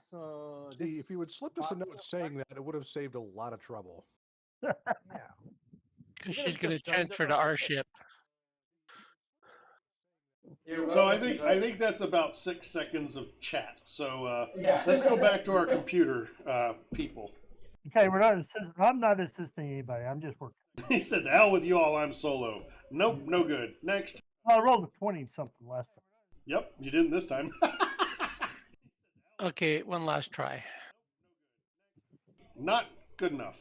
[SPEAKER 2] So
[SPEAKER 3] see, if you would slip us a
[SPEAKER 2] talking
[SPEAKER 3] note
[SPEAKER 2] about-
[SPEAKER 3] saying that, it would have saved a lot of trouble.
[SPEAKER 2] Yeah.
[SPEAKER 6] Because
[SPEAKER 2] Even
[SPEAKER 6] she's
[SPEAKER 2] if
[SPEAKER 6] going to
[SPEAKER 2] just joins us
[SPEAKER 6] transfer to
[SPEAKER 2] on
[SPEAKER 6] our
[SPEAKER 2] the
[SPEAKER 6] ship.
[SPEAKER 1] So I think that's about 6 seconds of chat. So
[SPEAKER 9] Yeah.
[SPEAKER 1] let's go back to our computer people.
[SPEAKER 4] Okay, we're not assisting. I'm not assisting anybody. I'm just working.
[SPEAKER 1] He said, "The hell with you all. I'm solo. Nope, no good. Next."
[SPEAKER 4] Well, I rolled a 20 something last time.
[SPEAKER 1] Yep, you didn't this time.
[SPEAKER 6] Okay, one last try.
[SPEAKER 1] Not good enough.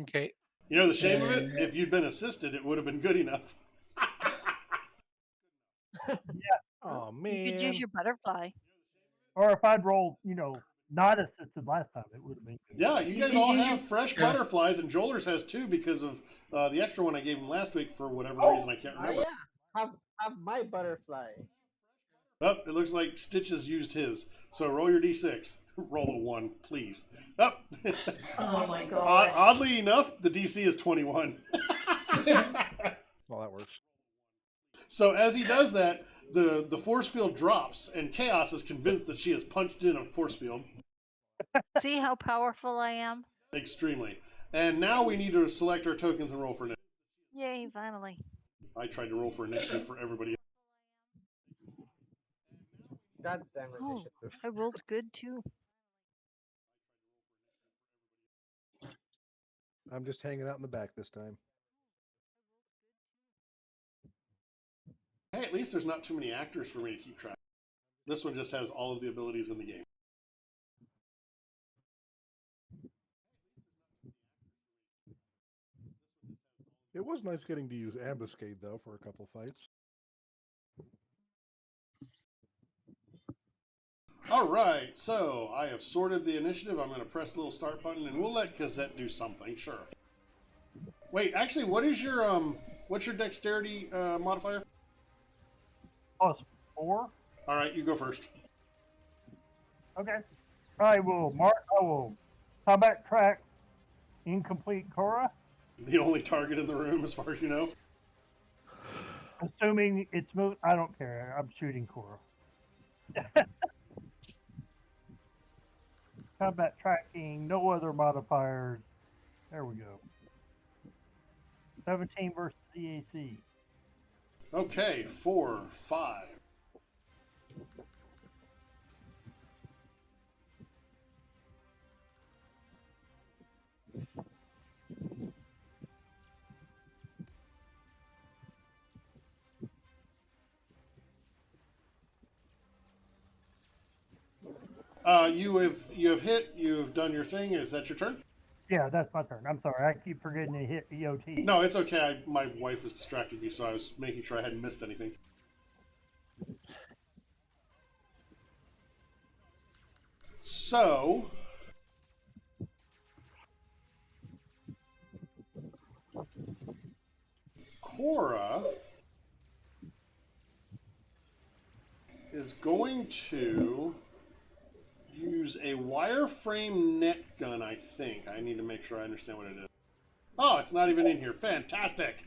[SPEAKER 6] Okay.
[SPEAKER 1] You know the shame of it? If you'd been assisted, it would have been good enough.
[SPEAKER 3] Oh
[SPEAKER 5] You could use
[SPEAKER 3] man.
[SPEAKER 5] your butterfly.
[SPEAKER 4] Or if I'd rolled, not assisted last time, it would have been good.
[SPEAKER 1] Yeah, you guys
[SPEAKER 9] could
[SPEAKER 1] all
[SPEAKER 9] use
[SPEAKER 1] have
[SPEAKER 9] your-
[SPEAKER 1] fresh
[SPEAKER 6] Yeah.
[SPEAKER 1] butterflies, and Jolers has 2 because of the extra one I gave him last week for whatever reason I can't remember.
[SPEAKER 2] yeah. Have my butterfly.
[SPEAKER 1] Oh, it looks like Stitches used his. So roll your d6. Roll a 1, please. Oh.
[SPEAKER 9] Oh my god.
[SPEAKER 1] Oddly enough, the DC is 21.
[SPEAKER 3] Well, that works.
[SPEAKER 1] So as he does that, the force field drops, and Chaos is convinced that she has punched in a force field.
[SPEAKER 5] See how powerful I am?
[SPEAKER 1] Extremely. And now we need to select our tokens and roll for initiative.
[SPEAKER 5] Yay, finally.
[SPEAKER 1] I tried to roll for initiative for everybody.
[SPEAKER 2] God damn
[SPEAKER 5] Oh.
[SPEAKER 2] initiative.
[SPEAKER 5] I rolled good too.
[SPEAKER 3] I'm just hanging out in the back this time.
[SPEAKER 1] Hey, at least there's not too many actors for me to keep track. This one just has all of the abilities in the game.
[SPEAKER 3] It was nice getting to use Ambuscade, though, for a couple fights.
[SPEAKER 1] All right, so I have sorted the initiative. I'm going to press the little start button, and we'll let Gazette do something. Sure. Wait, actually, what's your dexterity modifier?
[SPEAKER 4] +4.
[SPEAKER 1] All right, you go first.
[SPEAKER 4] Okay. I will combat track incomplete Cora,
[SPEAKER 1] The only target in the room, as far as you know.
[SPEAKER 4] assuming it's moved. I don't care. I'm shooting Cora. Combat tracking, no other modifiers. There we go. 17 versus EAC.
[SPEAKER 1] Okay, 4, 5. You have hit. You've done your thing. Is that your turn?
[SPEAKER 4] Yeah, that's my turn. I'm sorry. I keep forgetting to hit EOT.
[SPEAKER 1] No, it's okay. My wife was distracting me, so I was making sure I hadn't missed anything. So, Cora is going to use a wireframe net gun, I think. I need to make sure I understand what it is. Oh, it's not even in here. Fantastic!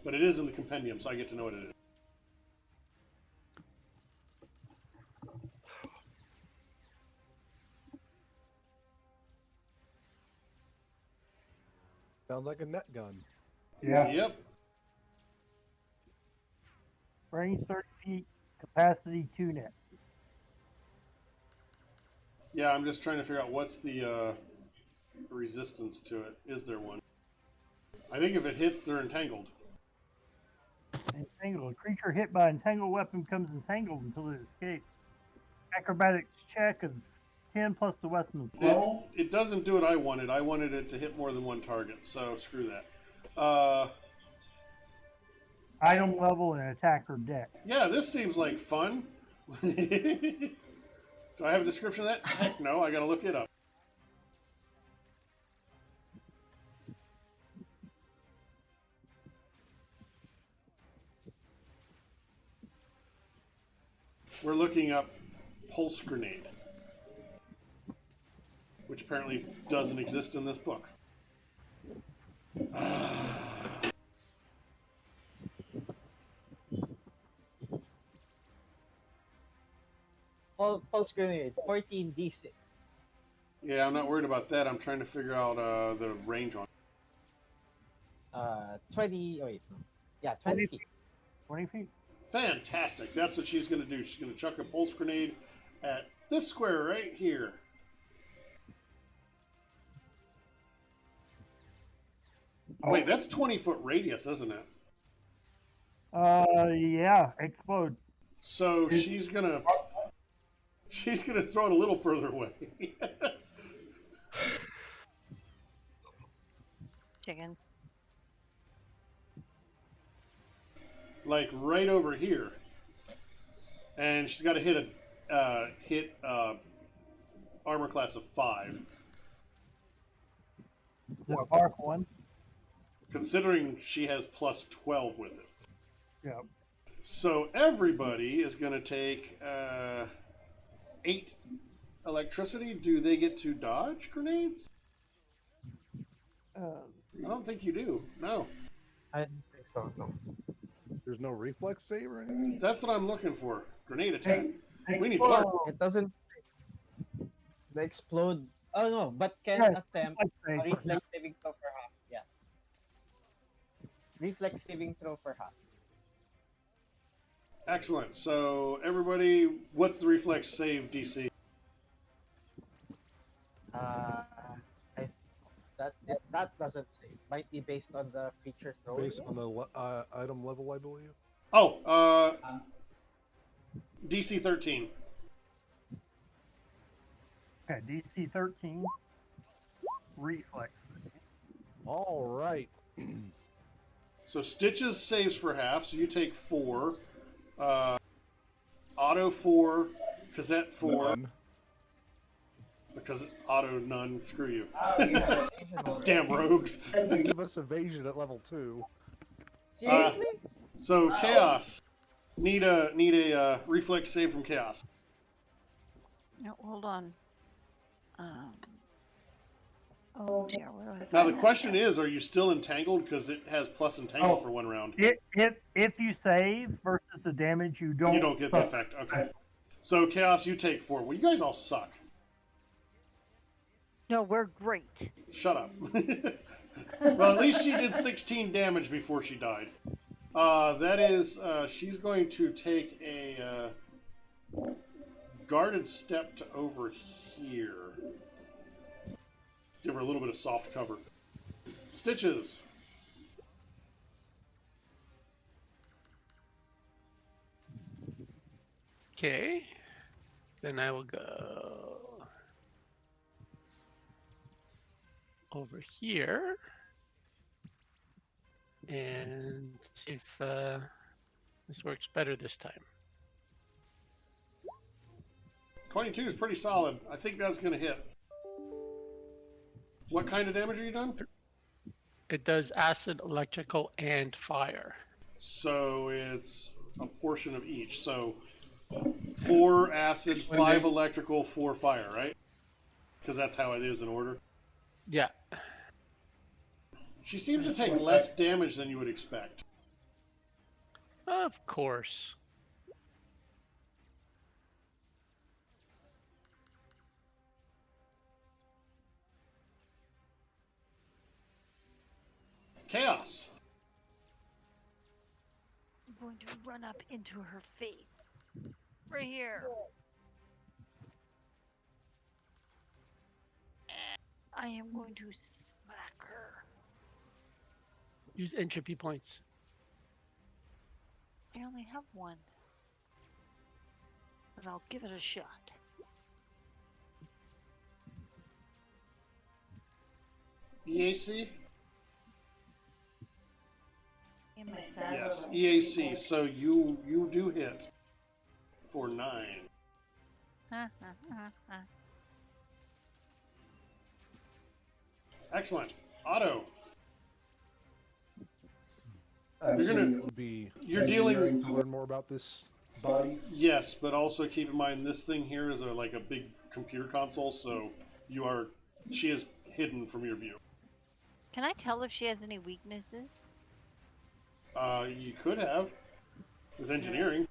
[SPEAKER 1] But it is in the compendium, so I get to know what it is.
[SPEAKER 3] Sounds like a net gun.
[SPEAKER 4] Yeah.
[SPEAKER 1] Yep.
[SPEAKER 4] Range 30 feet, capacity 2 net.
[SPEAKER 1] Yeah, I'm just trying to figure out what's the resistance to it. Is there one? I think if it hits, they're entangled.
[SPEAKER 4] Entangled. A creature hit by entangled weapon becomes entangled until it escapes. Acrobatics check of 10 plus the weapon's level.
[SPEAKER 1] It doesn't do what I wanted. I wanted it to hit more than one target, so screw that.
[SPEAKER 4] Item level and attacker deck.
[SPEAKER 1] Yeah, this seems like fun. Do I have a description of that? Heck no, I gotta look it up. We're looking up pulse grenade, which apparently doesn't exist in this book.
[SPEAKER 2] Pulse grenade, 14d6.
[SPEAKER 1] Yeah, I'm not worried about that. I'm trying to figure out the range on it.
[SPEAKER 2] 20. Oh wait, yeah, 20 feet.
[SPEAKER 4] 20 feet.
[SPEAKER 1] Fantastic. That's what she's going to do. She's going to chuck a pulse grenade at this square right here. Oh, wait, that's 20-foot radius, isn't it?
[SPEAKER 4] Yeah, explode.
[SPEAKER 1] So she's gonna throw it a little further away.
[SPEAKER 5] Chicken.
[SPEAKER 1] Like right over here. And she's got to hit armor class of 5.
[SPEAKER 4] Is it a bark one?
[SPEAKER 1] Considering she has plus 12 with it.
[SPEAKER 4] Yeah.
[SPEAKER 1] So everybody is going to take 8 electricity. Do they get to dodge grenades? I don't think you do. No.
[SPEAKER 7] I don't think so. No.
[SPEAKER 3] There's no reflex save or anything?
[SPEAKER 1] That's what I'm looking for. Grenade attack. We need blood.
[SPEAKER 7] It doesn't. They explode.
[SPEAKER 2] Oh no, but can
[SPEAKER 4] Yeah,
[SPEAKER 2] attempt a reflex saving throw for half. Yeah. Reflex saving throw for half.
[SPEAKER 1] Excellent. So everybody, what's the reflex save DC?
[SPEAKER 2] That doesn't say. Might be based on the creature throwing.
[SPEAKER 3] Based on the item level, I believe.
[SPEAKER 1] Oh, DC 13.
[SPEAKER 4] Okay, DC 13. Reflex.
[SPEAKER 3] All right.
[SPEAKER 1] So Stitches saves for half, so you take 4. Auto 4. Cassette 4.
[SPEAKER 3] None.
[SPEAKER 1] Because Auto none. Screw you.
[SPEAKER 2] Yeah.
[SPEAKER 1] Damn rogues.
[SPEAKER 3] They give us evasion at level 2.
[SPEAKER 2] Seriously?
[SPEAKER 1] So Chaos. Need a reflex save from Chaos.
[SPEAKER 5] No, hold on. Oh dear, where
[SPEAKER 1] Now the question is, are you still entangled? Because it has plus entangle
[SPEAKER 4] Oh.
[SPEAKER 1] for 1 round.
[SPEAKER 4] If you save versus the damage, you don't.
[SPEAKER 1] You don't get the effect. Okay. So Chaos, you take 4. Well, you guys all suck.
[SPEAKER 5] No, we're great.
[SPEAKER 1] Shut up. Well, at least she did 16 damage before she died. That is, she's going to take a guarded step to over here. Give her a little bit of soft cover. Stitches.
[SPEAKER 6] Okay. Then I will go over here and see if this works better this time.
[SPEAKER 1] 22 is pretty solid. I think that's going to hit. What kind of damage are you done?
[SPEAKER 6] It does acid, electrical, and fire.
[SPEAKER 1] So it's a portion of each. So 4 acid, 5 electrical, 4 fire, right? Because that's how it is in order.
[SPEAKER 6] Yeah.
[SPEAKER 1] She seems to take less damage than you would expect.
[SPEAKER 6] Of course.
[SPEAKER 1] Chaos.
[SPEAKER 5] I'm going to run up into her face. Right here. I am going to smack her.
[SPEAKER 6] Use entropy points.
[SPEAKER 5] I only have 1. But I'll give it a shot.
[SPEAKER 1] EAC?
[SPEAKER 5] In my
[SPEAKER 1] Yes, EAC. So you do hit for 9. Excellent. Otto. You're gonna
[SPEAKER 3] be.
[SPEAKER 1] You're dealing.
[SPEAKER 3] To learn more about this body.
[SPEAKER 1] Yes, but also keep in mind this thing here is like a big computer console, so she is hidden from your view.
[SPEAKER 5] Can I tell if she has any weaknesses?
[SPEAKER 1] You could have with engineering.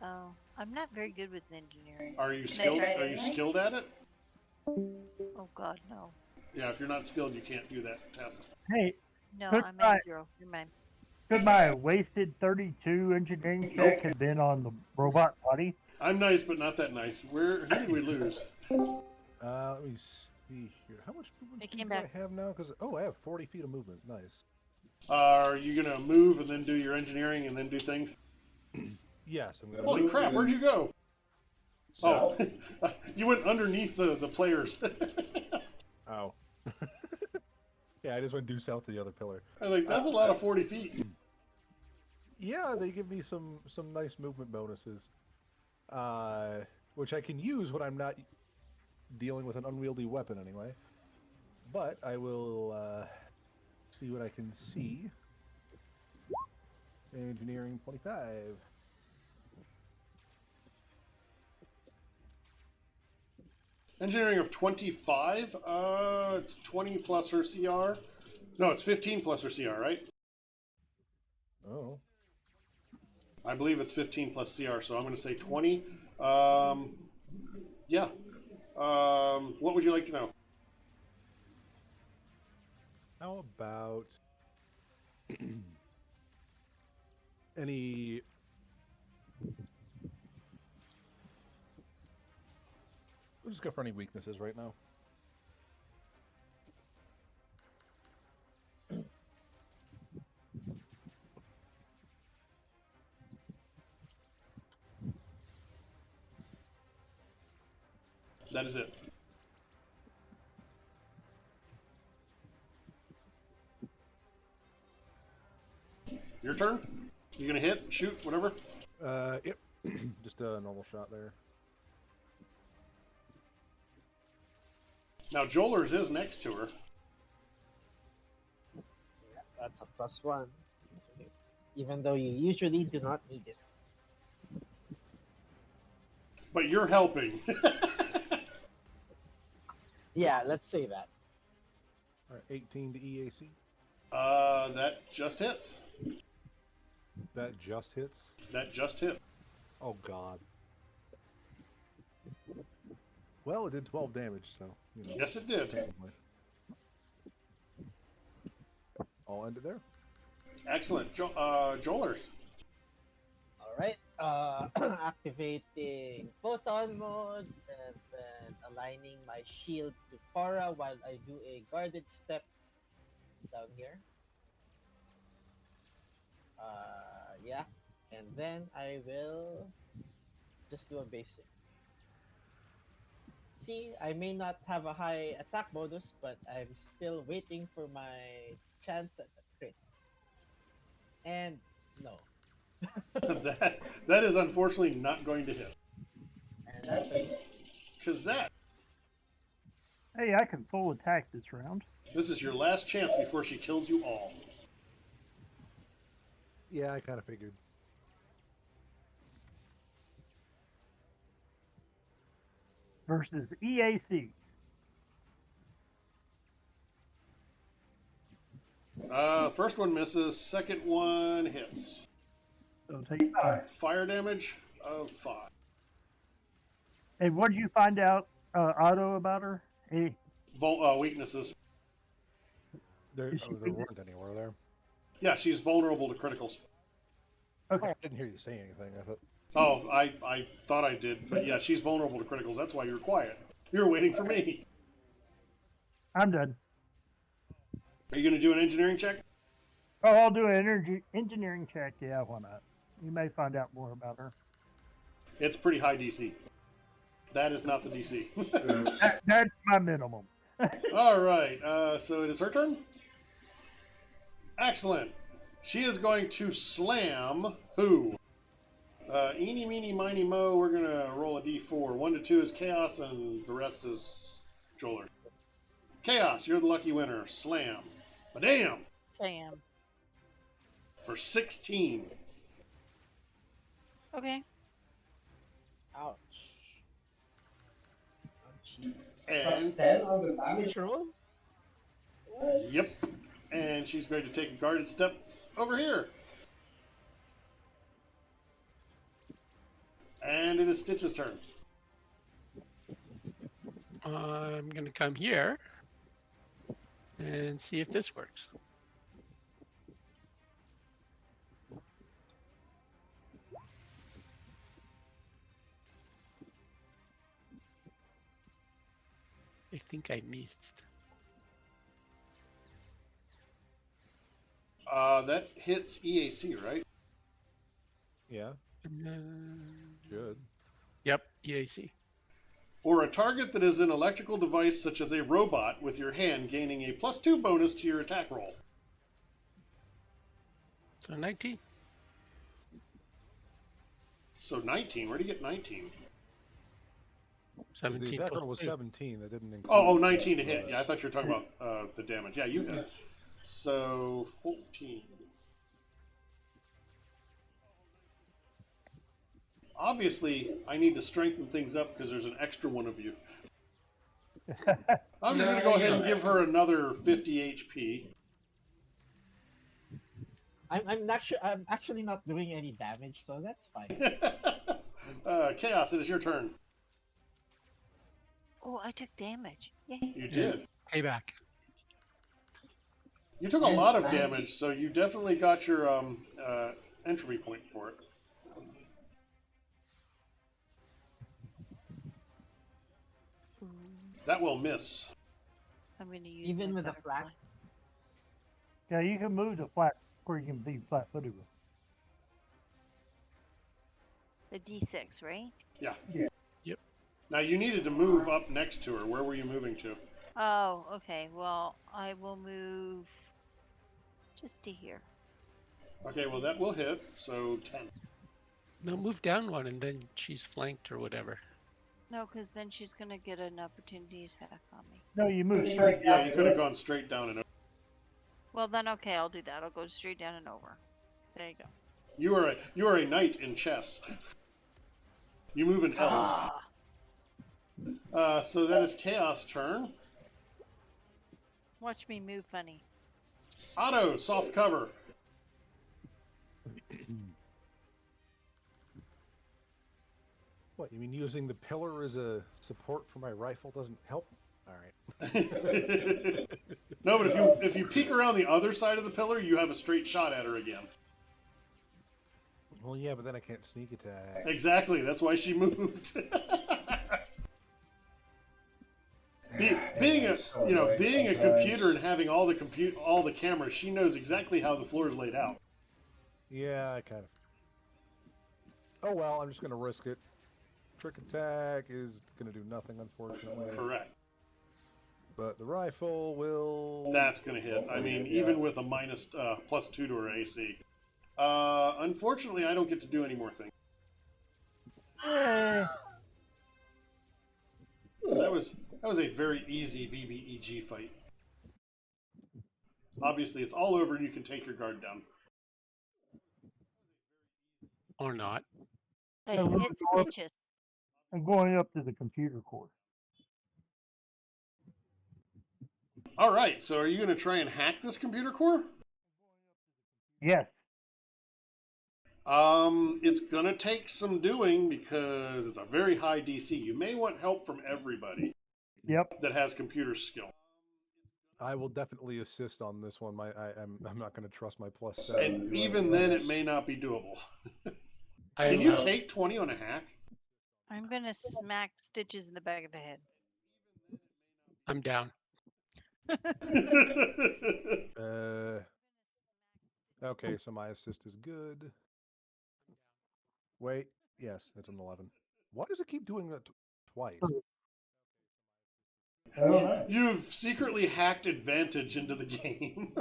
[SPEAKER 5] Oh, I'm not very good with engineering.
[SPEAKER 1] Are you
[SPEAKER 9] Can I
[SPEAKER 1] skilled?
[SPEAKER 9] try it
[SPEAKER 1] Are you
[SPEAKER 9] anyway?
[SPEAKER 1] skilled at it?
[SPEAKER 5] Oh God, no.
[SPEAKER 1] Yeah, if you're not skilled, you can't do that test.
[SPEAKER 4] Hey,
[SPEAKER 5] No,
[SPEAKER 4] Good
[SPEAKER 5] I'm
[SPEAKER 4] try.
[SPEAKER 5] at 0. You're mine.
[SPEAKER 4] could my wasted 32 engineering check have been on the robot body?
[SPEAKER 1] I'm nice, but not that nice. Who did we lose?
[SPEAKER 3] Let me see here. How much movement
[SPEAKER 5] It
[SPEAKER 3] speed
[SPEAKER 5] came
[SPEAKER 3] do
[SPEAKER 5] back.
[SPEAKER 3] I have now? Because I have 40 feet of movement. Nice.
[SPEAKER 1] Are you gonna move and then do your engineering and then do things?
[SPEAKER 3] Yes, I'm gonna.
[SPEAKER 1] Holy
[SPEAKER 3] move
[SPEAKER 1] crap!
[SPEAKER 3] and
[SPEAKER 1] Where'd you go?
[SPEAKER 3] So-
[SPEAKER 1] Oh, you went underneath the players.
[SPEAKER 3] Oh. Yeah, I just went due south to the other pillar.
[SPEAKER 1] I was like, that's a lot of 40 feet.
[SPEAKER 3] Yeah, they give me some nice movement bonuses, which I can use when I'm not dealing with an unwieldy weapon anyway. But I will see what I can see. Engineering 25.
[SPEAKER 1] Engineering of 25. It's 20 plus her CR. No, it's 15 plus her CR, right?
[SPEAKER 3] Oh.
[SPEAKER 1] I believe it's 15 plus CR, so I'm going to say 20. Yeah. What would you like to know?
[SPEAKER 3] How about any? We'll just go for any weaknesses right now.
[SPEAKER 1] That is it. Your turn? You gonna hit, shoot, whatever?
[SPEAKER 3] Yep. Just a normal shot there.
[SPEAKER 1] Now Joelers is next to her.
[SPEAKER 7] That's a +1. Even though you usually do not need it.
[SPEAKER 1] But you're helping.
[SPEAKER 7] Yeah, let's say that.
[SPEAKER 3] All right, 18 to EAC.
[SPEAKER 1] That just hits.
[SPEAKER 3] That just hits.
[SPEAKER 1] That just hit.
[SPEAKER 3] Oh God. Well, it did 12 damage, so you know.
[SPEAKER 1] Yes, it did.
[SPEAKER 3] Can't complain. I'll end it there.
[SPEAKER 1] Excellent. Joelers.
[SPEAKER 2] All right. Activating photon mode and then aligning my shield to Cora while I do a guarded step down here. Yeah. And then I will just do a basic. See, I may not have a high attack bonus, but I'm still waiting for my chance at a crit. And no.
[SPEAKER 1] that is unfortunately not going to hit.
[SPEAKER 2] And that's it.
[SPEAKER 1] Kazat,
[SPEAKER 4] Hey, I can full attack this round.
[SPEAKER 1] this is your last chance before she kills you all.
[SPEAKER 3] Yeah, I kind of figured.
[SPEAKER 4] Versus EAC.
[SPEAKER 1] First one misses. Second one hits.
[SPEAKER 4] So take 5.
[SPEAKER 1] Fire damage of 5.
[SPEAKER 4] And what did you find out, Otto, about her? Hey,
[SPEAKER 1] Weaknesses.
[SPEAKER 3] There
[SPEAKER 4] Is she
[SPEAKER 3] weren't any, were there?
[SPEAKER 1] Yeah, she's vulnerable to criticals.
[SPEAKER 3] Oh, I didn't hear you say anything. I thought.
[SPEAKER 1] Oh, I thought I did, but yeah, she's vulnerable to criticals. That's why you were quiet. You were waiting for me.
[SPEAKER 4] I'm done.
[SPEAKER 1] Are you going to do an engineering check?
[SPEAKER 4] Oh, I'll do an engineering check. Yeah, why not? You may find out more about her.
[SPEAKER 1] It's pretty high DC. That is not the DC.
[SPEAKER 4] That's my minimum.
[SPEAKER 1] All right, so it is her turn. Excellent. She is going to slam who? Eeny, meeny, miny, mo. We're going to roll a d4. 1 to 2 is Chaos, and the rest is Joler. Chaos, you're the lucky winner. Slam. Madam!
[SPEAKER 5] Sam.
[SPEAKER 1] For 16.
[SPEAKER 5] Okay.
[SPEAKER 2] Ouch. Ouchie.
[SPEAKER 1] And,
[SPEAKER 9] 10 on the damage.
[SPEAKER 2] Roll?
[SPEAKER 1] yep. And she's going to take a guarded step over here. And it is Stitch's turn.
[SPEAKER 6] I'm going to come here and see if this works. I think I missed.
[SPEAKER 1] That hits EAC, right?
[SPEAKER 3] Yeah,
[SPEAKER 6] Uh,
[SPEAKER 3] good.
[SPEAKER 6] Yep, EAC.
[SPEAKER 1] Or a target that is an electrical device such as a robot with your hand gaining a +2 bonus to your attack roll.
[SPEAKER 6] So 19.
[SPEAKER 1] So 19. Where do you get 19?
[SPEAKER 6] 17
[SPEAKER 3] The attack
[SPEAKER 6] plus
[SPEAKER 3] roll was
[SPEAKER 6] 2.
[SPEAKER 3] 17. That didn't include.
[SPEAKER 1] Oh, 19 to hit. Yeah, I thought you were talking about the damage. Yeah, you hit. So 14. Obviously, I need to strengthen things up because there's an extra one of you. I'm just going to go ahead and give her another 50 HP.
[SPEAKER 2] I'm not sure. I'm actually not doing any damage, so that's fine.
[SPEAKER 1] Chaos, it is your turn.
[SPEAKER 5] Oh, I took damage. Yay.
[SPEAKER 1] You did.
[SPEAKER 6] Payback.
[SPEAKER 1] You took a lot of damage, so you definitely got your entropy point for it. That will miss.
[SPEAKER 5] I'm going to use
[SPEAKER 2] Even
[SPEAKER 5] my
[SPEAKER 2] with a
[SPEAKER 5] butterfly.
[SPEAKER 2] flat?
[SPEAKER 4] Yeah, you can move to flat where you can be flat-footed with.
[SPEAKER 5] The D6, right?
[SPEAKER 1] Yeah.
[SPEAKER 4] Yeah.
[SPEAKER 6] Yep.
[SPEAKER 1] Now you needed to move up next to her. Where were you moving to?
[SPEAKER 5] Oh, okay. Well, I will move just to here.
[SPEAKER 1] Okay, well that will hit. So 10.
[SPEAKER 6] No, move down one and then she's flanked or whatever.
[SPEAKER 5] No, because then she's going to get an opportunity attack on me.
[SPEAKER 4] No, you move straight
[SPEAKER 1] Yeah,
[SPEAKER 4] down.
[SPEAKER 1] you could have gone straight down and over.
[SPEAKER 5] Well, then, okay, I'll do that. I'll go straight down and over. There you go.
[SPEAKER 1] You are a knight in chess. You move in L's.
[SPEAKER 5] Ah,
[SPEAKER 1] So that is Chaos' turn.
[SPEAKER 5] Watch me move funny.
[SPEAKER 1] Otto, soft cover.
[SPEAKER 3] What, you mean using the pillar as a support for my rifle doesn't help? All right.
[SPEAKER 1] No, but if you peek around the other side of the pillar, you have a straight shot at her again.
[SPEAKER 3] Well, yeah, but then I can't sneak attack.
[SPEAKER 1] Exactly. That's why she moved. Being a being a computer and having all the cameras, she knows exactly how the floor is laid out.
[SPEAKER 3] Yeah, I kind of. Oh well, I'm just gonna risk it. Trick attack is gonna do nothing, unfortunately.
[SPEAKER 1] Correct.
[SPEAKER 3] But the rifle will.
[SPEAKER 1] That's going to hit. I mean, even with a minus +2 to her AC. Unfortunately, I don't get to do any more things. That was a very easy BBEG fight. Obviously, it's all over and you can take your guard down.
[SPEAKER 6] Or not.
[SPEAKER 5] I
[SPEAKER 4] Hey, look
[SPEAKER 5] hit
[SPEAKER 4] at the door.
[SPEAKER 5] Stitches.
[SPEAKER 4] I'm going up to the computer core.
[SPEAKER 1] All right, so are you going to try and hack this computer core?
[SPEAKER 4] Yes.
[SPEAKER 1] It's going to take some doing because it's a very high DC. You may want help from everybody.
[SPEAKER 4] Yep.
[SPEAKER 1] That has computer skill.
[SPEAKER 3] I will definitely assist on this one. I'm not going to trust my +7.
[SPEAKER 1] And even then, it may not be doable.
[SPEAKER 6] I
[SPEAKER 1] Can you
[SPEAKER 6] will-
[SPEAKER 1] take 20 on a hack?
[SPEAKER 5] I'm gonna smack Stitches in the back of the head.
[SPEAKER 6] I'm down.
[SPEAKER 3] Okay, so my assist is good. Wait, yes, it's an 11. Why does it keep doing that twice?
[SPEAKER 1] You've secretly hacked advantage into the game.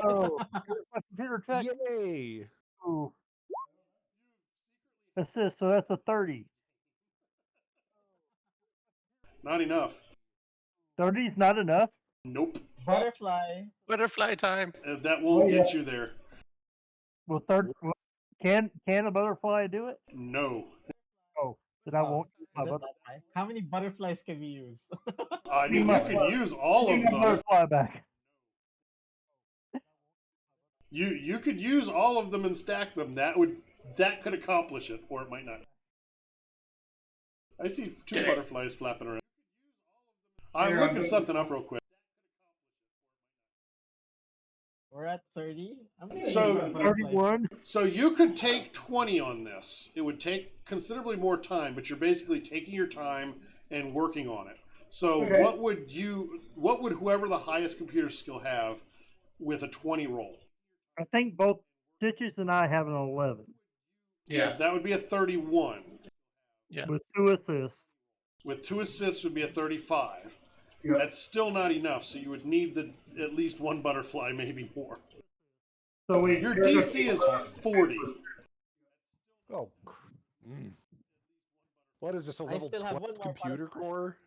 [SPEAKER 4] Oh, my computer check.
[SPEAKER 3] Yay!
[SPEAKER 4] Ooh. Assist, so that's a 30.
[SPEAKER 1] Not enough.
[SPEAKER 4] 30 is not enough.
[SPEAKER 1] Nope.
[SPEAKER 2] Butterfly.
[SPEAKER 6] Butterfly time.
[SPEAKER 1] That won't get you there.
[SPEAKER 4] Well, can a butterfly do it?
[SPEAKER 1] No.
[SPEAKER 4] Oh, then I won't use my
[SPEAKER 2] Is it
[SPEAKER 4] butterfly.
[SPEAKER 2] that high? How many butterflies can we use?
[SPEAKER 1] I mean, you could use all
[SPEAKER 4] Give
[SPEAKER 1] of
[SPEAKER 4] me my
[SPEAKER 1] them.
[SPEAKER 4] butterfly back.
[SPEAKER 1] You could use all of them and stack them. That could accomplish it, or it might not. I see 2 butterflies flapping around. I'm looking something up real quick.
[SPEAKER 2] We're at 30. I'm gonna
[SPEAKER 1] So-
[SPEAKER 2] use my butterfly.
[SPEAKER 4] 31.
[SPEAKER 1] So you could take 20 on this. It would take considerably more time, but you're basically taking your time and working on it. So what would whoever the highest computer skill have with a 20 roll?
[SPEAKER 4] I think both Stitches and I have an 11
[SPEAKER 6] Yeah.
[SPEAKER 1] That would be a 31.
[SPEAKER 4] with 2 assists.
[SPEAKER 1] With 2 assists would be a 35.
[SPEAKER 4] Yep.
[SPEAKER 1] That's still not enough, so you would need at least 1 butterfly, maybe more.
[SPEAKER 4] So
[SPEAKER 1] Your DC is 40.
[SPEAKER 3] Oh, what is this, a level
[SPEAKER 2] still have
[SPEAKER 3] 12
[SPEAKER 2] one more
[SPEAKER 3] computer
[SPEAKER 2] butterfly.
[SPEAKER 3] core?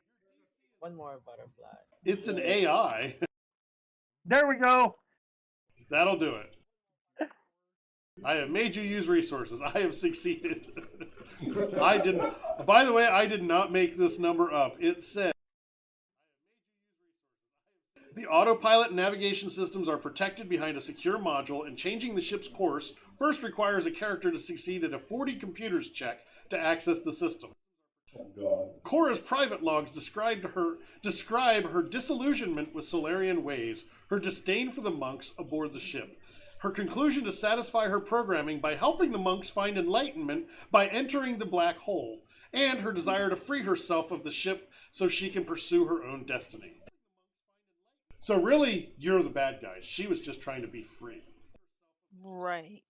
[SPEAKER 2] One more butterfly.
[SPEAKER 1] It's an AI.
[SPEAKER 4] There we go.
[SPEAKER 1] That'll do it. I have made you use resources. I have succeeded. I didn't. By the way, I did not make this number up. It said the autopilot navigation systems are protected behind a secure module, and changing the ship's course first requires a character to succeed at a 40 computers check to access the system. Cora's private logs describe her disillusionment with Solarian ways, her disdain for the monks aboard the ship, her conclusion to satisfy her programming by helping the monks find enlightenment by entering the black hole, and her desire to free herself of the ship so she can pursue her own destiny. So really, you're the bad guys. She was just trying to be free.
[SPEAKER 5] Right.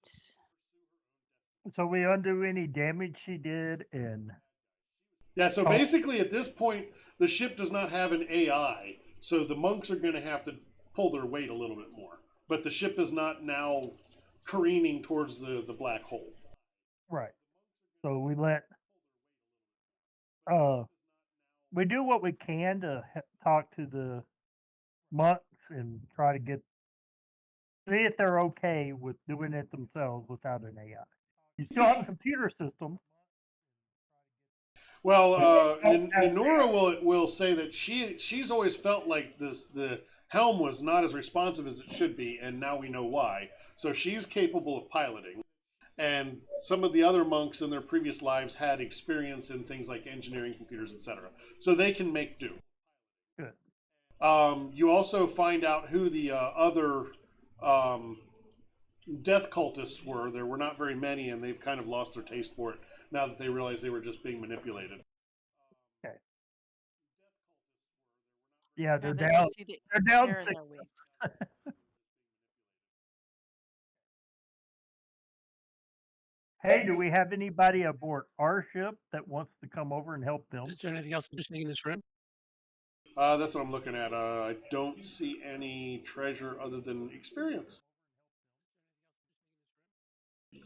[SPEAKER 4] So we undo any damage she did, and
[SPEAKER 1] Yeah, so basically at this point, the ship does not have an AI, so the monks are going to have to pull their weight a little bit more. But the ship is not now careening towards the black hole.
[SPEAKER 4] right. So we let we do what we can to talk to the monks and try to see if they're okay with doing it themselves without an AI. You still have a computer system.
[SPEAKER 1] Well, Nenora will say that she's always felt like the helm was not as responsive as it should be, and now we know why. So she's capable of piloting. And some of the other monks in their previous lives had experience in things like engineering, computers, etc. So they can make do.
[SPEAKER 4] Good.
[SPEAKER 1] You also find out who the other death cultists were. There were not very many, and they've kind of lost their taste for it now that they realize they were just being manipulated.
[SPEAKER 4] Okay. Yeah, they're
[SPEAKER 5] And then
[SPEAKER 4] down.
[SPEAKER 5] we see the
[SPEAKER 4] They're down
[SPEAKER 5] hair in
[SPEAKER 4] 6.
[SPEAKER 5] their wigs.
[SPEAKER 4] Hey, do we have anybody aboard our ship that wants to come over and help them?
[SPEAKER 6] Is there anything else interesting in this room?
[SPEAKER 1] That's what I'm looking at. I don't see any treasure other than experience.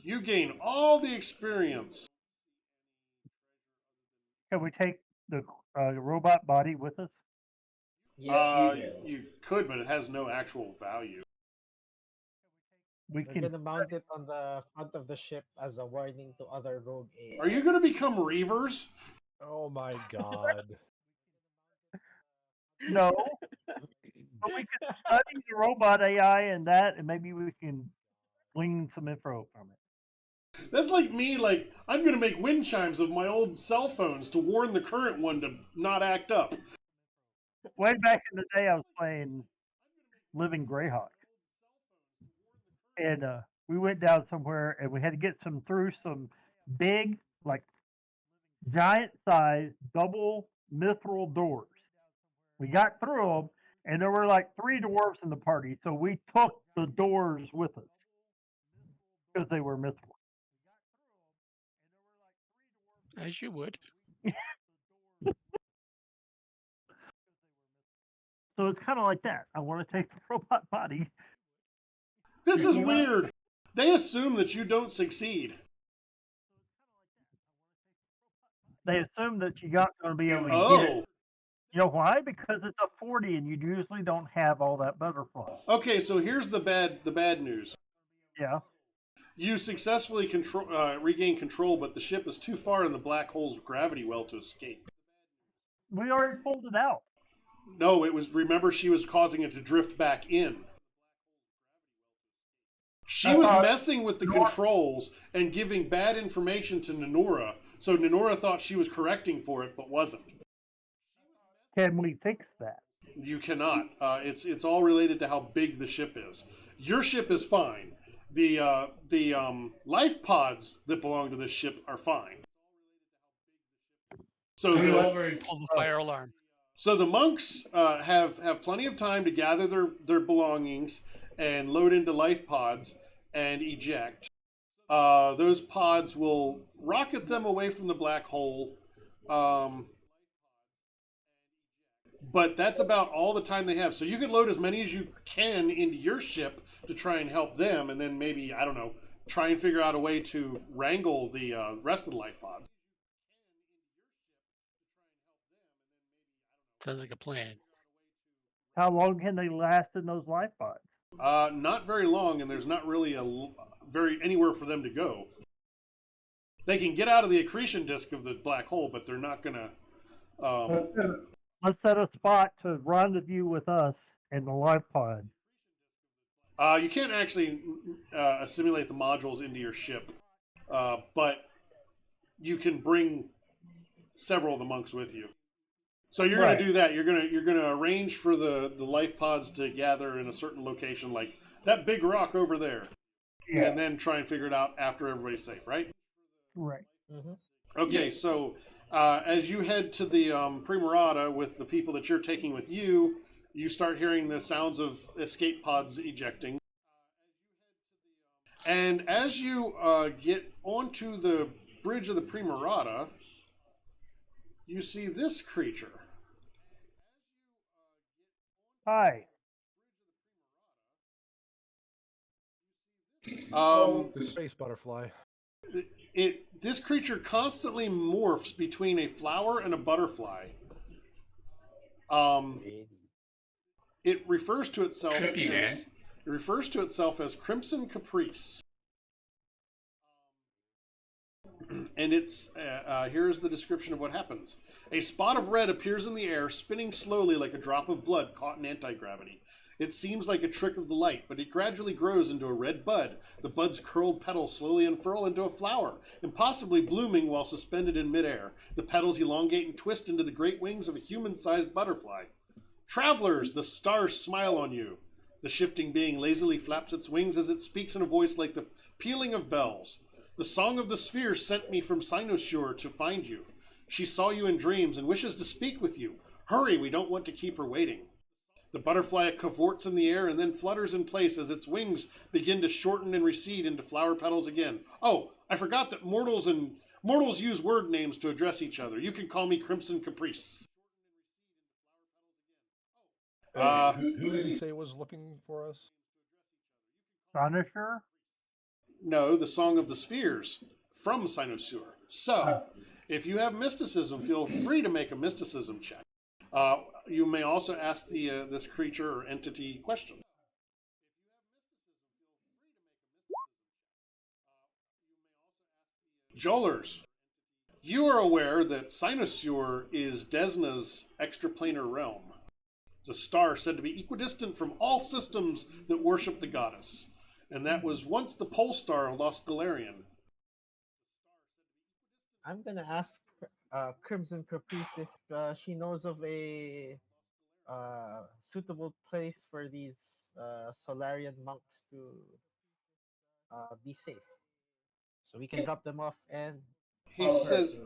[SPEAKER 1] You gain all the experience.
[SPEAKER 4] Can we take the robot body with us?
[SPEAKER 7] Yes,
[SPEAKER 1] You could, but it has no actual value.
[SPEAKER 4] We
[SPEAKER 2] We're
[SPEAKER 4] can.
[SPEAKER 2] gonna mount it on the front of the ship as a warning to other rogue AI.
[SPEAKER 1] Are you going to become Reavers?
[SPEAKER 3] Oh my god.
[SPEAKER 4] No, but we can study the robot AI and that, and maybe we can glean some info from it.
[SPEAKER 1] That's like me, like, I'm going to make wind chimes of my old cell phones to warn the current one to not act up.
[SPEAKER 4] Way back in the day, I was playing Living Greyhawk, and we went down somewhere, and we had to get through some big, like giant size double mithril doors. We got through them, and there were like 3 dwarves in the party, so we took the doors with us because they were mithril.
[SPEAKER 6] As you would.
[SPEAKER 4] So it's kind of like that. I want to take the robot body.
[SPEAKER 1] This is weird. They assume that you don't succeed.
[SPEAKER 4] They assume that you're not going to be able to get it.
[SPEAKER 1] Oh,
[SPEAKER 4] You know why? Because it's a 40, and you usually don't have all that butterfly.
[SPEAKER 1] okay. So here's the bad news.
[SPEAKER 4] Yeah.
[SPEAKER 1] You successfully regain control, but the ship is too far in the black hole's gravity well to escape.
[SPEAKER 4] We already pulled it out.
[SPEAKER 1] No, it was. Remember, she was causing it to drift back in. She was messing with the controls and giving bad information to Nenora, so Nenora thought she was correcting for it, but wasn't.
[SPEAKER 4] Can we fix that?
[SPEAKER 1] You cannot. It's all related to how big the ship is. Your ship is fine. The life pods that belong to this ship are fine. So
[SPEAKER 6] Pull
[SPEAKER 1] the
[SPEAKER 6] over and pull the fire alarm.
[SPEAKER 1] So the monks have plenty of time to gather their belongings and load into life pods and eject. Those pods will rocket them away from the black hole. But that's about all the time they have. So you could load as many as you can into your ship to try and help them, and then maybe, I don't know, try and figure out a way to wrangle the rest of the life pods.
[SPEAKER 6] Sounds like a plan.
[SPEAKER 4] How long can they last in those life pods?
[SPEAKER 1] Not very long, and there's not really anywhere for them to go. They can get out of the accretion disk of the black hole, but they're not gonna.
[SPEAKER 4] Let's set a spot to rendezvous with us in the life pod.
[SPEAKER 1] You can't actually assimilate the modules into your ship, but you can bring several of the monks with you. So you're going to do that. You're going to arrange for the life pods to gather in a certain location, like that big rock over there, and then try and figure it out after everybody's safe, right?
[SPEAKER 4] Right.
[SPEAKER 2] Mm-hmm.
[SPEAKER 1] Okay, so as you head to the Primarata with the people that you're taking with you, you start hearing the sounds of escape pods ejecting. And as you get onto the bridge of the Primarata, you see this creature.
[SPEAKER 4] Hi.
[SPEAKER 3] The space butterfly.
[SPEAKER 1] This creature constantly morphs between a flower and a butterfly. It refers to itself
[SPEAKER 8] Trippy, man.
[SPEAKER 1] It refers to itself as Crimson Caprice. and it's here's the description of what happens. A spot of red appears in the air, spinning slowly like a drop of blood caught in anti-gravity. It seems like a trick of the light, but it gradually grows into a red bud. The bud's curled petals slowly unfurl into a flower, impossibly blooming while suspended in midair. The petals elongate and twist into the great wings of a human-sized butterfly. Travelers, the stars smile on you. The shifting being lazily flaps its wings as it speaks in a voice like the pealing of bells. The song of the spheres sent me from Cynosure to find you. She saw you in dreams and wishes to speak with you. Hurry, we don't want to keep her waiting. The butterfly cavorts in the air and then flutters in place as its wings begin to shorten and recede into flower petals again. Oh, I forgot that mortals use word names to address each other. You can call me Crimson Caprice.
[SPEAKER 3] Who did he say was looking for us?
[SPEAKER 4] Cynosure?
[SPEAKER 1] No, the Song of the Spheres from Cynosure. So, if you have mysticism, feel free to make a mysticism check. You may also ask the this creature or entity question. Jolers, you are aware that Cynosure is Desna's extraplanar realm. It's a star said to be equidistant from all systems that worship the goddess, and that was once the pole star Lost Galarian.
[SPEAKER 2] I'm gonna ask Crimson Caprice if she knows of a suitable place for these Solarian monks to be safe, so we can drop them off and
[SPEAKER 1] He says,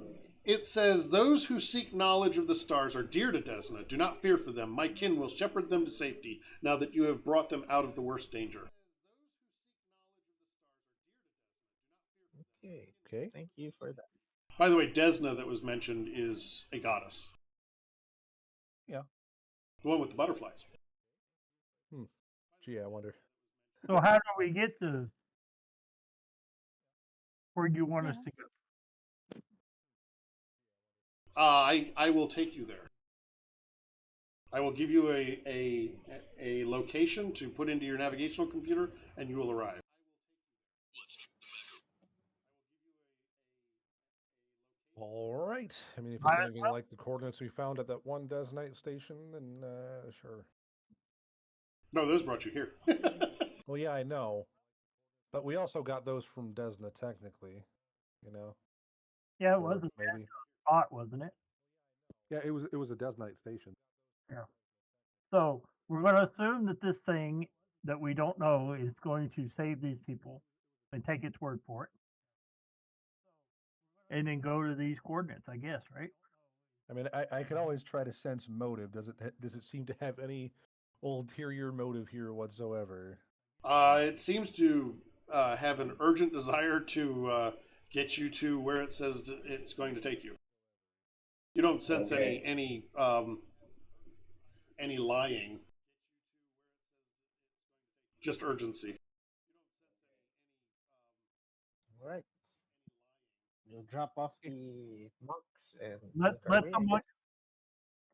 [SPEAKER 1] it says, those who seek knowledge of the stars are dear to Desna. Do not fear for them. My kin will shepherd them to safety now that you have brought them out of the worst danger.
[SPEAKER 2] Okay.
[SPEAKER 3] Okay.
[SPEAKER 2] Thank you for that.
[SPEAKER 1] By the way, Desna that was mentioned is a goddess.
[SPEAKER 3] Yeah.
[SPEAKER 1] The one with the butterflies.
[SPEAKER 3] Gee, I wonder.
[SPEAKER 4] So how do we get to where you want us to go?
[SPEAKER 1] I will take you there. I will give you a location to put into your navigational computer, and you will arrive.
[SPEAKER 3] All right. I mean, if
[SPEAKER 4] Might
[SPEAKER 3] it's
[SPEAKER 4] as
[SPEAKER 3] anything like the coordinates we found at that one Desnite station, then sure.
[SPEAKER 1] No, those brought you here.
[SPEAKER 3] Well, yeah, I know. But we also got those from Desna, technically. You know?
[SPEAKER 4] Yeah, it
[SPEAKER 3] Or
[SPEAKER 4] was a
[SPEAKER 3] maybe.
[SPEAKER 4] spot, wasn't it?
[SPEAKER 3] Yeah, it was a Desnite station.
[SPEAKER 4] Yeah. So we're going to assume that this thing that we don't know is going to save these people and take its word for it. And then go to these coordinates, I guess, right?
[SPEAKER 3] I mean, I can always try to sense motive. Does it seem to have any ulterior motive here whatsoever?
[SPEAKER 1] It seems to have an urgent desire to get you to where it says it's going to take you. You don't sense any lying, just urgency.
[SPEAKER 2] All right. We'll drop off the monks and
[SPEAKER 4] Let
[SPEAKER 2] make our
[SPEAKER 4] let
[SPEAKER 2] way,
[SPEAKER 4] the
[SPEAKER 2] I
[SPEAKER 4] monks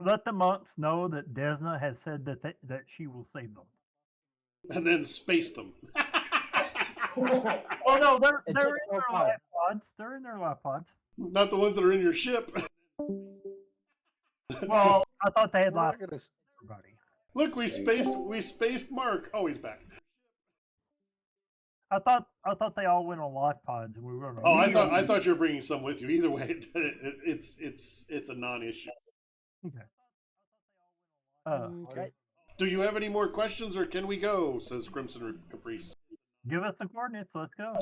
[SPEAKER 4] let the monks know that Desna has said that she will save them.
[SPEAKER 1] And then space them.
[SPEAKER 4] Oh no, they're
[SPEAKER 2] It's
[SPEAKER 4] in
[SPEAKER 2] just
[SPEAKER 4] their
[SPEAKER 2] no pod.
[SPEAKER 4] life pods. They're in their life pods.
[SPEAKER 1] Not the ones that are in your ship.
[SPEAKER 4] Well, I thought they had
[SPEAKER 3] We're
[SPEAKER 4] life
[SPEAKER 3] not gonna.
[SPEAKER 4] everybody.
[SPEAKER 1] Look, we spaced Mark. Oh, he's back.
[SPEAKER 4] I thought they all went on life pods and we were going to.
[SPEAKER 1] Oh, I thought you were bringing some with you. Either way, it's a non-issue.
[SPEAKER 4] Okay.
[SPEAKER 2] All
[SPEAKER 3] Okay.
[SPEAKER 2] right.
[SPEAKER 1] Do you have any more questions, or can we go? Says Crimson Caprice.
[SPEAKER 4] Give us the coordinates. Let's go.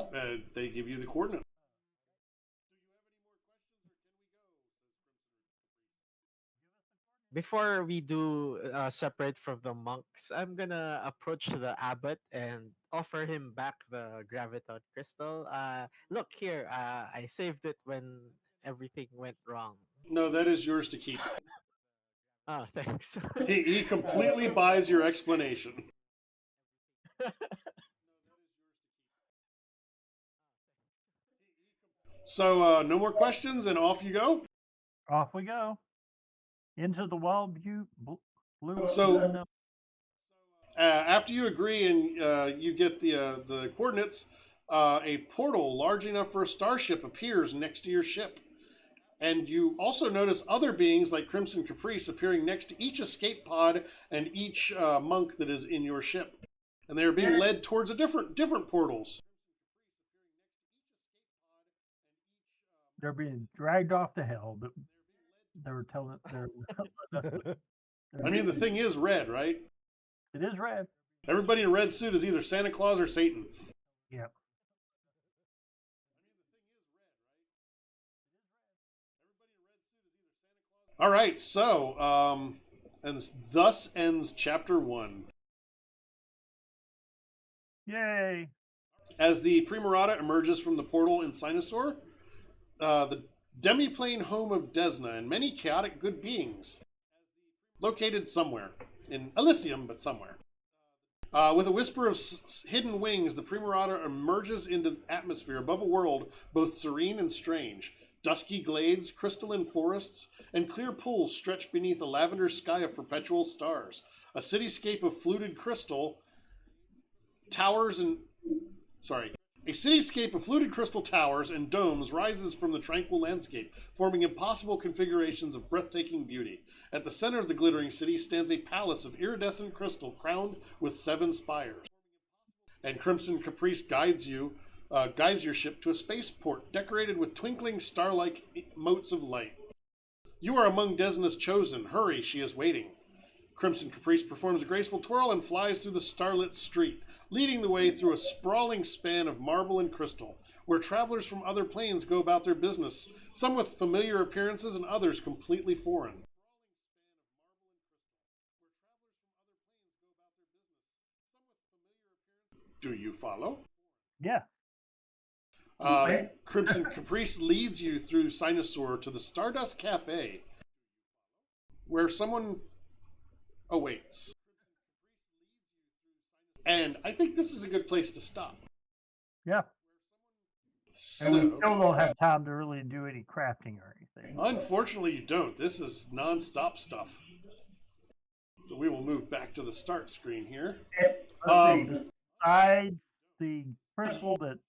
[SPEAKER 1] They give you the coordinate.
[SPEAKER 2] Before we do separate from the monks, I'm gonna approach the abbot and offer him back the graviton crystal. Look here, I saved it when everything went wrong.
[SPEAKER 1] No, that is yours to keep.
[SPEAKER 2] Oh, thanks.
[SPEAKER 1] He completely buys your explanation. So no more questions, and off you go.
[SPEAKER 4] Off we go. Into the wild blue.
[SPEAKER 1] So after you agree and you get the coordinates, a portal large enough for a starship appears next to your ship. And you also notice other beings like Crimson Caprice appearing next to each escape pod and each monk that is in your ship. And they are being led towards a different portals.
[SPEAKER 4] They're being dragged off to hell, but they were telling
[SPEAKER 1] I mean, the thing is red, right?
[SPEAKER 4] it is red.
[SPEAKER 1] Everybody in a red suit is either Santa Claus or Satan.
[SPEAKER 4] Yep.
[SPEAKER 1] All right, so and thus ends chapter 1.
[SPEAKER 4] Yay.
[SPEAKER 1] As the Primarata emerges from the portal in Sinosaur, the demiplane home of Desna and many chaotic good beings, located somewhere in Elysium, but somewhere. With a whisper of hidden wings, the Primarata emerges into the atmosphere above a world both serene and strange. Dusky glades, crystalline forests, and clear pools stretch beneath a lavender sky of perpetual stars. A cityscape of fluted crystal towers and a cityscape of fluted crystal towers and domes rises from the tranquil landscape, forming impossible configurations of breathtaking beauty. At the center of the glittering city stands a palace of iridescent crystal crowned with 7 spires. And Crimson Caprice guides your ship to a spaceport decorated with twinkling star-like motes of light. You are among Desna's chosen. Hurry, she is waiting. Crimson Caprice performs a graceful twirl and flies through the starlit street, leading the way through a sprawling span of marble and crystal, where travelers from other planes go about their business, some with familiar appearances and others completely foreign. Do you follow?
[SPEAKER 4] Yeah.
[SPEAKER 1] Crimson Caprice leads you through Sinosaur to the Stardust Cafe, where someone awaits. And I think this is a good place to stop.
[SPEAKER 4] Yeah. And we still don't have time to really do any crafting or anything.
[SPEAKER 1] Unfortunately, you don't. This is non-stop stuff. So we will move back to the start screen here.
[SPEAKER 4] Besides the crystal that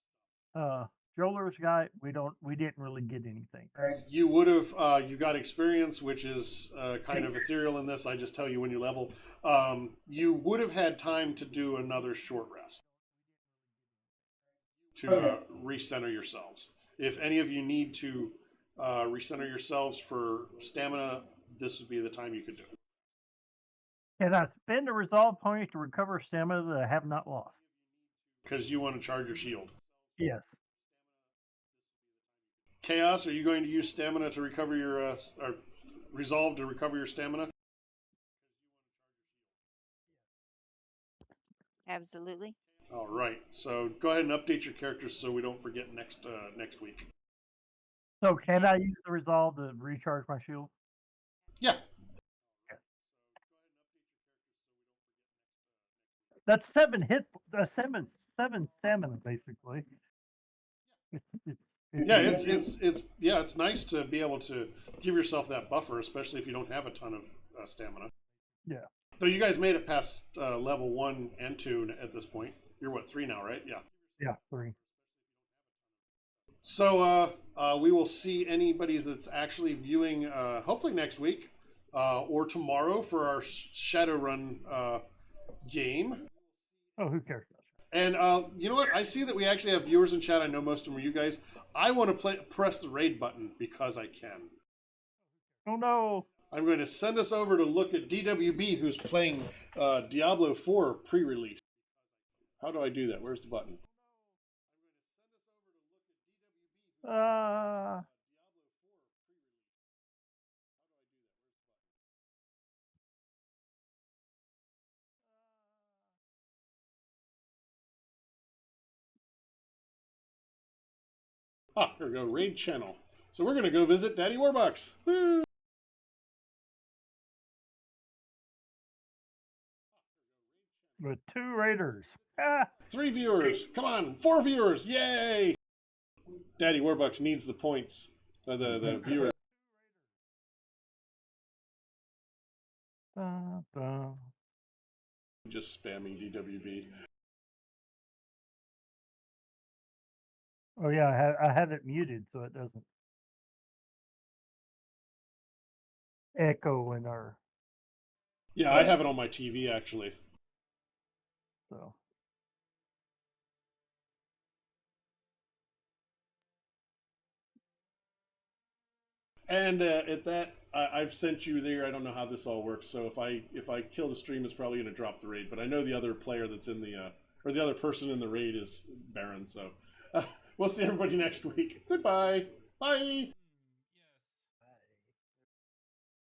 [SPEAKER 4] Joler's got, we didn't really get anything.
[SPEAKER 1] You would have you got experience, which is kind of ethereal in this. I just tell you when you level. You would have had time to do another short rest to recenter yourselves. If any of you need to recenter yourselves for stamina, this would be the time you could do it.
[SPEAKER 4] Can I spend a resolve point to recover stamina that I have not lost?
[SPEAKER 1] Because you want to charge your shield.
[SPEAKER 4] Yes.
[SPEAKER 1] Chaos, are you going to use stamina to recover your or resolve to recover your stamina?
[SPEAKER 5] Absolutely.
[SPEAKER 1] All right. So go ahead and update your characters so we don't forget next week.
[SPEAKER 4] So can I use the resolve to recharge my shield?
[SPEAKER 1] Yeah.
[SPEAKER 4] That's 7 7 stamina basically.
[SPEAKER 1] It's nice to be able to give yourself that buffer, especially if you don't have a ton of stamina.
[SPEAKER 4] Yeah.
[SPEAKER 1] So you guys made it past level 1 and 2 at this point. You're what, 3 now, right? Yeah.
[SPEAKER 4] Yeah, 3.
[SPEAKER 1] So we will see anybody that's actually viewing hopefully next week or tomorrow for our Shadowrun game.
[SPEAKER 4] Oh, who cares?
[SPEAKER 1] And you know what? I see that we actually have viewers in chat. I know most of them are you guys. I want to press the raid button because I can.
[SPEAKER 4] Oh no!
[SPEAKER 1] I'm going to send us over to look at DWB, who's playing Diablo 4 pre-release. How do I do that? Where's the button? Here we go. Raid channel. So we're going to go visit Daddy Warbucks. Woo!
[SPEAKER 4] With 2 raiders.
[SPEAKER 1] 3 viewers. Come on. 4 viewers. Yay! Daddy Warbucks needs the points. The viewers. Just spamming DWB.
[SPEAKER 4] Oh yeah, I have it muted so it doesn't echo in our.
[SPEAKER 1] Yeah, I have it on my TV actually.
[SPEAKER 4] So
[SPEAKER 1] And at that, I've sent you there. I don't know how this all works. So if I kill the stream, it's probably going to drop the raid. But I know the other player that's in the or the other person in the raid is Baron. So we'll see everybody next week. Goodbye. Bye.